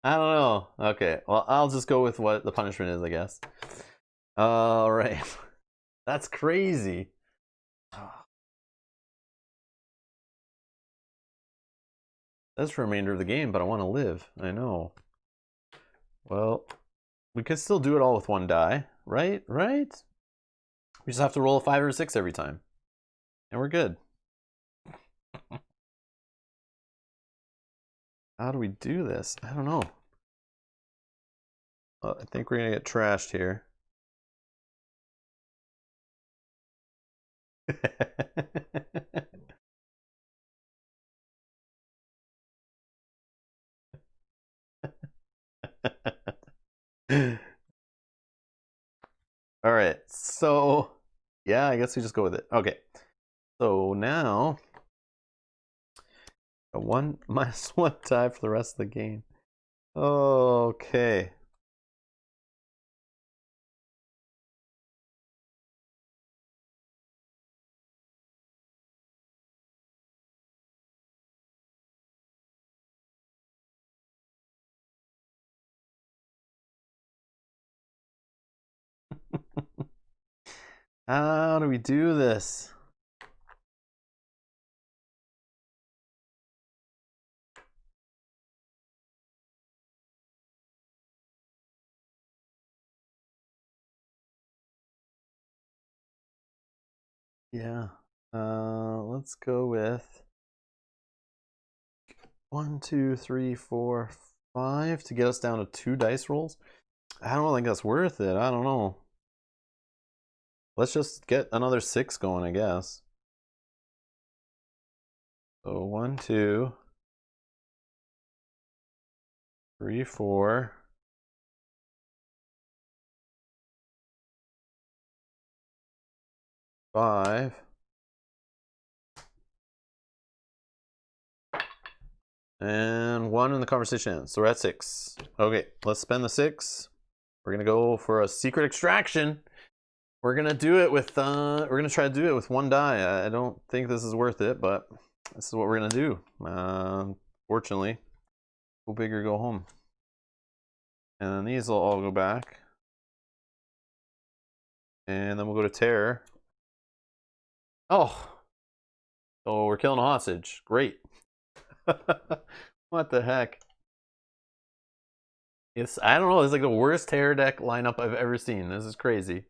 I don't know. Okay, well, I'll just go with what the punishment is, I guess. All right. That's crazy. That's the remainder of the game, but I want to live. I know. Well, we could still do it all with one die, right? Right? We just have to roll a 5 or a 6 every time. And we're good. How do we do this? I don't know. I think we're going to get trashed here. All right, so yeah, I guess we just go with it. Okay, so now a 1 minus 1 die for the rest of the game. Okay. How do we do this? Yeah. Let's go with 1, 2, 3, 4, 5 to get us down to 2 dice rolls. I don't think that's worth it. I don't know. Let's just get another 6 going, I guess. So 1, 2, 3, 4. 5. And 1 and the conversation ends. So we're at 6. Okay, let's spend the 6. We're gonna go for a secret extraction. We're gonna do it with we're gonna try to do it with 1 die. I don't think this is worth it, but this is what we're gonna do. Fortunately, go big or go home. And then these will all go back. And then we'll go to terror. Oh, so we're killing a hostage. Great. What the heck? It's, I don't know, it's like the worst terror deck lineup I've ever seen. This is crazy.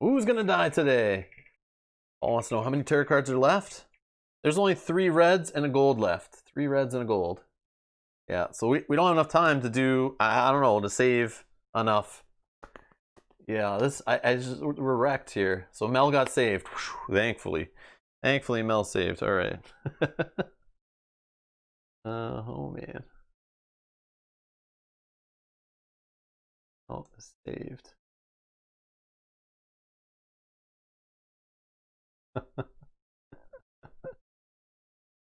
Who's gonna die today? Paul wants to know how many terror cards are left. There's only 3 reds and a gold left. 3 reds and a gold. Yeah, so we don't have enough time to do, I don't know, to save enough. Yeah, this, I just, we're wrecked here. So Mel got saved, thankfully. Thankfully Mel saved, all right. Oh man. Oh, saved.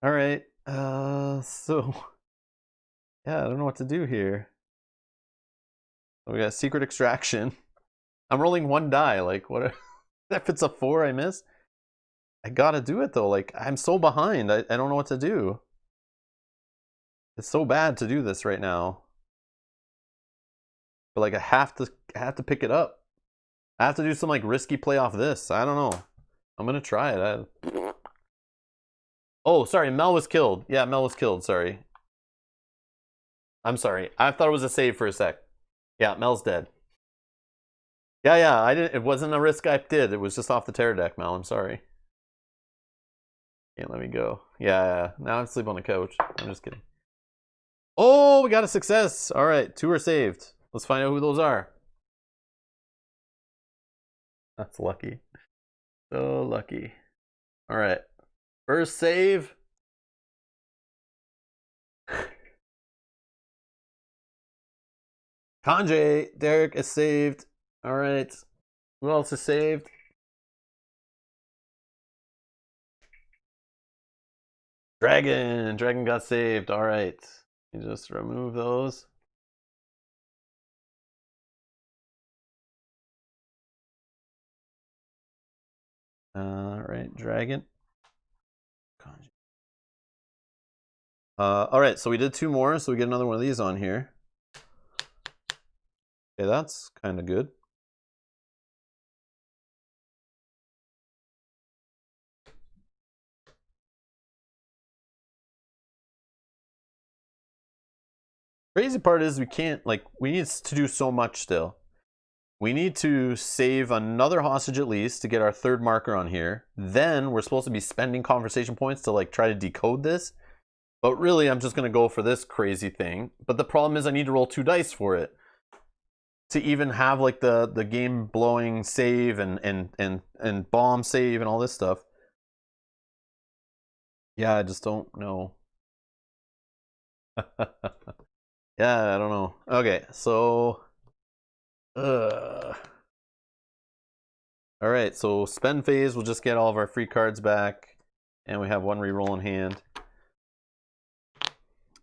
All right, so, yeah, I don't know what to do here. So we got secret extraction. I'm rolling 1 die, like, what if it's a 4 I miss? I gotta do it though, like, I'm so behind, I don't know what to do. It's so bad to do this right now. But like, I have to pick it up. I have to do some like risky play off this. I don't know. I'm gonna try it. Oh, sorry, Mel was killed. Yeah, Mel was killed, sorry. I'm sorry. I thought it was a save for a sec. Yeah, Mel's dead. Yeah, I didn't, it wasn't a risk I did. It was just off the terror deck, Mel. I'm sorry. Can't let me go. Yeah, now I'm asleep on the couch. I'm just kidding. Oh, we got a success. All right, 2 are saved. Let's find out who those are. That's lucky. So lucky. All right. First save. Kanjay, Derek is saved. All right. Who else is saved? Dragon got saved. All right. You just remove those. All right, Dragon. All right, so we did 2 more, so we get another one of these on here. Okay, that's kind of good. Crazy part is we can't, like, we need to do so much still. We need to save another hostage at least to get our 3rd marker on here. Then we're supposed to be spending conversation points to like try to decode this. But really, I'm just going to go for this crazy thing. But the problem is I need to roll 2 dice for it to even have like the game blowing save and bomb save and all this stuff. Yeah, I just don't know. Yeah, I don't know. Okay, so all right, so spend phase, we'll just get all of our free cards back, and we have 1 reroll in hand.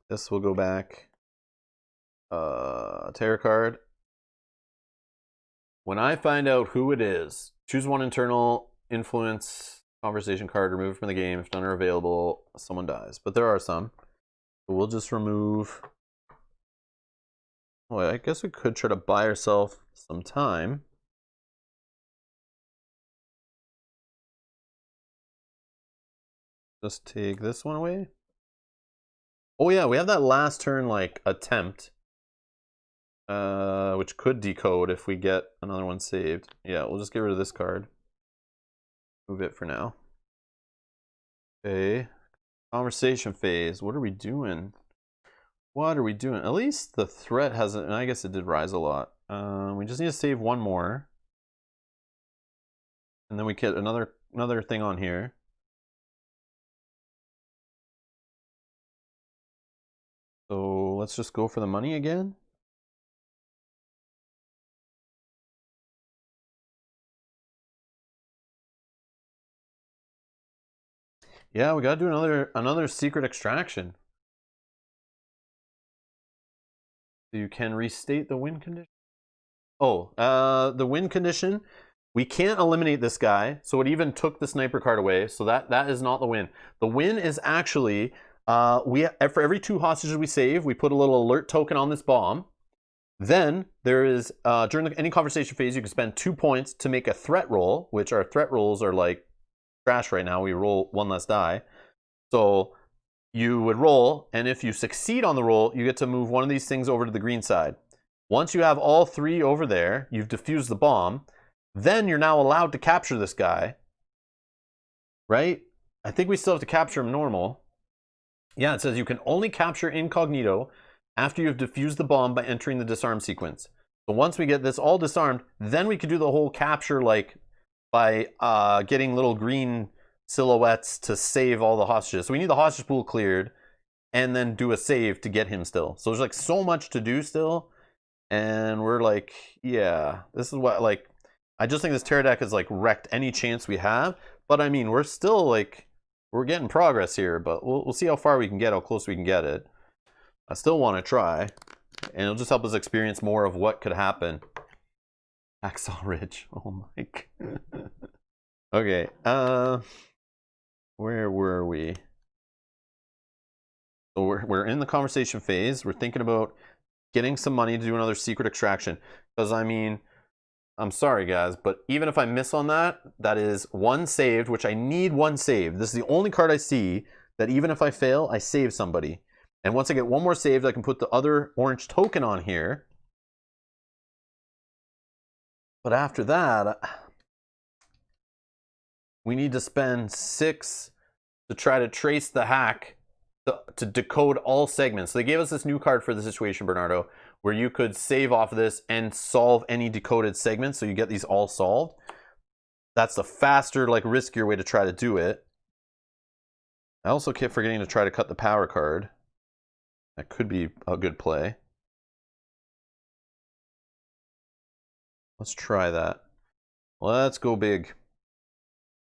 This will go back. Tarot card. When I find out who it is, choose 1 internal influence conversation card, remove it from the game. If none are available, someone dies. But there are some. So we'll just remove. Oh, I guess we could try to buy ourselves some time. Just take this one away. Oh yeah, we have that last turn like attempt. Which could decode if we get another one saved. Yeah, we'll just get rid of this card. Move it for now. Okay. Conversation phase. What are we doing? What are we doing? At least the threat hasn't, I guess it did rise a lot. We just need to save 1 more. And then we get another thing on here. So let's just go for the money again. Yeah, we gotta do another secret extraction. So you can restate the win condition. Oh, the win condition. We can't eliminate this guy, so it even took the sniper card away. So that is not the win. The win is actually for every 2 hostages we save, we put a little alert token on this bomb. Then there is during any conversation phase, you can spend 2 points to make a threat roll, which our threat rolls are like trash right now. We roll 1 less die. So you would roll, and if you succeed on the roll, you get to move 1 of these things over to the green side. Once you have all 3 over there, you've defused the bomb. Then you're now allowed to capture this guy, right? I think we still have to capture him normal. Yeah, it says you can only capture incognito after you've defused the bomb by entering the disarm sequence. So once we get this all disarmed, then we can do the whole capture like by getting little green silhouettes to save all the hostages. So we need the hostage pool cleared and then do a save to get him still. So there's like so much to do still. And we're like, yeah, this is what, like, I just think this Terror deck has like wrecked any chance we have. But I mean, we're still like, we're getting progress here, but we'll see how far we can get, how close we can get it. I still want to try, and it'll just help us experience more of what could happen. Hacksaw Ridge. Oh my god. Okay, where were we? So we're in the conversation phase. We're thinking about getting some money to do another secret extraction. Because I mean, I'm sorry guys, but even if I miss on that, that is 1 saved, which I need 1 saved. This is the only card I see that even if I fail, I save somebody. And once I get 1 more saved, I can put the other orange token on here. But after that, we need to spend 6 to try to trace the hack to decode all segments. So they gave us this new card for the situation, Bernardo, where you could save off of this and solve any decoded segments. So you get these all solved. That's the faster, like riskier way to try to do it. I also kept forgetting to try to cut the power card. That could be a good play. Let's try that. Let's go big.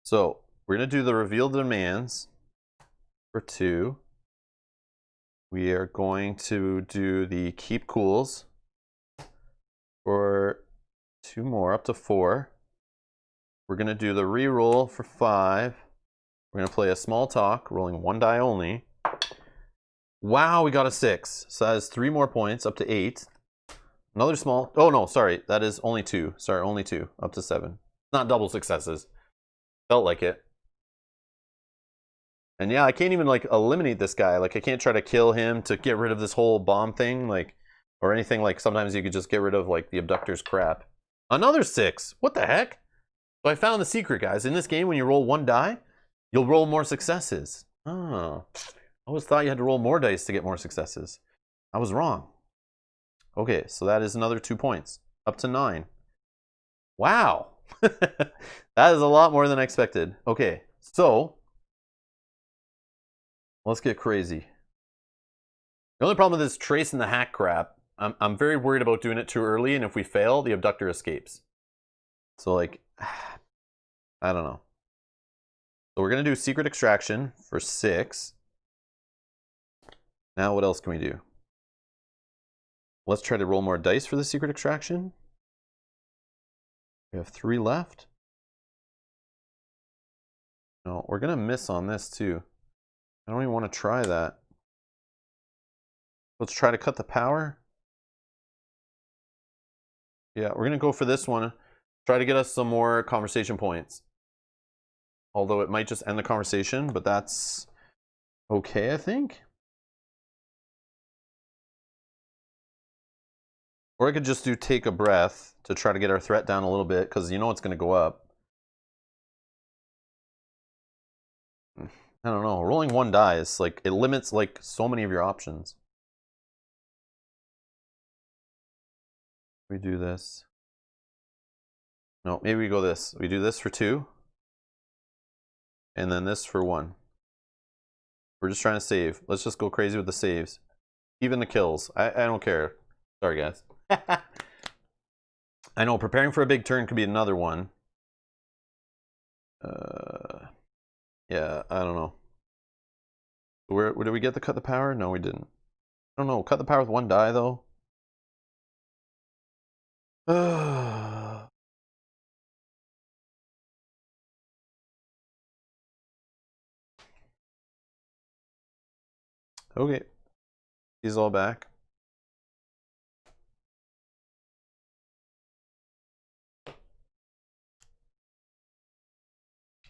So we're going to do the reveal demands for 2. We are going to do the keep cools for 2 more, up to 4. We're going to do the reroll for 5. We're going to play a small talk, rolling 1 die only. Wow, we got a 6. So that is 3 more points, up to 8. Another small, oh no, sorry, that is only 2. Sorry, only 2, up to 7. Not double successes. Felt like it. And yeah, I can't even like eliminate this guy. Like I can't try to kill him to get rid of this whole bomb thing, like, or anything. Like sometimes you could just get rid of like the Abductor's crap. Another 6. What the heck? So I found the secret, guys. In this game, when you roll 1 die, you'll roll more successes. Oh, I always thought you had to roll more dice to get more successes. I was wrong. Okay, so that is another 2 points, up to 9. Wow, that is a lot more than I expected. Okay, so let's get crazy. The only problem with this trace and the hack crap, I'm very worried about doing it too early, and if we fail, the Abductor escapes. So like, I don't know. So we're gonna do secret extraction for 6. Now what else can we do? Let's try to roll more dice for the secret extraction. We have 3 left. No, we're gonna miss on this too. I don't even want to try that. Let's try to cut the power. Yeah, we're gonna go for this one. Try to get us some more conversation points. Although it might just end the conversation, but that's okay, I think. Or I could just do take a breath to try to get our threat down a little bit, because you know it's going to go up. I don't know. Rolling 1 die is like, it limits like so many of your options. We do this. No, maybe we go this. We do this for 2. And then this for 1. We're just trying to save. Let's just go crazy with the saves. Even the kills. I don't care. Sorry, guys. I know, preparing for a big turn could be another one. Yeah, I don't know. Where did we get the cut the power? No, we didn't. I don't know. Cut the power with 1 die, though. Okay. He's all back.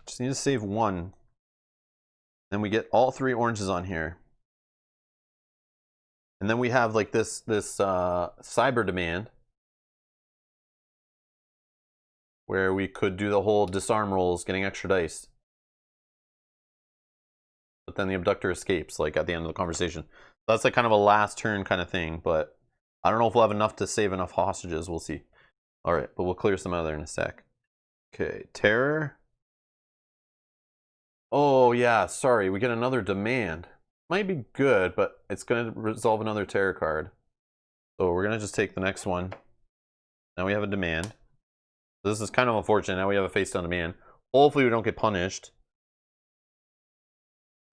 Just need to save 1. Then we get all 3 oranges on here. And then we have like this cyber demand, where we could do the whole disarm rolls, getting extra dice. But then the Abductor escapes, like at the end of the conversation. So that's like kind of a last turn kind of thing, but I don't know if we'll have enough to save enough hostages. We'll see. All right, but we'll clear some out of there in a sec. Okay, terror. Oh yeah, sorry, we get another demand. Might be good, but it's going to resolve another terror card. So we're going to just take the next one. Now we have a demand. This is kind of unfortunate. Now we have a face down demand. Hopefully we don't get punished.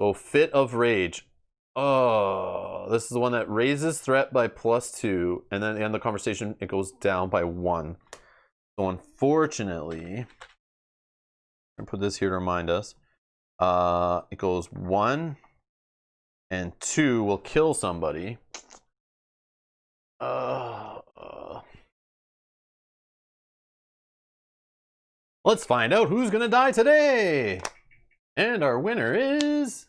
So Fit of Rage. Oh, this is the one that raises threat by +2, and then at the end of the conversation it goes down by 1. So unfortunately, I'm gonna put this here to remind us. It goes 1 and 2 will kill somebody. Let's find out who's gonna die today. And our winner is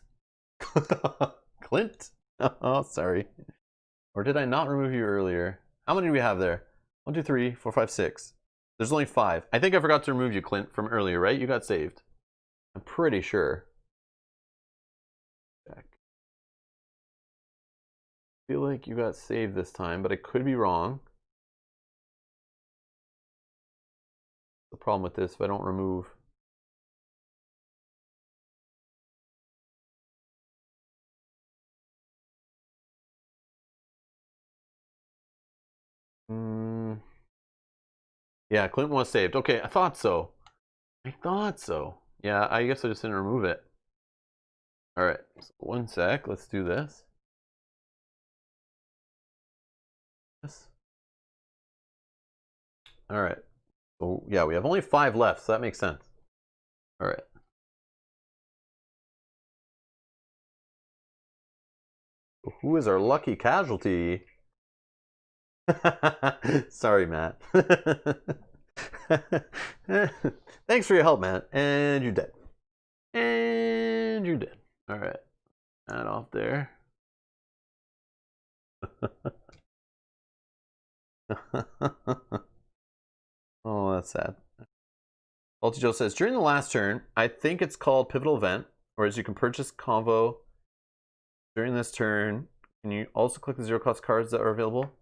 Clint. Oh, sorry. Or did I not remove you earlier? How many do we have there? 1, 2, 3, 4, 5, 6. There's only 5. I think I forgot to remove you, Clint, from earlier, right? You got saved. I'm pretty sure. Check. feel like you got saved this time, but I could be wrong. The problem with this, if I don't remove. Yeah, Clinton was saved. Okay, I thought so. I thought so. Yeah, I guess I just didn't remove it. All right, so 1 sec. Let's do this. All right. So yeah, we have only 5 left, so that makes sense. All right. So who is our lucky casualty? Sorry, Matt. Thanks for your help, Matt. And you're dead. And you're dead. All right. That off there. Oh, that's sad. Ulti Joe says, during the last turn, I think it's called Pivotal Event, whereas you can purchase Convo during this turn. Can you also click the 0-cost cards that are available?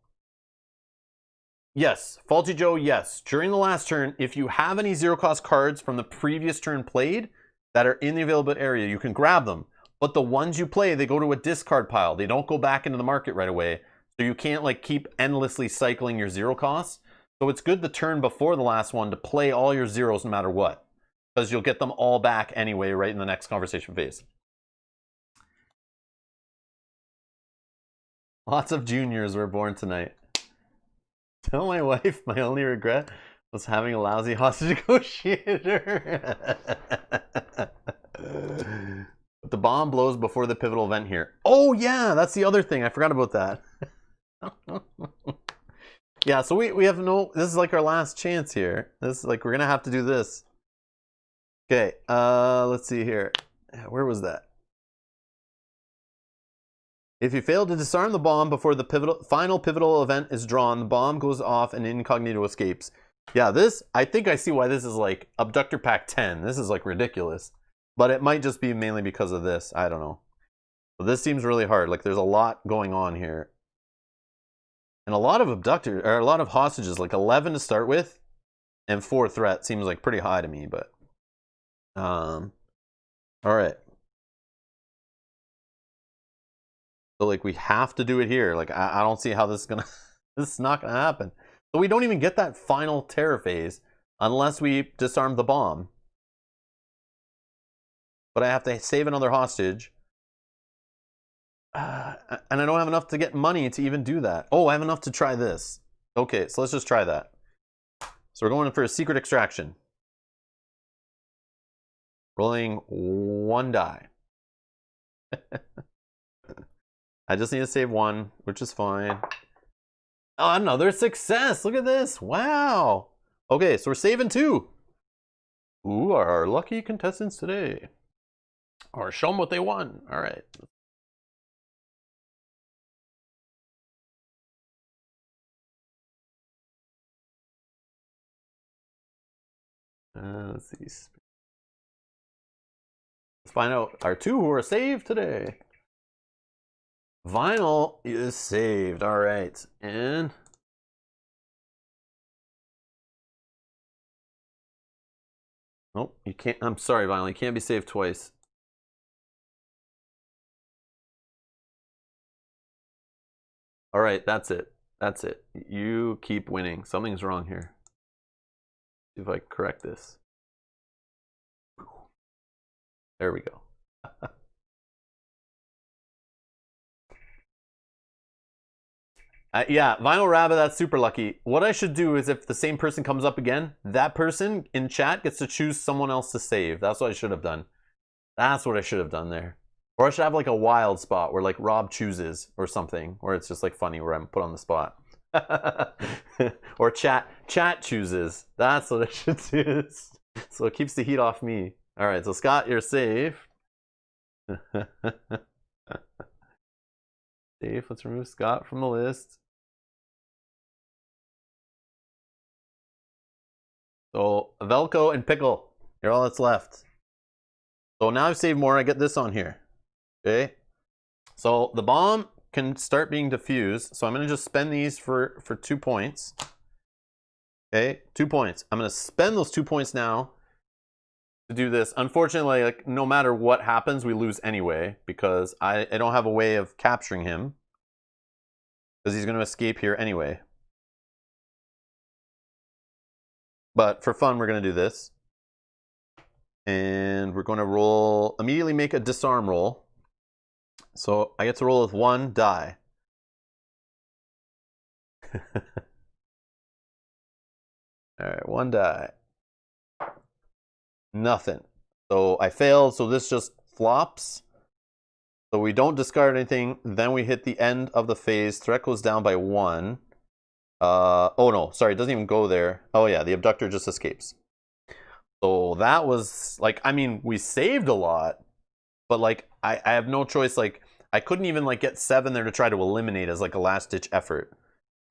Yes. Faulty Joe, yes. During the last turn, if you have any 0-cost cards from the previous turn played that are in the available area, you can grab them. But the ones you play, they go to a discard pile. They don't go back into the market right away. So you can't like keep endlessly cycling your 0 costs. So it's good the turn before the last one to play all your 0s no matter what. Because you'll get them all back anyway right in the next conversation phase. Lots of juniors were born tonight. Tell my wife my only regret was having a lousy hostage negotiator. But the bomb blows before the pivotal event here. Oh yeah, that's the other thing. I forgot about that. Yeah, so we have no, this is like our last chance here. This is like, we're gonna have to do this. Okay, let's see here. Where was that? If you fail to disarm the bomb before the final pivotal event is drawn, the bomb goes off and incognito escapes. Yeah, this, I think I see why this is like Abductor Pack 10. This is like ridiculous. But it might just be mainly because of this. I don't know. But this seems really hard. Like there's a lot going on here. And a lot of abductors, or a lot of hostages, like 11 to start with, and 4 threat seems like pretty high to me, but all right. So like we have to do it here. Like I don't see how this is gonna this is not gonna happen. So we don't even get that final terror phase unless we disarm the bomb. But I have to save another hostage. And I don't have enough to get money to even do that. Oh, I have enough to try this. Okay, so let's just try that. So we're going for a secret extraction. Rolling 1 die. I just need to save 1, which is fine. Oh, another success. Look at this. Wow. Okay, so we're saving 2. Who are our lucky contestants today? Or show them what they won. All right. Let's see. Let's find out our 2 who are saved today. Vinyl is saved. All right. And nope, you can't. I'm sorry, Vinyl. You can't be saved twice. All right, that's it. That's it. You keep winning. Something's wrong here. See if I correct this. There we go. Yeah, Vinyl Rabbit, that's super lucky. What I should do is if the same person comes up again, that person in chat gets to choose someone else to save. That's what I should have done. That's what I should have done there. Or I should have like a wild spot where like Rob chooses or something, where it's just like funny where I'm put on the spot. Or chat chooses. That's what I should do. So it keeps the heat off me. All right, so Scott, you're safe. Safe. Let's remove Scott from the list. So Velko and Pickle, you're all that's left. So now I've saved more. I get this on here. Okay. So the bomb can start being diffused. So I'm going to just spend these for 2 points. Okay, 2 points. I'm going to spend those 2 points now to do this. Unfortunately, like, no matter what happens, we lose anyway, because I don't have a way of capturing him, because he's going to escape here anyway. But for fun, we're going to do this. And we're going to roll, immediately make a disarm roll. So I get to roll with 1 die. Alright, 1 die. Nothing. So I failed, so this just flops. So we don't discard anything, then we hit the end of the phase. Threat goes down by 1. Oh no, sorry, it doesn't even go there. Oh yeah, the abductor just escapes. So that was, like, I mean, we saved a lot, but like, I have no choice. Like, I couldn't even like get 7 there to try to eliminate as like a last ditch effort.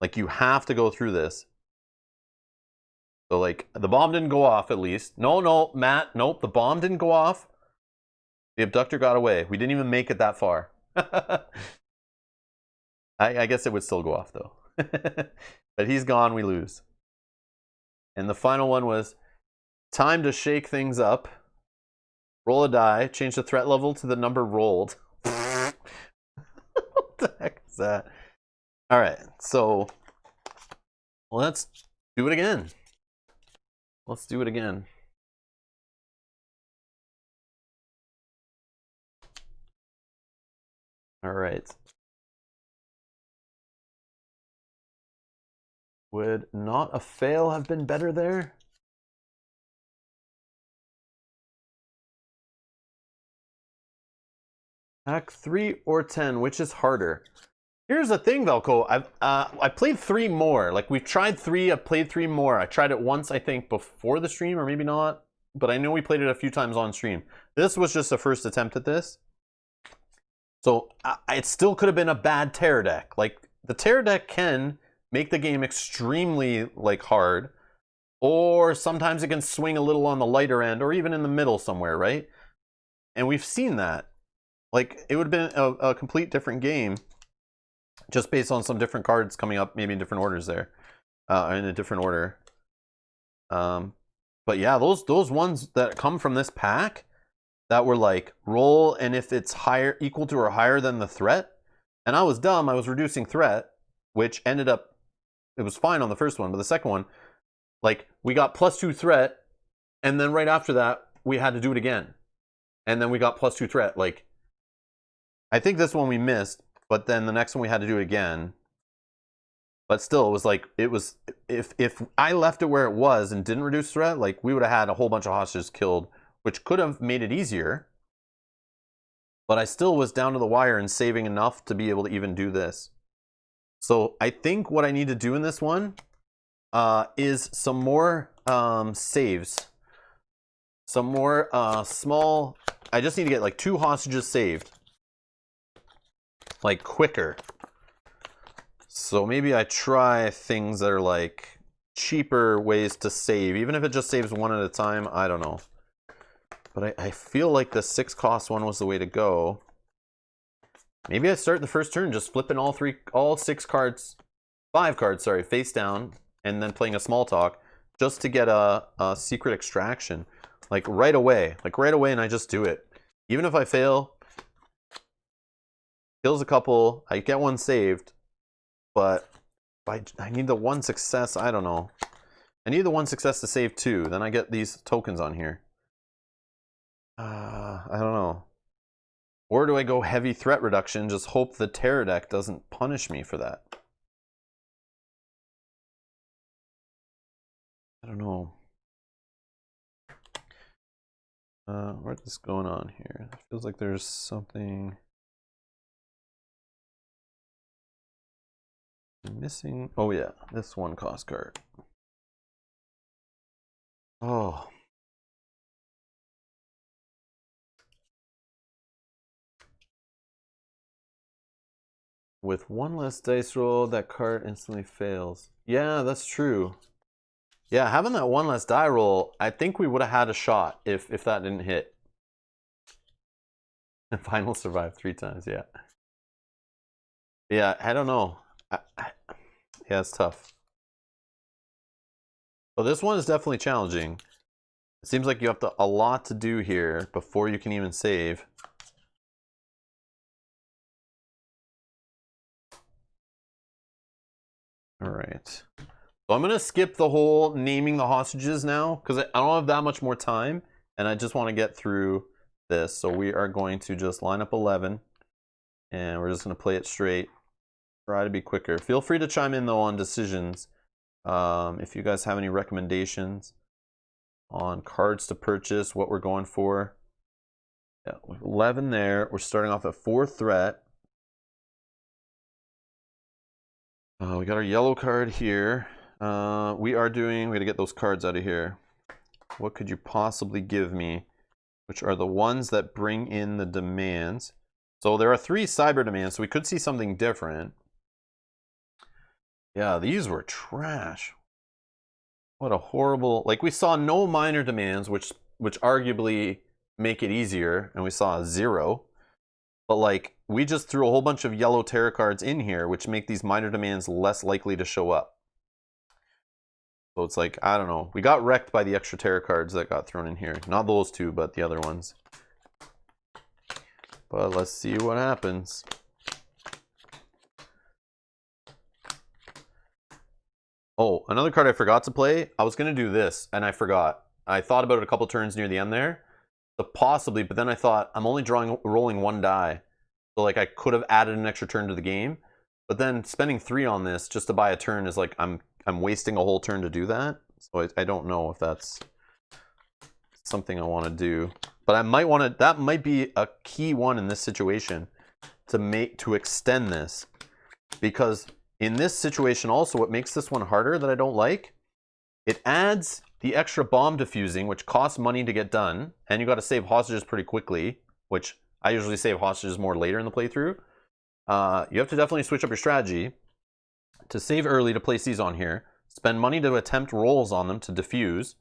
Like, you have to go through this. So like, the bomb didn't go off at least. No, Matt, nope, the bomb didn't go off. The abductor got away. We didn't even make it that far. I guess it would still go off though. But he's gone, we lose. And the final one was time to shake things up. Roll a die, change the threat level to the number rolled. What the heck is that? Alright, so let's do it again. Let's do it again. Alright. Would not a fail have been better there? Pack 3 or 10, which is harder? Here's the thing, Velko. I played 3 more. Like, we've tried 3. I've played 3 more. I tried it once, I think, before the stream, or maybe not. But I know we played it a few times on stream. This was just the first attempt at this. So it still could have been a bad terror deck. Like, the terror deck can make the game extremely like hard, or sometimes it can swing a little on the lighter end, or even in the middle somewhere, right? And we've seen that. Like, it would have been a complete different game just based on some different cards coming up, maybe in different orders there, in a different order. But yeah, those ones that come from this pack that were like roll, and if it's higher, equal to or higher than the threat, and I was dumb, I was reducing threat, which ended up, it was fine on the first one, but the second one, like, we got +2 threat, and then right after that, we had to do it again. And then we got +2 threat. Like, I think this one we missed, but then the next one we had to do it again. But still, it was like, it was, if I left it where it was and didn't reduce threat, like, we would have had a whole bunch of hostages killed, which could have made it easier. But I still was down to the wire and saving enough to be able to even do this. So I think what I need to do in this one is some more saves. Some more small, I just need to get like 2 hostages saved. Like, quicker. So maybe I try things that are like cheaper ways to save, even if it just saves 1 at a time. I don't know. But I feel like the 6 cost one was the way to go. Maybe I start the first turn just flipping all 6 cards, 5 cards, sorry, face down, and then playing a small talk just to get a secret extraction. Like, right away, and I just do it. Even if I fail, kills a couple, I get 1 saved, but I need the 1 success, I don't know. I need the 1 success to save 2, then I get these tokens on here. I don't know. Or do I go heavy threat reduction, just hope the terror deck doesn't punish me for that? I don't know. What is going on here? It feels like there's something missing. Oh yeah, this 1 cost card. Oh. With 1 less dice roll, that card instantly fails. Yeah, that's true. Yeah, having that 1 less die roll, I think we would have had a shot if that didn't hit. And final survive 3 times, yeah. Yeah, I don't know. Yeah, it's tough. Well, this one is definitely challenging. It seems like you have a lot to do here before you can even save. All right. So I'm going to skip the whole naming the hostages now because I don't have that much more time and I just want to get through this. So we are going to just line up 11 and we're just going to play it straight. Try to be quicker. Feel free to chime in though on decisions if you guys have any recommendations on cards to purchase, what we're going for. Yeah, 11 there. We're starting off at 4 threat. We got our yellow card here. We got to get those cards out of here. What could you possibly give me? Which are the ones that bring in the demands. So there are 3 cyber demands, so we could see something different. Yeah, these were trash. What a horrible, like we saw no minor demands, which arguably make it easier, and we saw a 0. But like, we just threw a whole bunch of yellow tarot cards in here, which make these minor demands less likely to show up. So it's like, I don't know. We got wrecked by the extra tarot cards that got thrown in here. Not those 2, but the other ones. But let's see what happens. Oh, another card I forgot to play. I was going to do this, and I forgot. I thought about it a couple turns near the end there. So possibly, but then I thought, I'm only rolling 1 die. So like, I could have added an extra turn to the game. But then spending 3 on this just to buy a turn is like, I'm wasting a whole turn to do that. So I don't know if that's something I want to do. But I might want to, that might be a key one in this situation to extend this. Because in this situation also, what makes this one harder that I don't like, it adds the extra bomb diffusing, which costs money to get done, and you got to save hostages pretty quickly, which I usually save hostages more later in the playthrough. You have to definitely switch up your strategy to save early to place these on here, spend money to attempt rolls on them to diffuse.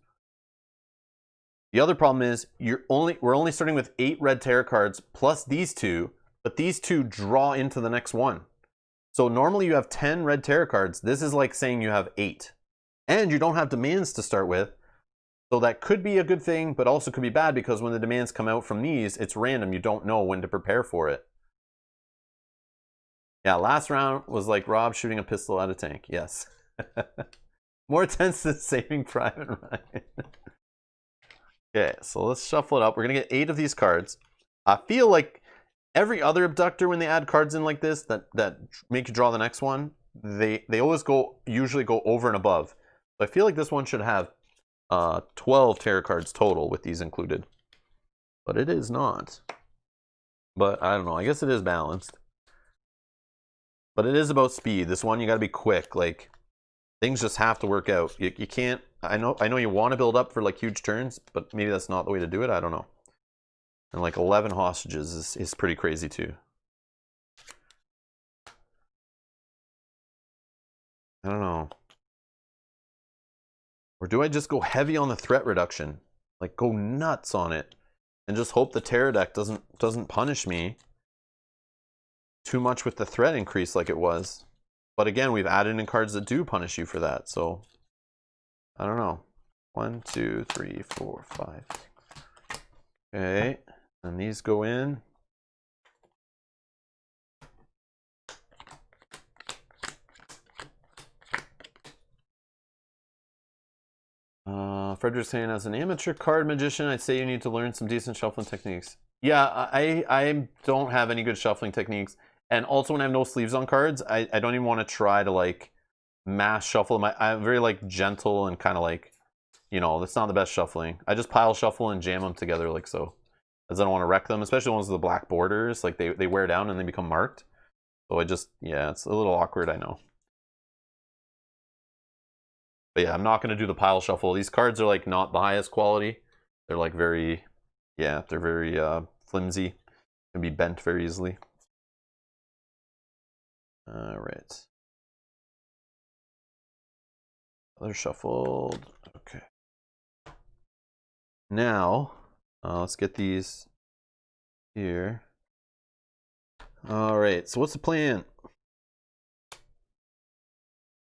The other problem is we're only starting with 8 red tarot cards plus these 2, but these 2 draw into the next one. So normally you have 10 red tarot cards. This is like saying you have 8. And you don't have demands to start with. So that could be a good thing, but also could be bad because when the demands come out from these, it's random. You don't know when to prepare for it. Yeah, last round was like Rob shooting a pistol at a tank. Yes. More tense than Saving Private Ryan. Okay, so let's shuffle it up. We're going to get 8 of these cards. I feel like every other Abductor, when they add cards in like this that make you draw the next one, they always usually go over and above. So I feel like this one should have 12 tarot cards total with these included. But it is not. But I don't know. I guess it is balanced. But it is about speed. This one, you got to be quick. Like, things just have to work out. You can't... I know you want to build up for like huge turns, but maybe that's not the way to do it. I don't know. And like 11 hostages is pretty crazy too. I don't know. Or do I just go heavy on the threat reduction? Like go nuts on it and just hope the tarot deck doesn't punish me too much with the threat increase like it was. But again, we've added in cards that do punish you for that, so I don't know. 1, 2, 3, 4, 5. Okay, and these go in. Frederick's saying, as an amateur card magician, I'd say you need to learn some decent shuffling techniques. Yeah, I don't have any good shuffling techniques. And also when I have no sleeves on cards, I don't even want to try to like mass shuffle. I'm very like gentle and kind of like, you know, that's not the best shuffling. I just pile shuffle and jam them together like so. As I don't want to wreck them, especially ones with the black borders. Like they wear down and they become marked. So yeah, it's a little awkward, I know. But yeah, I'm not going to do the pile shuffle. These cards are like not the highest quality. They're like very, yeah, they're very flimsy. Can be bent very easily. All right. They're shuffled. Okay. Now, let's get these here. All right, so what's the plan?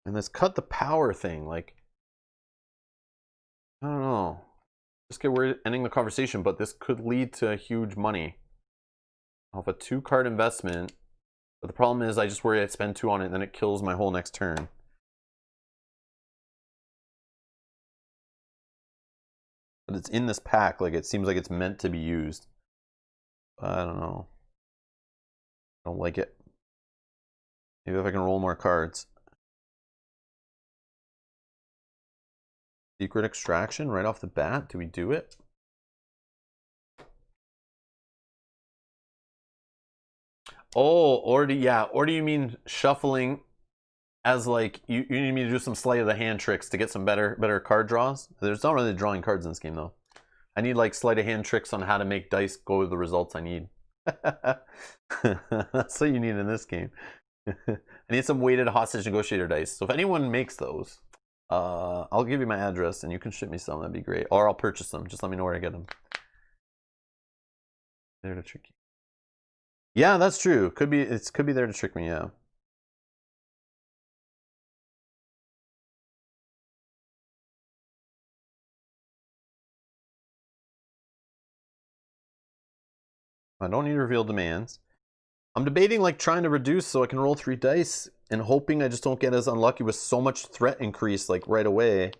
And this cut the power thing, like, I don't know. Just get we're ending the conversation, but this could lead to huge money off a 2-card investment. But the problem is I just worry I'd spend 2 on it and then it kills my whole next turn. But it's in this pack, like it seems like it's meant to be used. I don't know. I don't like it. Maybe if I can roll more cards. Secret extraction right off the bat. Do we do it? Oh, or do you mean shuffling as like you need me to do some sleight of the hand tricks to get some better card draws? There's not really drawing cards in this game though. I need like sleight of hand tricks on how to make dice go to the results I need. That's what you need in this game. I need some weighted Hostage Negotiator dice. So if anyone makes those, I'll give you my address and you can ship me some. That'd be great. Or I'll purchase them. Just let me know where to get them. There to trick you. Yeah, that's true. Could be there to trick me. Yeah. I don't need to reveal demands. I'm debating like trying to reduce so I can roll 3 dice and hoping I just don't get as unlucky with so much threat increase like right away.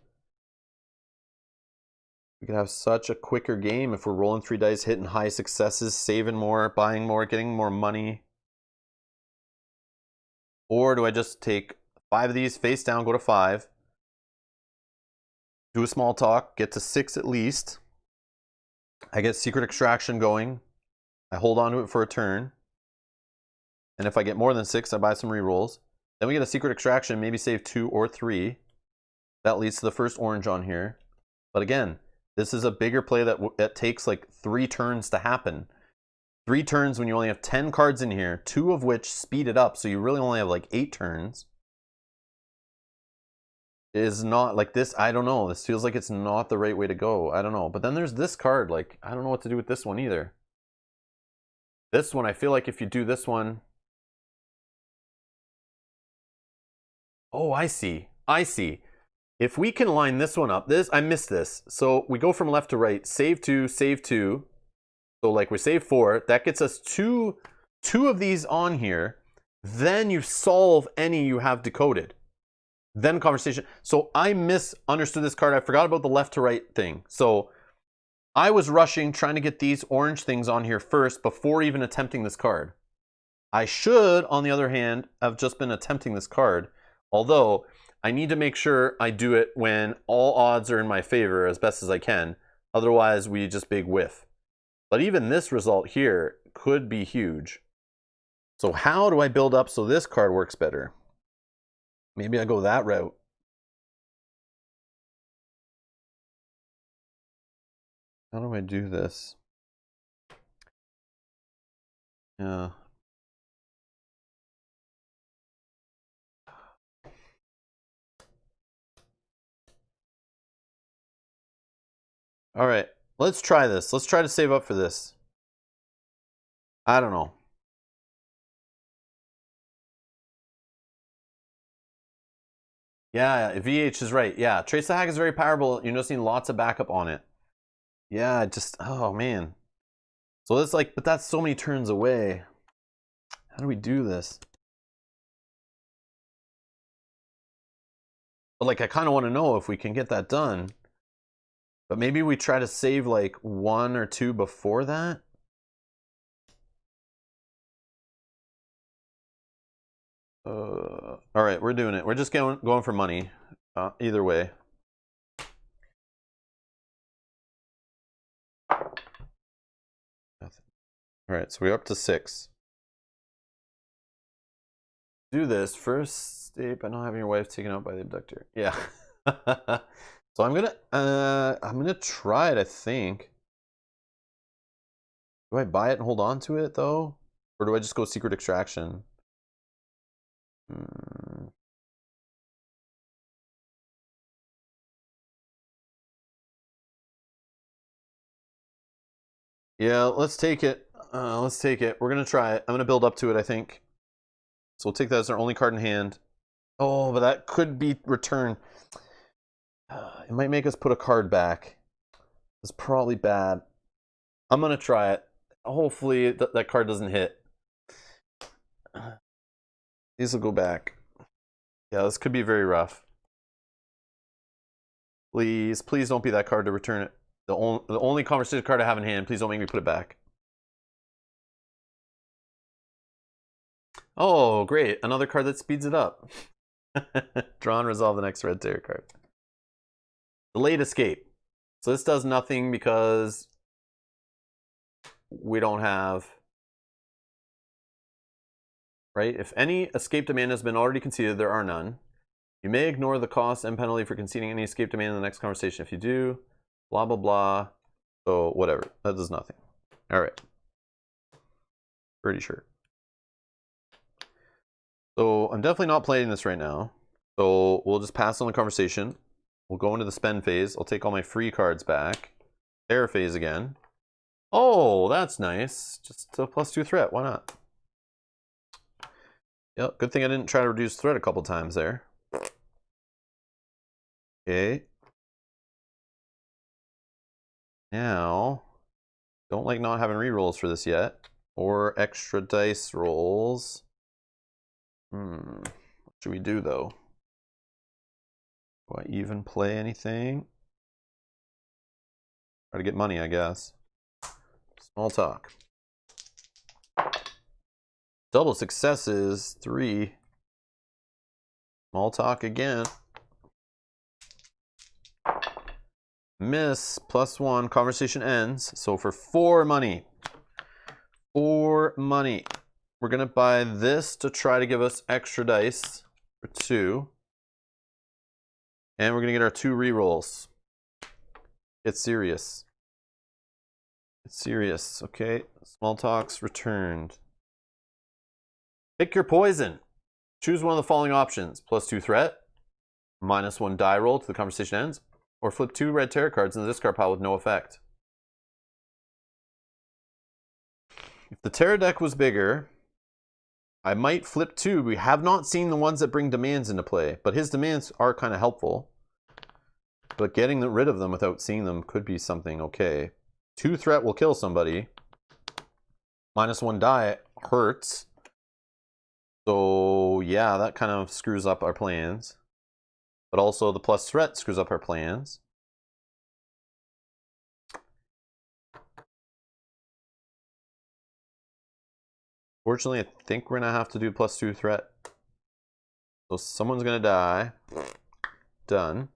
We could have such a quicker game if we're rolling 3 dice, hitting high successes, saving more, buying more, getting more money. Or do I just take 5 of these face down, go to 5, do a small talk, get to 6 at least. I get secret extraction going. I hold on to it for a turn. And if I get more than 6, I buy some rerolls. Then we get a secret extraction, maybe save 2 or 3. That leads to the first orange on here. But again, this is a bigger play that takes like 3 turns to happen. 3 turns when you only have 10 cards in here, 2 of which speed it up, so you really only have like 8 turns. It is not like this. I don't know. This feels like it's not the right way to go. I don't know. But then there's this card. Like, I don't know what to do with this one either. This one, I feel like if you do this one. Oh, I see. I see. If we can line this one up, I missed this. So we go from left to right, save 2, save 2. So like we save 4, that gets us two of these on here. Then you solve any you have decoded. Then conversation. So I misunderstood this card. I forgot about the left to right thing. So I was rushing, trying to get these orange things on here first before even attempting this card. I should, on the other hand, have just been attempting this card. Although, I need to make sure I do it when all odds are in my favor as best as I can. Otherwise, we just big whiff. But even this result here could be huge. So how do I build up so this card works better? Maybe I go that route. How do I do this? Yeah. All right, let's try this. Let's try to save up for this. I don't know. Yeah, VH is right. Yeah, Trace the Hack is very powerful. You just need lots of backup on it. Yeah, just, oh man. So that's like, but that's so many turns away. How do we do this? But like, I kind of want to know if we can get that done. But maybe we try to save like 1 or 2 before that. All right, we're doing it. We're just going for money. Either way. Nothing. All right, so we're up to 6. Do this first step by not having your wife taken out by the abductor. Yeah. So I'm gonna try it, I think. Do I buy it and hold on to it though? Or do I just go secret extraction? Yeah, let's take it. Let's take it. We're gonna try it. I'm gonna build up to it, I think. So we'll take that as our only card in hand. Oh, but that could be returned. It might make us put a card back. It's probably bad. I'm gonna try it. Hopefully that card doesn't hit. These will go back. Yeah, this could be very rough. Please, please don't be that card to return it. The only conversation card I have in hand. Please don't make me put it back. Oh, great. Another card that speeds it up. Draw and resolve the next red tarot card. Delayed escape. So this does nothing because we don't have... Right? If any escape demand has been already conceded, there are none. You may ignore the cost and penalty for conceding any escape demand in the next conversation. If you do, blah, blah, blah. So whatever. That does nothing. All right. Pretty sure. So I'm definitely not playing this right now. So we'll just pass on the conversation. We'll go into the spend phase. I'll take all my free cards back. Terror phase again. Oh, that's nice. Just a +2 threat. Why not? Yep, good thing I didn't try to reduce threat a couple times there. Okay. Now, don't like not having rerolls for this yet. Or extra dice rolls. What should we do though? Do I even play anything? Try to get money, I guess. Small talk. Double successes, 3. Small talk again. Miss, +1, conversation ends. So for 4 money. 4 money. We're gonna buy this to try to give us extra dice for 2. And we're gonna get our 2 rerolls. It's serious. It's serious, okay? Small talks returned. Pick your poison. Choose one of the following options. +2 threat, -1 die roll to the conversation ends, or flip 2 red tarot cards in the discard pile with no effect. If the tarot deck was bigger, I might flip 2. We have not seen the ones that bring demands into play, but his demands are kind of helpful. But getting rid of them without seeing them could be something okay. 2 threat will kill somebody. -1 die hurts. So yeah, that kind of screws up our plans. But also the + threat screws up our plans. Fortunately, I think we're gonna have to do +2 threat. So someone's gonna die. Done.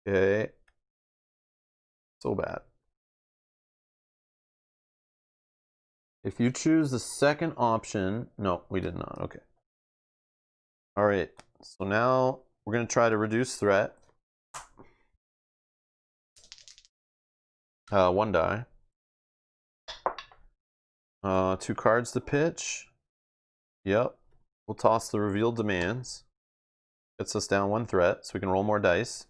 Okay. So bad. If you choose the second option, no, we did not. Okay. All right. So now we're gonna try to reduce threat. 1 die. 2 cards to pitch. Yep. We'll toss the revealed demands. Gets us down 1 threat, so we can roll more dice.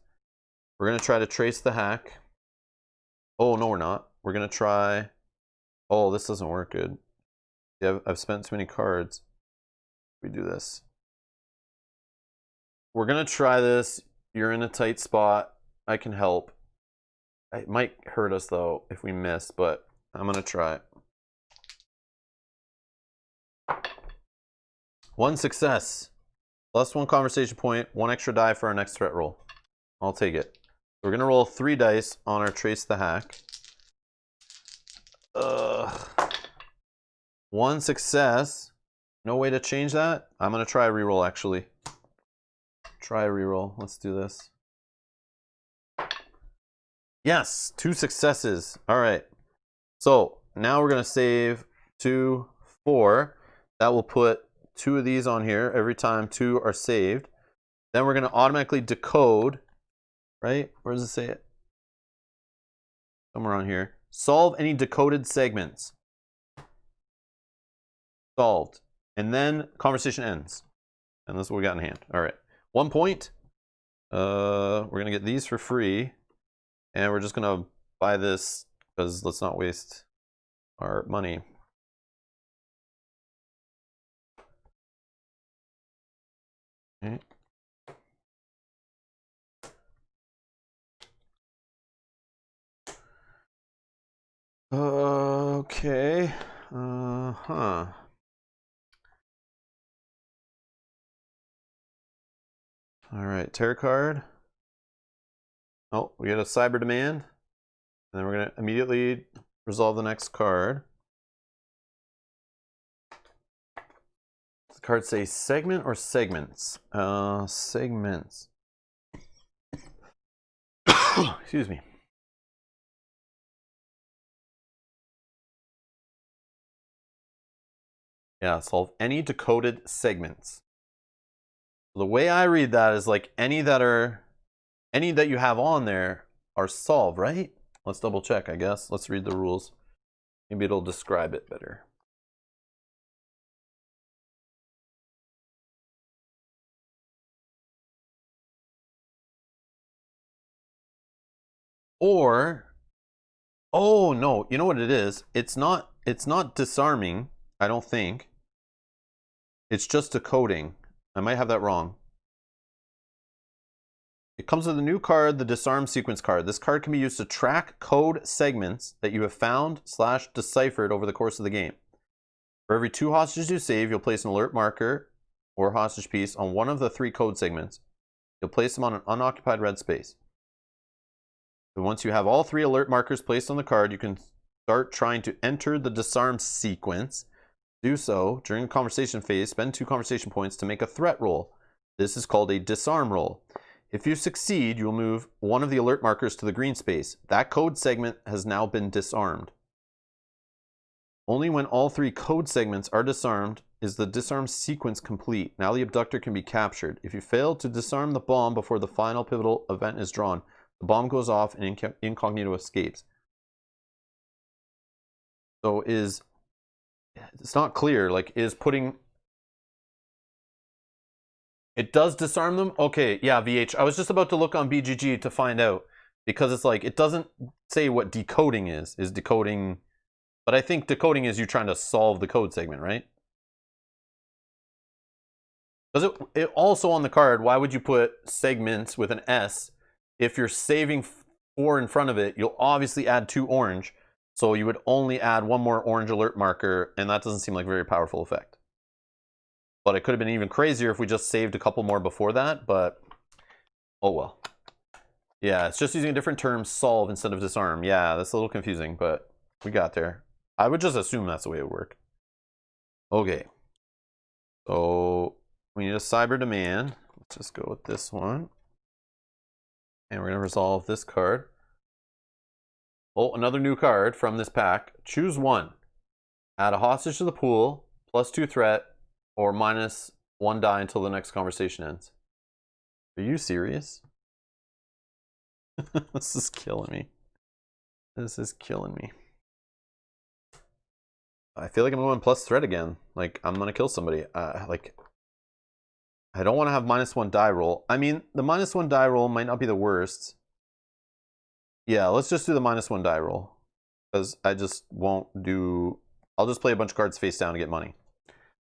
We're gonna try to trace the hack. Oh no, we're not. We're gonna try. Oh, this doesn't work good. Yeah, I've spent too many cards. We do this. We're gonna try this. You're in a tight spot. I can help. It might hurt us though if we miss, but I'm gonna try it. 1 success. +1 conversation point, 1 extra die for our next threat roll. I'll take it. We're gonna roll 3 dice on our trace the hack. 1 success. No way to change that? I'm gonna try a reroll actually. Try a reroll. Let's do this. Yes, 2 successes. All right. So now we're gonna save 2, 4. That will put 2 of these on here every time 2 are saved. Then we're gonna automatically decode, right? Where does it say it? Somewhere on here. Solve any decoded segments. Solved. And then conversation ends. And this is what we got in hand. All right. 1 point. We're gonna get these for free. And we're just gonna buy this because let's not waste our money. Okay. Okay. Huh. All right, tarot card. Oh, we get a cyber demand. And then we're going to immediately resolve the next card. Does the card say segment or segments? Segments. Excuse me. Yeah, solve any decoded segments. The way I read that is like any that you have on there are solved, right? Let's double check, I guess. Let's read the rules. Maybe it'll describe it better. Or, oh no, you know what it is? It's not disarming, I don't think. It's just decoding. I might have that wrong. It comes with a new card, the Disarm Sequence card. This card can be used to track code segments that you have found / deciphered over the course of the game. For every 2 hostages you save, you'll place an alert marker or hostage piece on one of the 3 code segments. You'll place them on an unoccupied red space. And once you have all 3 alert markers placed on the card, you can start trying to enter the disarm sequence. Do so during a conversation phase. Spend 2 conversation points to make a threat roll. This is called a disarm roll. If you succeed, you'll move one of the alert markers to the green space. That code segment has now been disarmed. Only when all 3 code segments are disarmed is the disarm sequence complete. Now the abductor can be captured. If you fail to disarm the bomb before the final pivotal event is drawn, the bomb goes off and incognito escapes. So it's not clear, like is putting... It does disarm them? Okay, yeah, VH. I was just about to look on BGG to find out. Because it's like, it doesn't say what decoding is. Is decoding... But I think decoding is you trying to solve the code segment, right? Because it also on the card, why would you put segments with an S? If you're saving 4 in front of it, you'll obviously add 2 orange. So you would only add 1 more orange alert marker, and that doesn't seem like a very powerful effect. But it could have been even crazier if we just saved a couple more before that, but oh well. Yeah, it's just using a different term, solve instead of disarm. Yeah, that's a little confusing, but we got there. I would just assume that's the way it would work. Okay. So we need a cyber demand. Let's just go with this one. And we're going to resolve this card. Oh, another new card from this pack. Choose one. Add a hostage to the pool, +2 threat, or -1 die until the next conversation ends. Are you serious? This is killing me. This is killing me. I feel like I'm going plus threat again. Like, I'm going to kill somebody. Like, I don't want to have -1 die roll. I mean, the -1 die roll might not be the worst. Yeah, let's just do the -1 die roll. Because I just won't do... I'll just play a bunch of cards face down to get money.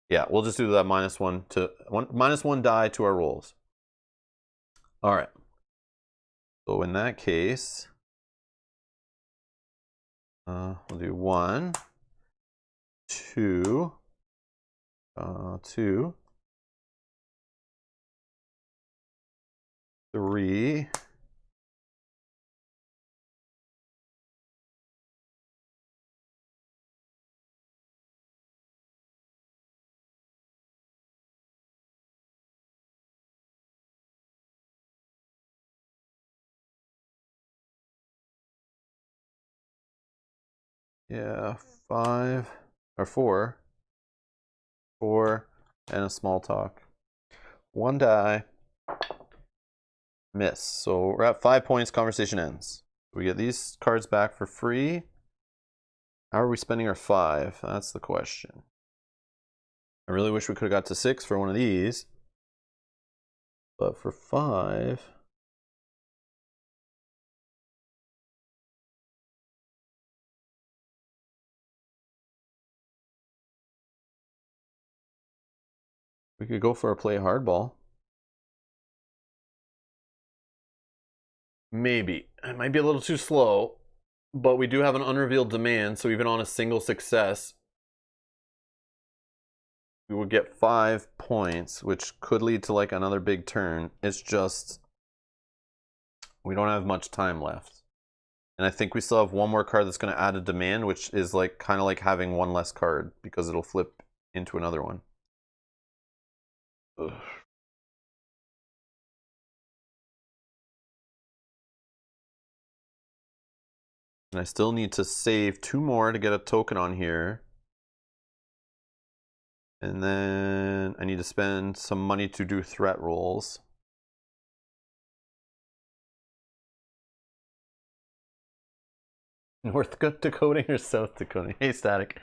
Yeah, we'll just do that -1 die to our rolls. All right. So in that case, we'll do 1, 2, 2, 3, 5 or 4, 4, and a small talk. 1 die, miss. So we're at 5 points. Conversation ends. We get these cards back for free. How are we spending our 5? That's the question. I really wish we could have got to 6 for one of these. But for 5... we could go for a play hardball. Maybe. It might be a little too slow, but we do have an unrevealed demand, so even on a single success, we would get 5 points, which could lead to like another big turn. It's just we don't have much time left. And I think we still have one more card that's going to add a demand, which is like kind of like having one less card because it'll flip into another one. Ugh. And I still need to save 2 more to get a token on here. And then I need to spend some money to do threat rolls. North decoding or South decoding? Hey, Static.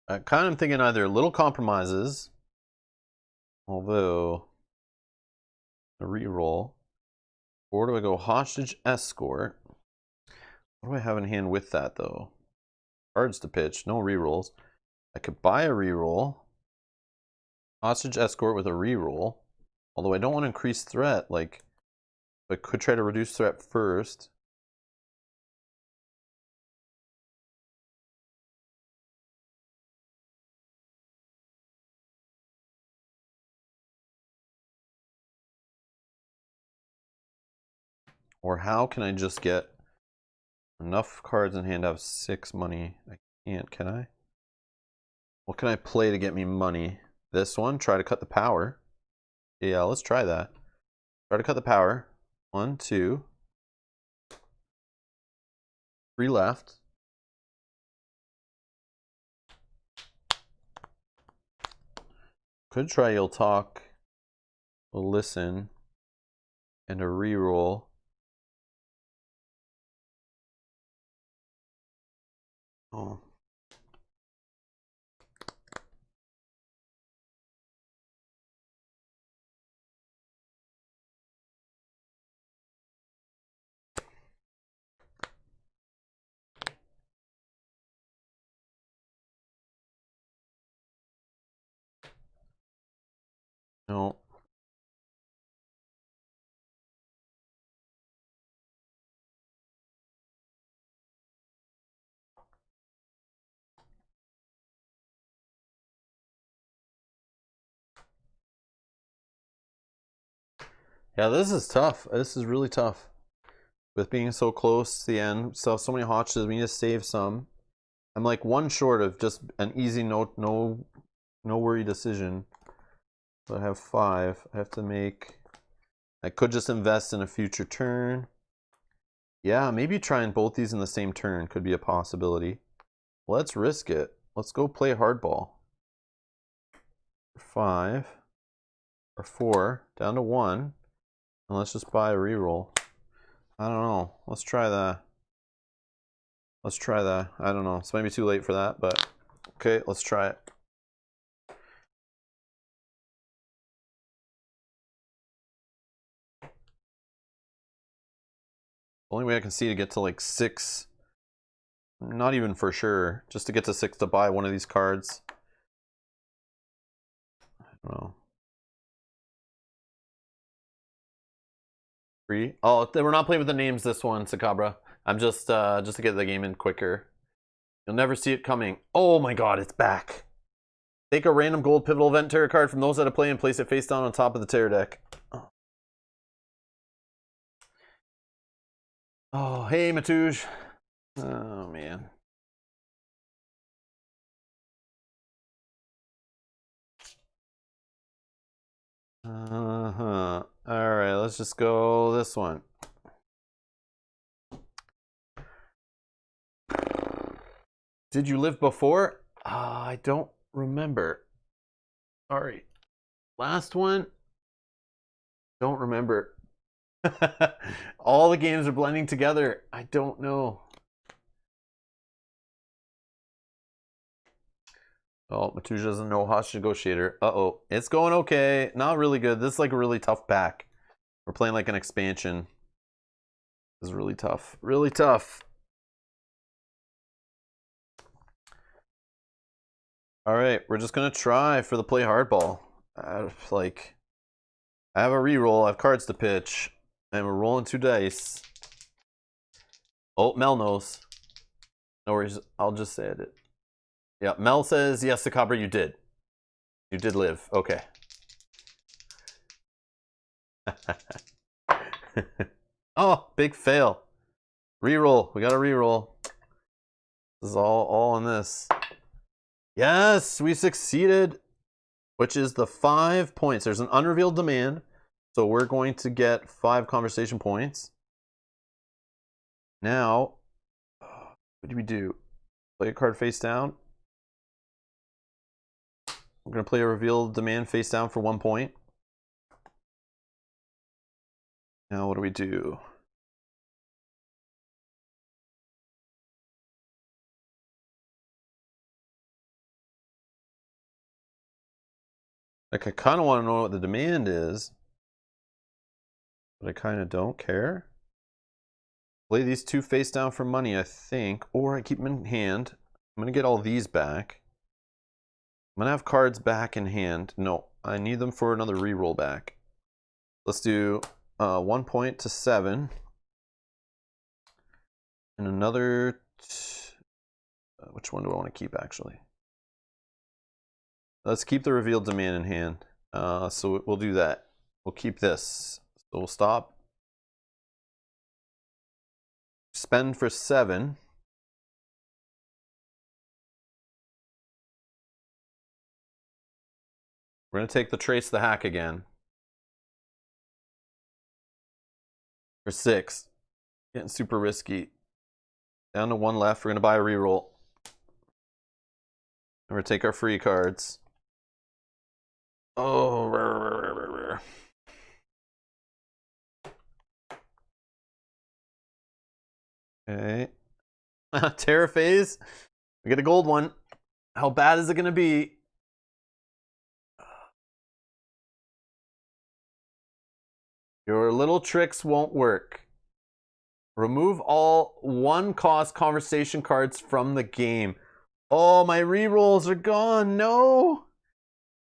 I kind of thinking either little compromises, although a reroll, or do I go hostage escort? What do I have in hand with that though? Cards to pitch, no rerolls. I could buy a reroll, hostage escort with a reroll, although I don't want to increase threat. Like, I could try to reduce threat first. Or how can I just get enough cards in hand to have 6 money? I can't, can I? What can I play to get me money? This one, try to cut the power. Yeah, let's try that. Try to cut the power. 1, 2. 3 left. Could try You'll Talk, We'll Listen, and a reroll. Oh. No. Yeah, this is tough. This is really tough. With being so close to the end, so many hostages, we need to save some. I'm like 1 short of just an easy no worry decision. So I have 5. I have to make. I could just invest in a future turn. Yeah, maybe trying both these in the same turn could be a possibility. Let's risk it. Let's go play hardball. 5 or 4 down to 1, and let's just buy a reroll. I don't know. Let's try that. Let's try that. I don't know. It's maybe too late for that, but okay, let's try it. Only way I can see to get to like 6, not even for sure, just to get to 6 to buy one of these cards. I don't know. 3. Oh, we're not playing with the names this one, Sakabra. I'm just to get the game in quicker. You'll never see it coming. Oh my god, it's back. Take a random gold pivotal event terror card from those that have played and place it face down on top of the terror deck. Oh, hey, Matouj. Oh, man. Uh-huh. Alright, let's just go this one. Did you live before? I don't remember. Sorry. Last one? Don't remember. All the games are blending together. I don't know. Oh, Matuja doesn't know Hostage Negotiator. Uh-oh. It's going okay. Not really good. This is like a really tough pack. We're playing like an expansion. This is really tough. Really tough. Alright, we're just going to try for the play hardball. I have a reroll. I have cards to pitch. And we're rolling 2 dice. Oh, Mel knows. No worries. I'll just say it. Yeah, Mel says, yes, Sakabra, you did. You did live. Okay. Oh, big fail. Reroll. We got a reroll. This is all on this. Yes, we succeeded. Which is the 5 points. There's an unrevealed demand. So we're going to get 5 conversation points. Now, what do we do? Play a card face down. We're going to play a revealed demand face down for 1 point. Now, what do we do? Like, I kind of want to know what the demand is, but I kind of don't care. Play these 2 face down for money, I think, or I keep them in hand. I'm going to get all these back. I'm going to have cards back in hand. No, I need them for another reroll back. Let's do 1 point to 7. And another... which one do I want to keep, actually? Let's keep the revealed demand in hand. So we'll do that. We'll keep this. So we'll stop. Spend for 7. We're going to take the Trace the Hack again. For 6. Getting super risky. Down to 1 left. We're going to buy a reroll. And we're going to take our free cards. Oh, rare. Okay. Terra Phase. We get a gold one. How bad is it going to be? Your little tricks won't work. Remove all 1-cost conversation cards from the game. Oh, my rerolls are gone. No.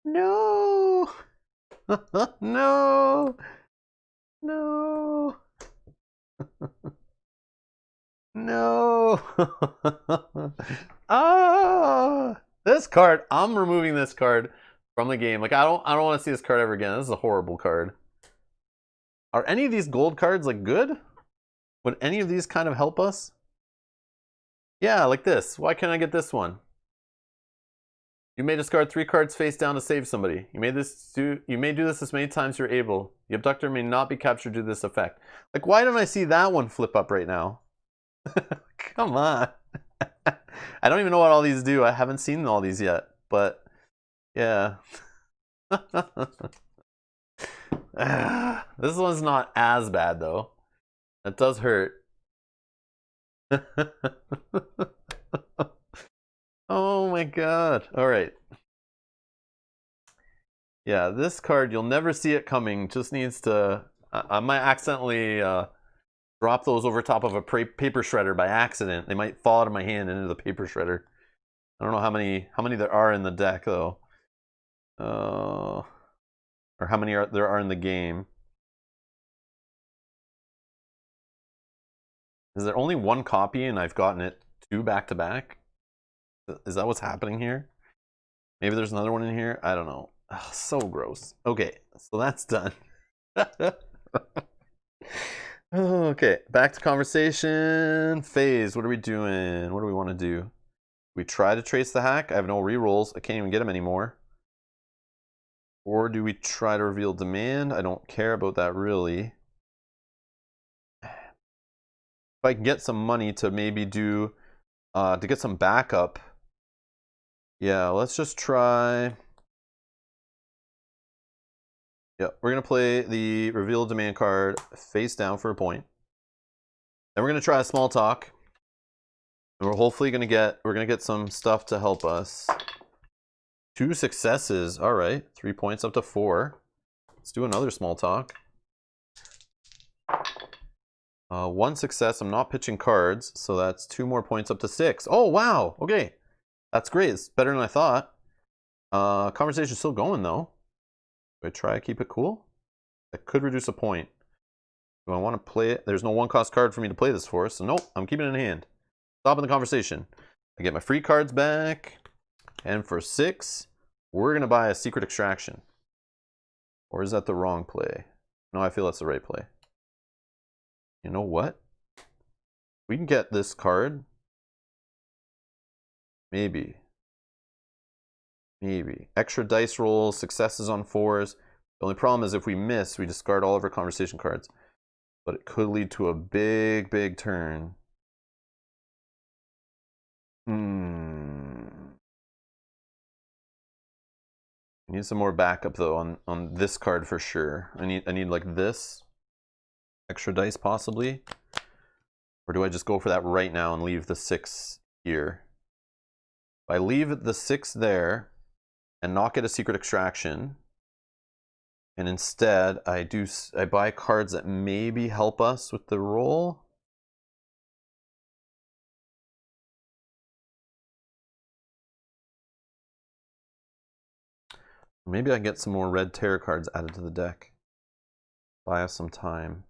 No. No. No. No. Ah. This card, I'm removing this card from the game. Like I don't want to see this card ever again. This is a horrible card. Are any of these gold cards like good? Would any of these kind of help us? Yeah, like this. Why can't I get this one? You may discard 3 cards face down to save somebody. You may do this as many times as you're able. The abductor may not be captured due to this effect. Like, why don't I see that one flip up right now? Come on. I don't even know what all these do. I haven't seen all these yet. But, yeah. This one's not as bad, though. It does hurt. Oh my god. Alright. Yeah, this card, you'll never see it coming. Just needs to... I might accidentally drop those over top of a paper shredder by accident. They might fall out of my hand into the paper shredder. I don't know how many there are in the deck, though. Or how many there are in the game. Is there only 1 copy and I've gotten it 2 back-to-back? Is that what's happening here? Maybe there's another one in here? I don't know. Ugh, so gross. Okay, so that's done. Okay, back to conversation phase. What are we doing? What do we want to do? We try to trace the hack. I have no rerolls. I can't even get them anymore. Or do we try to reveal demand? I don't care about that really. If I can get some money to maybe do to get some backup. Yeah, let's just try. Yeah, we're gonna play the reveal demand card face down for a point. Then we're gonna try a small talk. And we're hopefully gonna get some stuff to help us. 2 successes. All right. 3 points up to 4. Let's do another small talk. 1 success. I'm not pitching cards, so that's 2 more points up to 6. Oh, wow. Okay. That's great. It's better than I thought. Conversation's still going, though. Do I try to keep it cool? That could reduce a point. Do I want to play it? There's no 1-cost card for me to play this for, so nope. I'm keeping it in hand. Stopping the conversation. I get my free cards back. And for 6, we're going to buy a Secret Extraction. Or is that the wrong play? No, I feel that's the right play. You know what? We can get this card. Maybe. Maybe. Extra dice rolls, successes on 4s. The only problem is if we miss, we discard all of our conversation cards. But it could lead to a big, big turn. I need some more backup though on this card for sure. I need like this. Extra dice possibly. Or do I just go for that right now and leave the 6 here? If I leave the 6 there and not get a Secret Extraction, and instead I buy cards that maybe help us with the roll. Maybe I can get some more red tarot cards added to the deck. Buy us some time.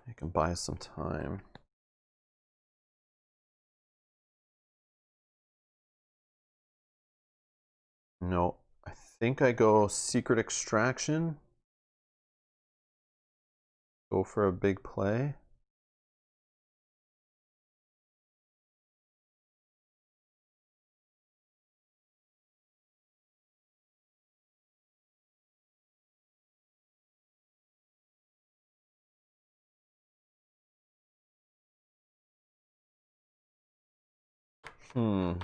I can buy us some time. No, I think I go Secret Extraction. Go for a big play. I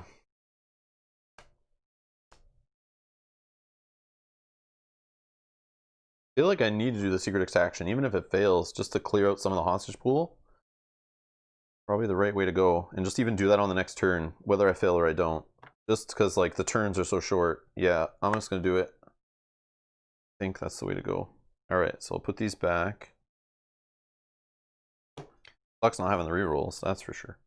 feel like I need to do the Secret Extraction, even if it fails, just to clear out some of the hostage pool. Probably the right way to go. And just even do that on the next turn, whether I fail or I don't. Just because like the turns are so short. Yeah, I'm just going to do it. I think that's the way to go. Alright, so I'll put these back. Sucks not having the rerolls, that's for sure.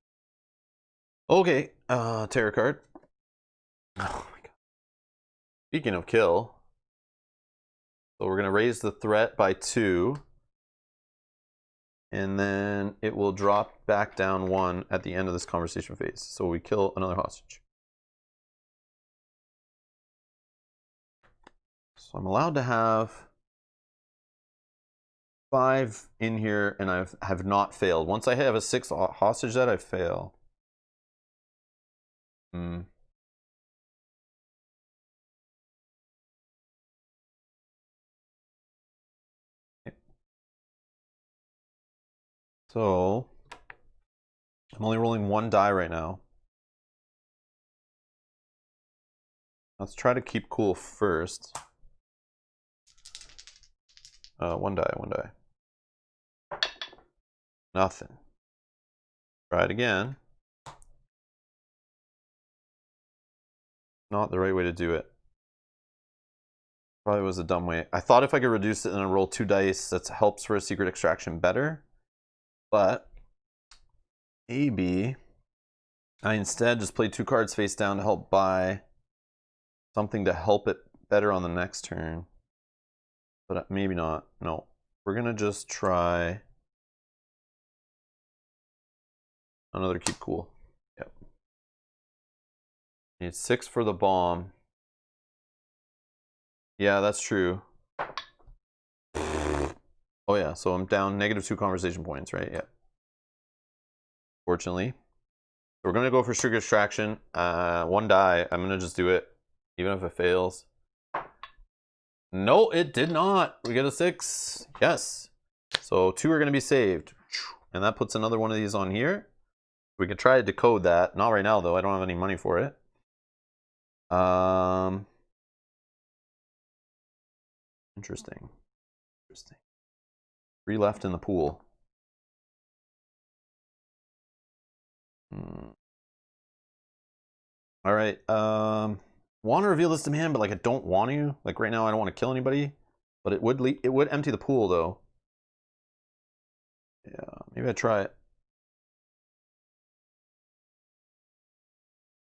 Okay, tarot card. Oh my god. Speaking of kill. So we're going to raise the threat by 2. And then it will drop back down 1 at the end of this conversation phase. So we kill another hostage. So I'm allowed to have 5 in here, and I have not failed. Once I have a 6 hostage that I fail. So I'm only rolling 1 die right now. Let's try to keep cool first. 1 die, 1 die. Nothing. Try it again. Not the right way to do it. Probably was a dumb way. I thought if I could reduce it and then roll 2 dice, that helps for a Secret Extraction better. But maybe I instead just play 2 cards face down to help buy something to help it better on the next turn. But maybe not. No. We're going to just try another keep cool. Yep. Need 6 for the bomb. Yeah, that's true. Oh yeah, so I'm down -2 conversation points, right? Yeah. Fortunately. So we're going to go for Secret Extraction. 1 die. I'm going to just do it, even if it fails. No, it did not. We get a 6. Yes. So 2 are going to be saved. And that puts another one of these on here. We could try to decode that. Not right now, though. I don't have any money for it. Interesting. Interesting. 3 left in the pool. All right. want to reveal this demand, but like I don't want to. Like right now, I don't want to kill anybody. But it would empty the pool though. Yeah, maybe I try it.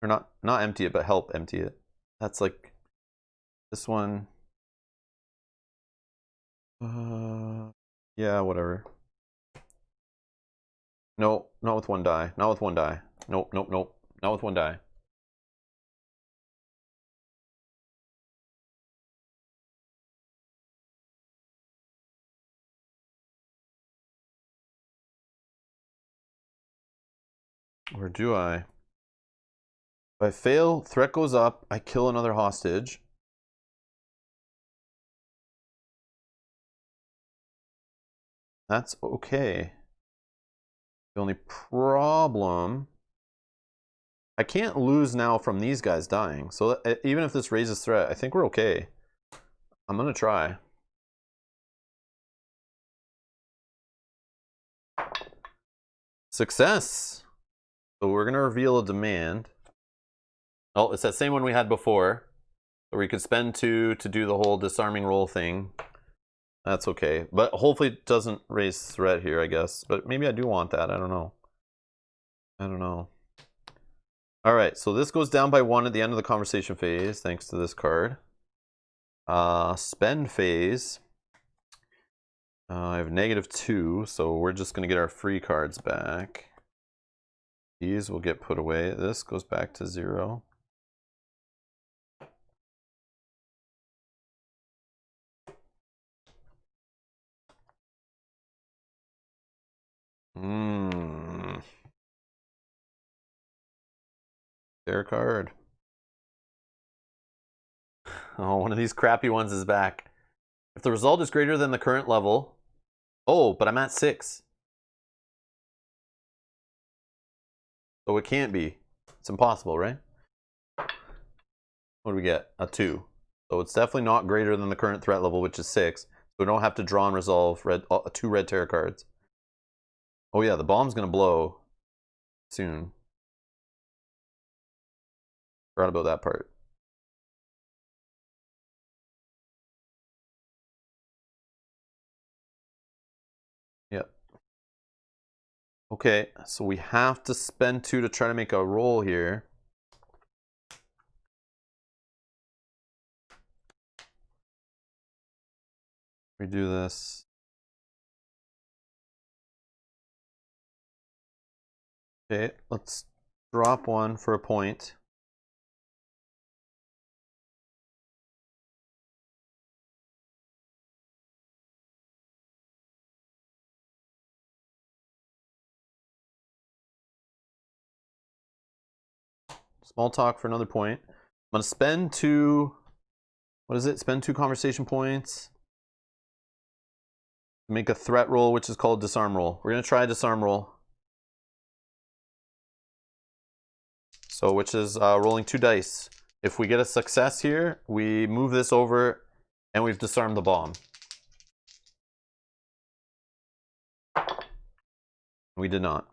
Or not empty it, but help empty it. That's like this one. Yeah, whatever. No, not with one die. Not with one die. Nope, nope, nope. Not with one die. Or do I? If I fail, threat goes up, I kill another hostage. That's okay. The only problem... I can't lose now from these guys dying. So even if this raises threat, I think we're okay. I'm gonna try. Success! So we're gonna reveal a demand. Oh, it's that same one we had before. Where we could spend 2 to do the whole disarming roll thing. That's okay. But hopefully it doesn't raise threat here, I guess. But maybe I do want that. I don't know. I don't know. Alright, so this goes down by 1 at the end of the conversation phase, thanks to this card. Spend phase. I have -2, so we're just going to get our free cards back. These will get put away. This goes back to 0. Fair card. Oh, one of these crappy ones is back. If the result is greater than the current level... Oh, but I'm at 6. So it can't be. It's impossible, right? What do we get? A 2. So it's definitely not greater than the current threat level, which is 6. So we don't have to draw and resolve 2 red tarot cards. Oh yeah, the bomb's gonna blow soon. Forgot about that part. Yep. Okay, so we have to spend 2 to try to make a roll here. We do this. Okay, let's drop 1 for a point. Small talk for another point. I'm going to spend 2... What is it? Spend 2 conversation points. Make a threat roll, which is called Disarm Roll. We're going to try Disarm Roll. So, which is rolling 2 dice. If we get a success here, we move this over and we've disarmed the bomb. We did not.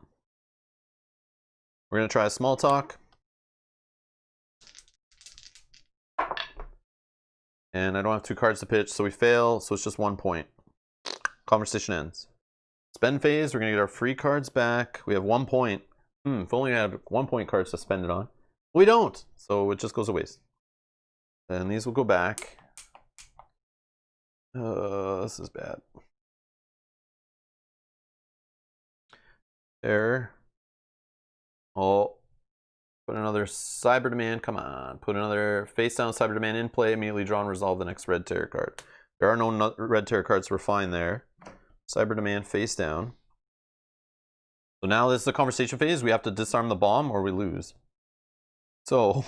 We're going to try a small talk. And I don't have 2 cards to pitch, so we fail, so it's just 1 point. Conversation ends. Spend phase, we're going to get our free cards back. We have 1 point. If only I had 1 point cards to spend it on. We don't, so it just goes to waste. Then these will go back. This is bad. Error. Oh. Put another Cyber Demand, come on. Put another face down Cyber Demand in play, immediately draw and resolve the next red tarot card. There are no red tarot cards, we're fine there. Cyber Demand face down. So now this is the conversation phase, we have to disarm the bomb or we lose. So,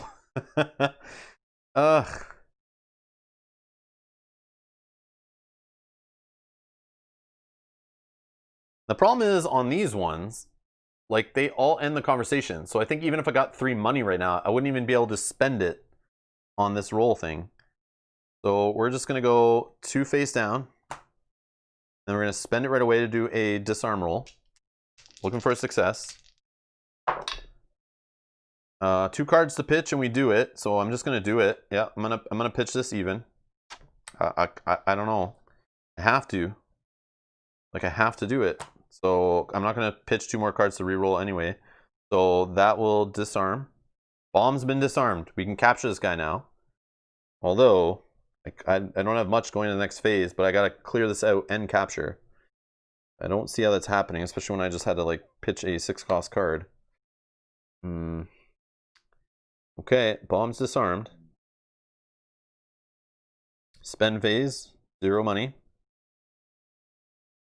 ugh. The problem is on these ones, like they all end the conversation. So I think even if I got 3 money right now, I wouldn't even be able to spend it on this roll thing. So we're just gonna go 2 face down. Then we're gonna spend it right away to do a disarm roll. Looking for a success. 2 cards to pitch and we do it, so I'm just gonna do it. Yeah, I'm gonna pitch this even. I don't know. I have to. Like, I have to do it. So I'm not gonna pitch 2 more cards to reroll anyway. So that will disarm. Bomb's been disarmed. We can capture this guy now. Although, I don't have much going to the next phase, but I gotta clear this out and capture. I don't see how that's happening, especially when I just had to like pitch a 6-cost card. Okay, bomb's disarmed. Spend phase, 0 money.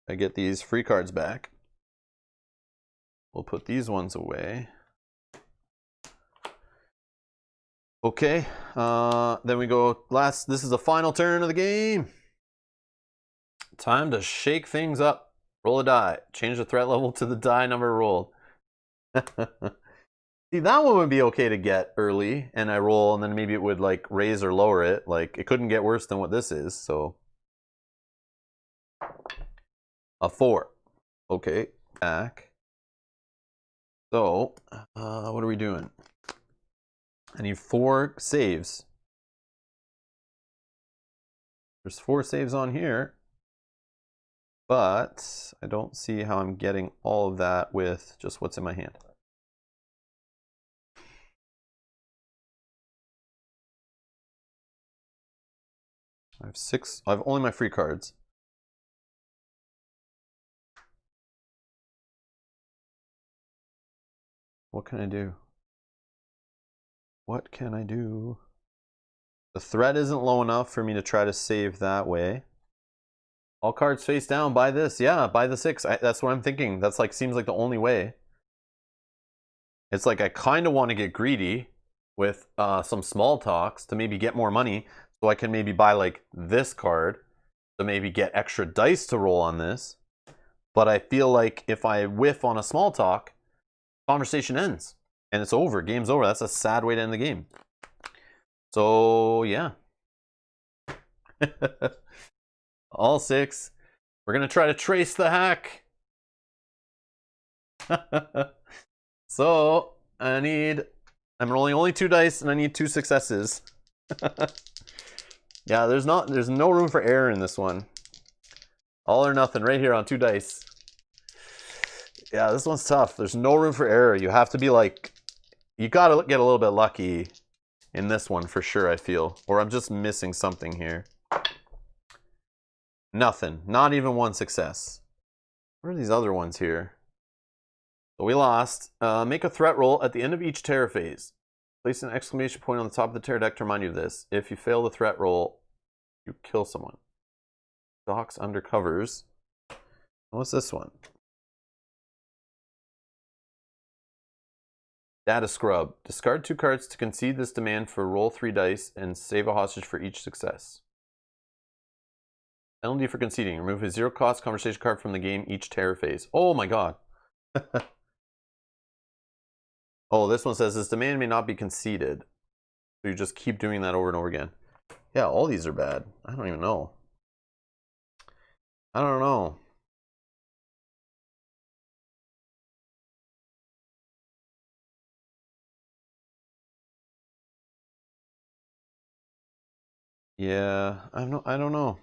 I get these free cards back. We'll put these ones away. Okay, then we go last. This is the final turn of the game. Time to shake things up. Roll a die. Change the threat level to the die number rolled. See, that one would be okay to get early, and I roll, and then maybe it would like raise or lower it. Like, it couldn't get worse than what this is, so. A 4. Okay, back. So, what are we doing? I need 4 saves. There's 4 saves on here. But I don't see how I'm getting all of that with just what's in my hand. I have 6. I have only my free cards. What can I do? What can I do? The threat isn't low enough for me to try to save that way. All cards face down, buy this. Yeah, buy the 6. That's what I'm thinking. That's like, seems like the only way. It's like I kind of want to get greedy with some small talks to maybe get more money, so I can maybe buy like this card to maybe get extra dice to roll on this. But I feel like if I whiff on a small talk, conversation ends and it's over. Game's over. That's a sad way to end the game. So yeah. All 6. We're gonna try to trace the hack. So I'm rolling only 2 dice and I need 2 successes. Yeah, there's no room for error in this one. All or nothing right here on 2 dice. Yeah, this one's tough. There's no room for error. You have to be like, you gotta get a little bit lucky in this one for sure, I feel. Or I'm just missing something here. Nothing. Not even 1 success. What are these other ones here? So we lost. Make a threat roll at the end of each terror phase. Place an exclamation point on the top of the terror deck to remind you of this. If you fail the threat roll, you kill someone. Docks undercovers. What's this one? Data scrub. Discard 2 cards to concede this demand for roll 3 dice and save a hostage for each success. Penalty for conceding. Remove a 0-cost conversation card from the game each terror phase. Oh my god. Oh, this one says this demand may not be conceded. So you just keep doing that over and over again. Yeah, all these are bad. I don't even know. I don't know. Yeah, I don't know.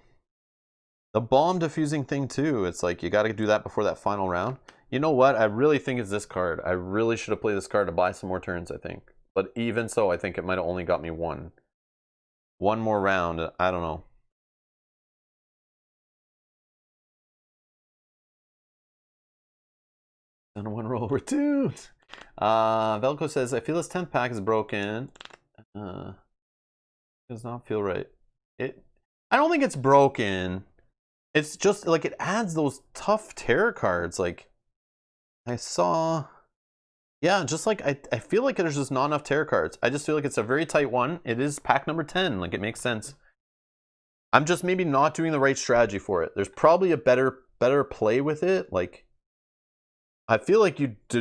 The bomb diffusing thing too. It's like you got to do that before that final round. You know what? I really think it's this card. I really should have played this card to buy some more turns, I think. But even so, I think it might have only got me one more round. I don't know. And 1 roll, we're doomed. Velco says, I feel this 10th pack is broken. Does not feel right. I don't think it's broken. It's just like it adds those tough terror cards. Like I saw, yeah, just like I feel like there's just not enough terror cards. I just feel like it's a very tight one. It is pack number 10. Like, it makes sense. I'm just maybe not doing the right strategy for it. There's probably a better play with it. Like, I feel like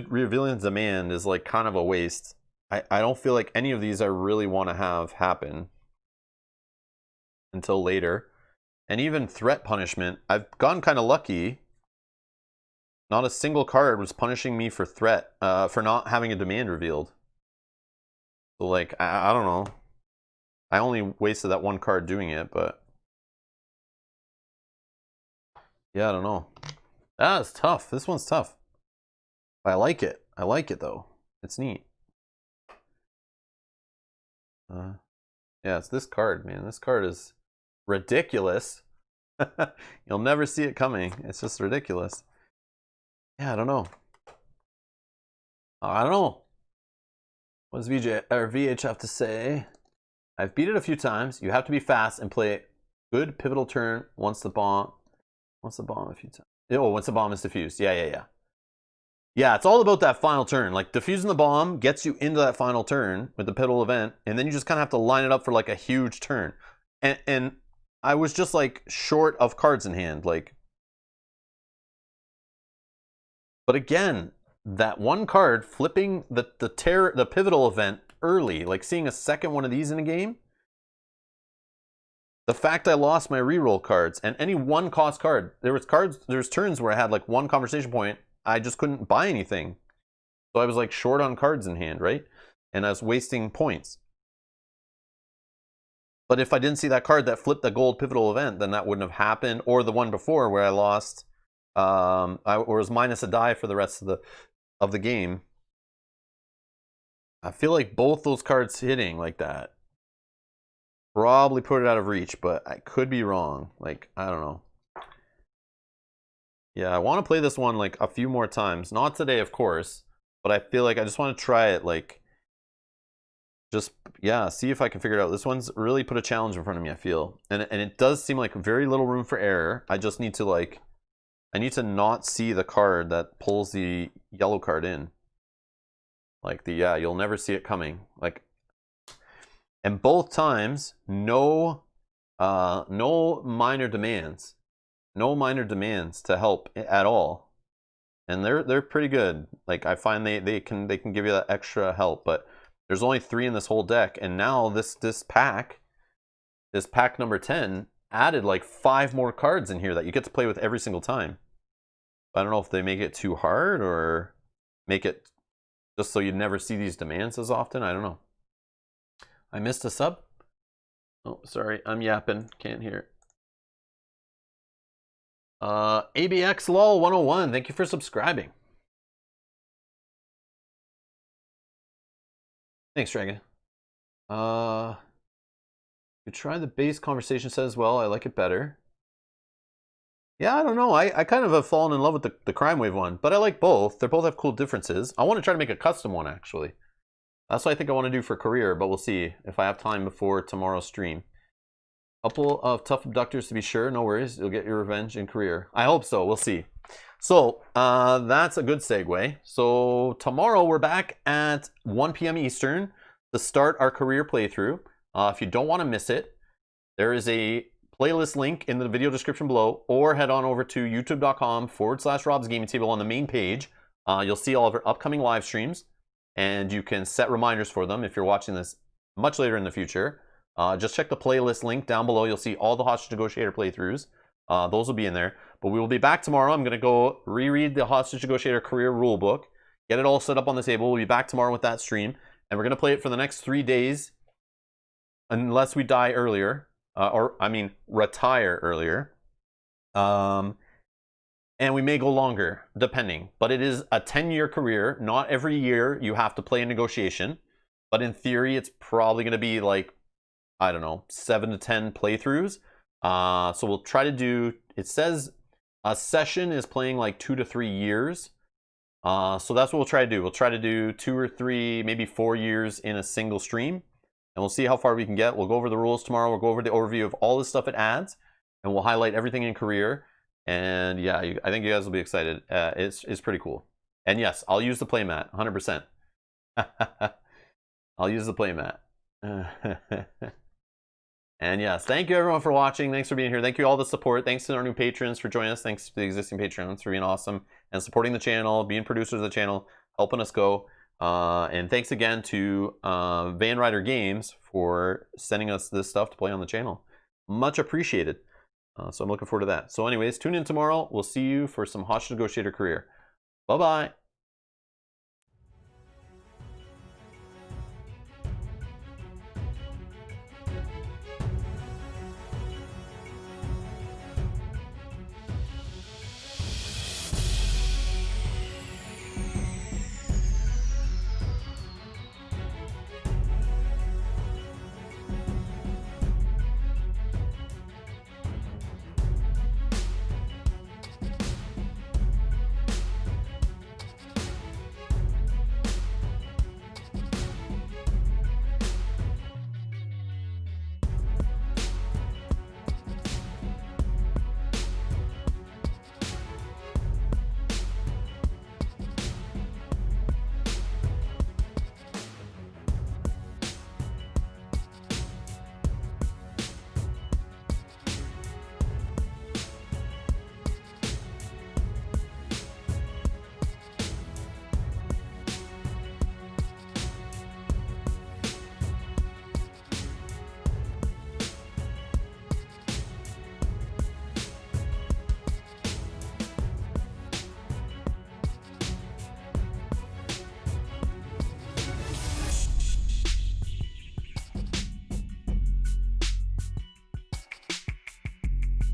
revealing demand is like kind of a waste. I don't feel like any of these I really want to have happen until later. And even threat punishment, I've gotten kind of lucky. Not a single card was punishing me for threat, for not having a demand revealed. So like, I don't know. I only wasted that one card doing it, but yeah, I don't know. It's tough. This one's tough. I like it. I like it though. It's neat. Yeah, it's this card, man. This card is ridiculous. You'll never see it coming. It's just ridiculous. Yeah, I don't know. I don't know. What does VH have to say? I've beat it a few times. You have to be fast and play good pivotal turn once the bomb a few times. Oh, once the bomb is diffused. Yeah. Yeah, it's all about that final turn. Like, diffusing the bomb gets you into that final turn with the pivotal event, and then you just kind of have to line it up for like a huge turn. And I was just like short of cards in hand, like. But again, that one card flipping the pivotal event early, like seeing a second one of these in a game. The fact I lost my reroll cards and any one cost card, there's turns where I had like one conversation point, I just couldn't buy anything. So I was like short on cards in hand, right? And I was wasting points. But if I didn't see that card that flipped the gold pivotal event, then that wouldn't have happened. Or the one before where I lost, I was minus a die for the rest of the game. I feel like both those cards hitting like that probably put it out of reach, but I could be wrong. Like, I don't know. Yeah, I want to play this one like a few more times. Not today, of course, but I feel like I just want to try it, like, just, yeah, see if I can figure it out. This one's really put a challenge in front of me, I feel. And it does seem like very little room for error. I just need to, like, I need to not see the card that pulls the yellow card in. Like, yeah, you'll never see it coming. Like, and both times, no minor demands. No minor demands to help at all. And they're pretty good. Like, I find they can give you that extra help, but there's only 3 in this whole deck, and now this pack number 10 added like 5 more cards in here that you get to play with every single time. I don't know if they make it too hard or make it just so you'd never see these demands as often. I don't know. I missed a sub. Oh, sorry, I'm yapping. Can't hear. ABX LOL 101. Thank you for subscribing. Thanks, Dragon. You try the base conversation says, well, I like it better. Yeah, I don't know. I kind of have fallen in love with the Crime Wave one, but I like both. They both have cool differences. I want to try to make a custom one, actually. That's what I think I want to do for career, but we'll see if I have time before tomorrow's stream. Couple of tough abductors to be sure. No worries. You'll get your revenge in career. I hope so. We'll see. So that's a good segue. So tomorrow we're back at 1 p.m. Eastern to start our career playthrough. If you don't want to miss it, there is a playlist link in the video description below, or head on over to youtube.com/Rob's Gaming Table on the main page. You'll see all of our upcoming live streams, and you can set reminders for them if you're watching this much later in the future. Just check the playlist link down below. You'll see all the Hostage Negotiator playthroughs. Those will be in there. But we will be back tomorrow. I'm going to go reread the Hostage Negotiator career rulebook, get it all set up on the table. We'll be back tomorrow with that stream, and we're going to play it for the next 3 days, unless we die earlier, retire earlier. And we may go longer, depending. But it is a 10-year career. Not every year you have to play a negotiation. But in theory, it's probably going to be like, I don't know, 7 to 10 playthroughs. So we'll try to do, it says a session is playing like 2 to 3 years. So that's what we'll try to do. We'll try to do 2 or 3, maybe 4 years in a single stream. And we'll see how far we can get. We'll go over the rules tomorrow. We'll go over the overview of all the stuff it adds. And we'll highlight everything in career. And yeah, I think you guys will be excited. It's pretty cool. And yes, I'll use the playmat, 100%. I'll use the playmat. And yes, thank you everyone for watching. Thanks for being here. Thank you all the support. Thanks to our new patrons for joining us. Thanks to the existing patrons for being awesome and supporting the channel, being producers of the channel, helping us go. And thanks again to Ryder Games for sending us this stuff to play on the channel. Much appreciated. So I'm looking forward to that. So anyways, tune in tomorrow. We'll see you for some Hostage Negotiator career. Bye-bye.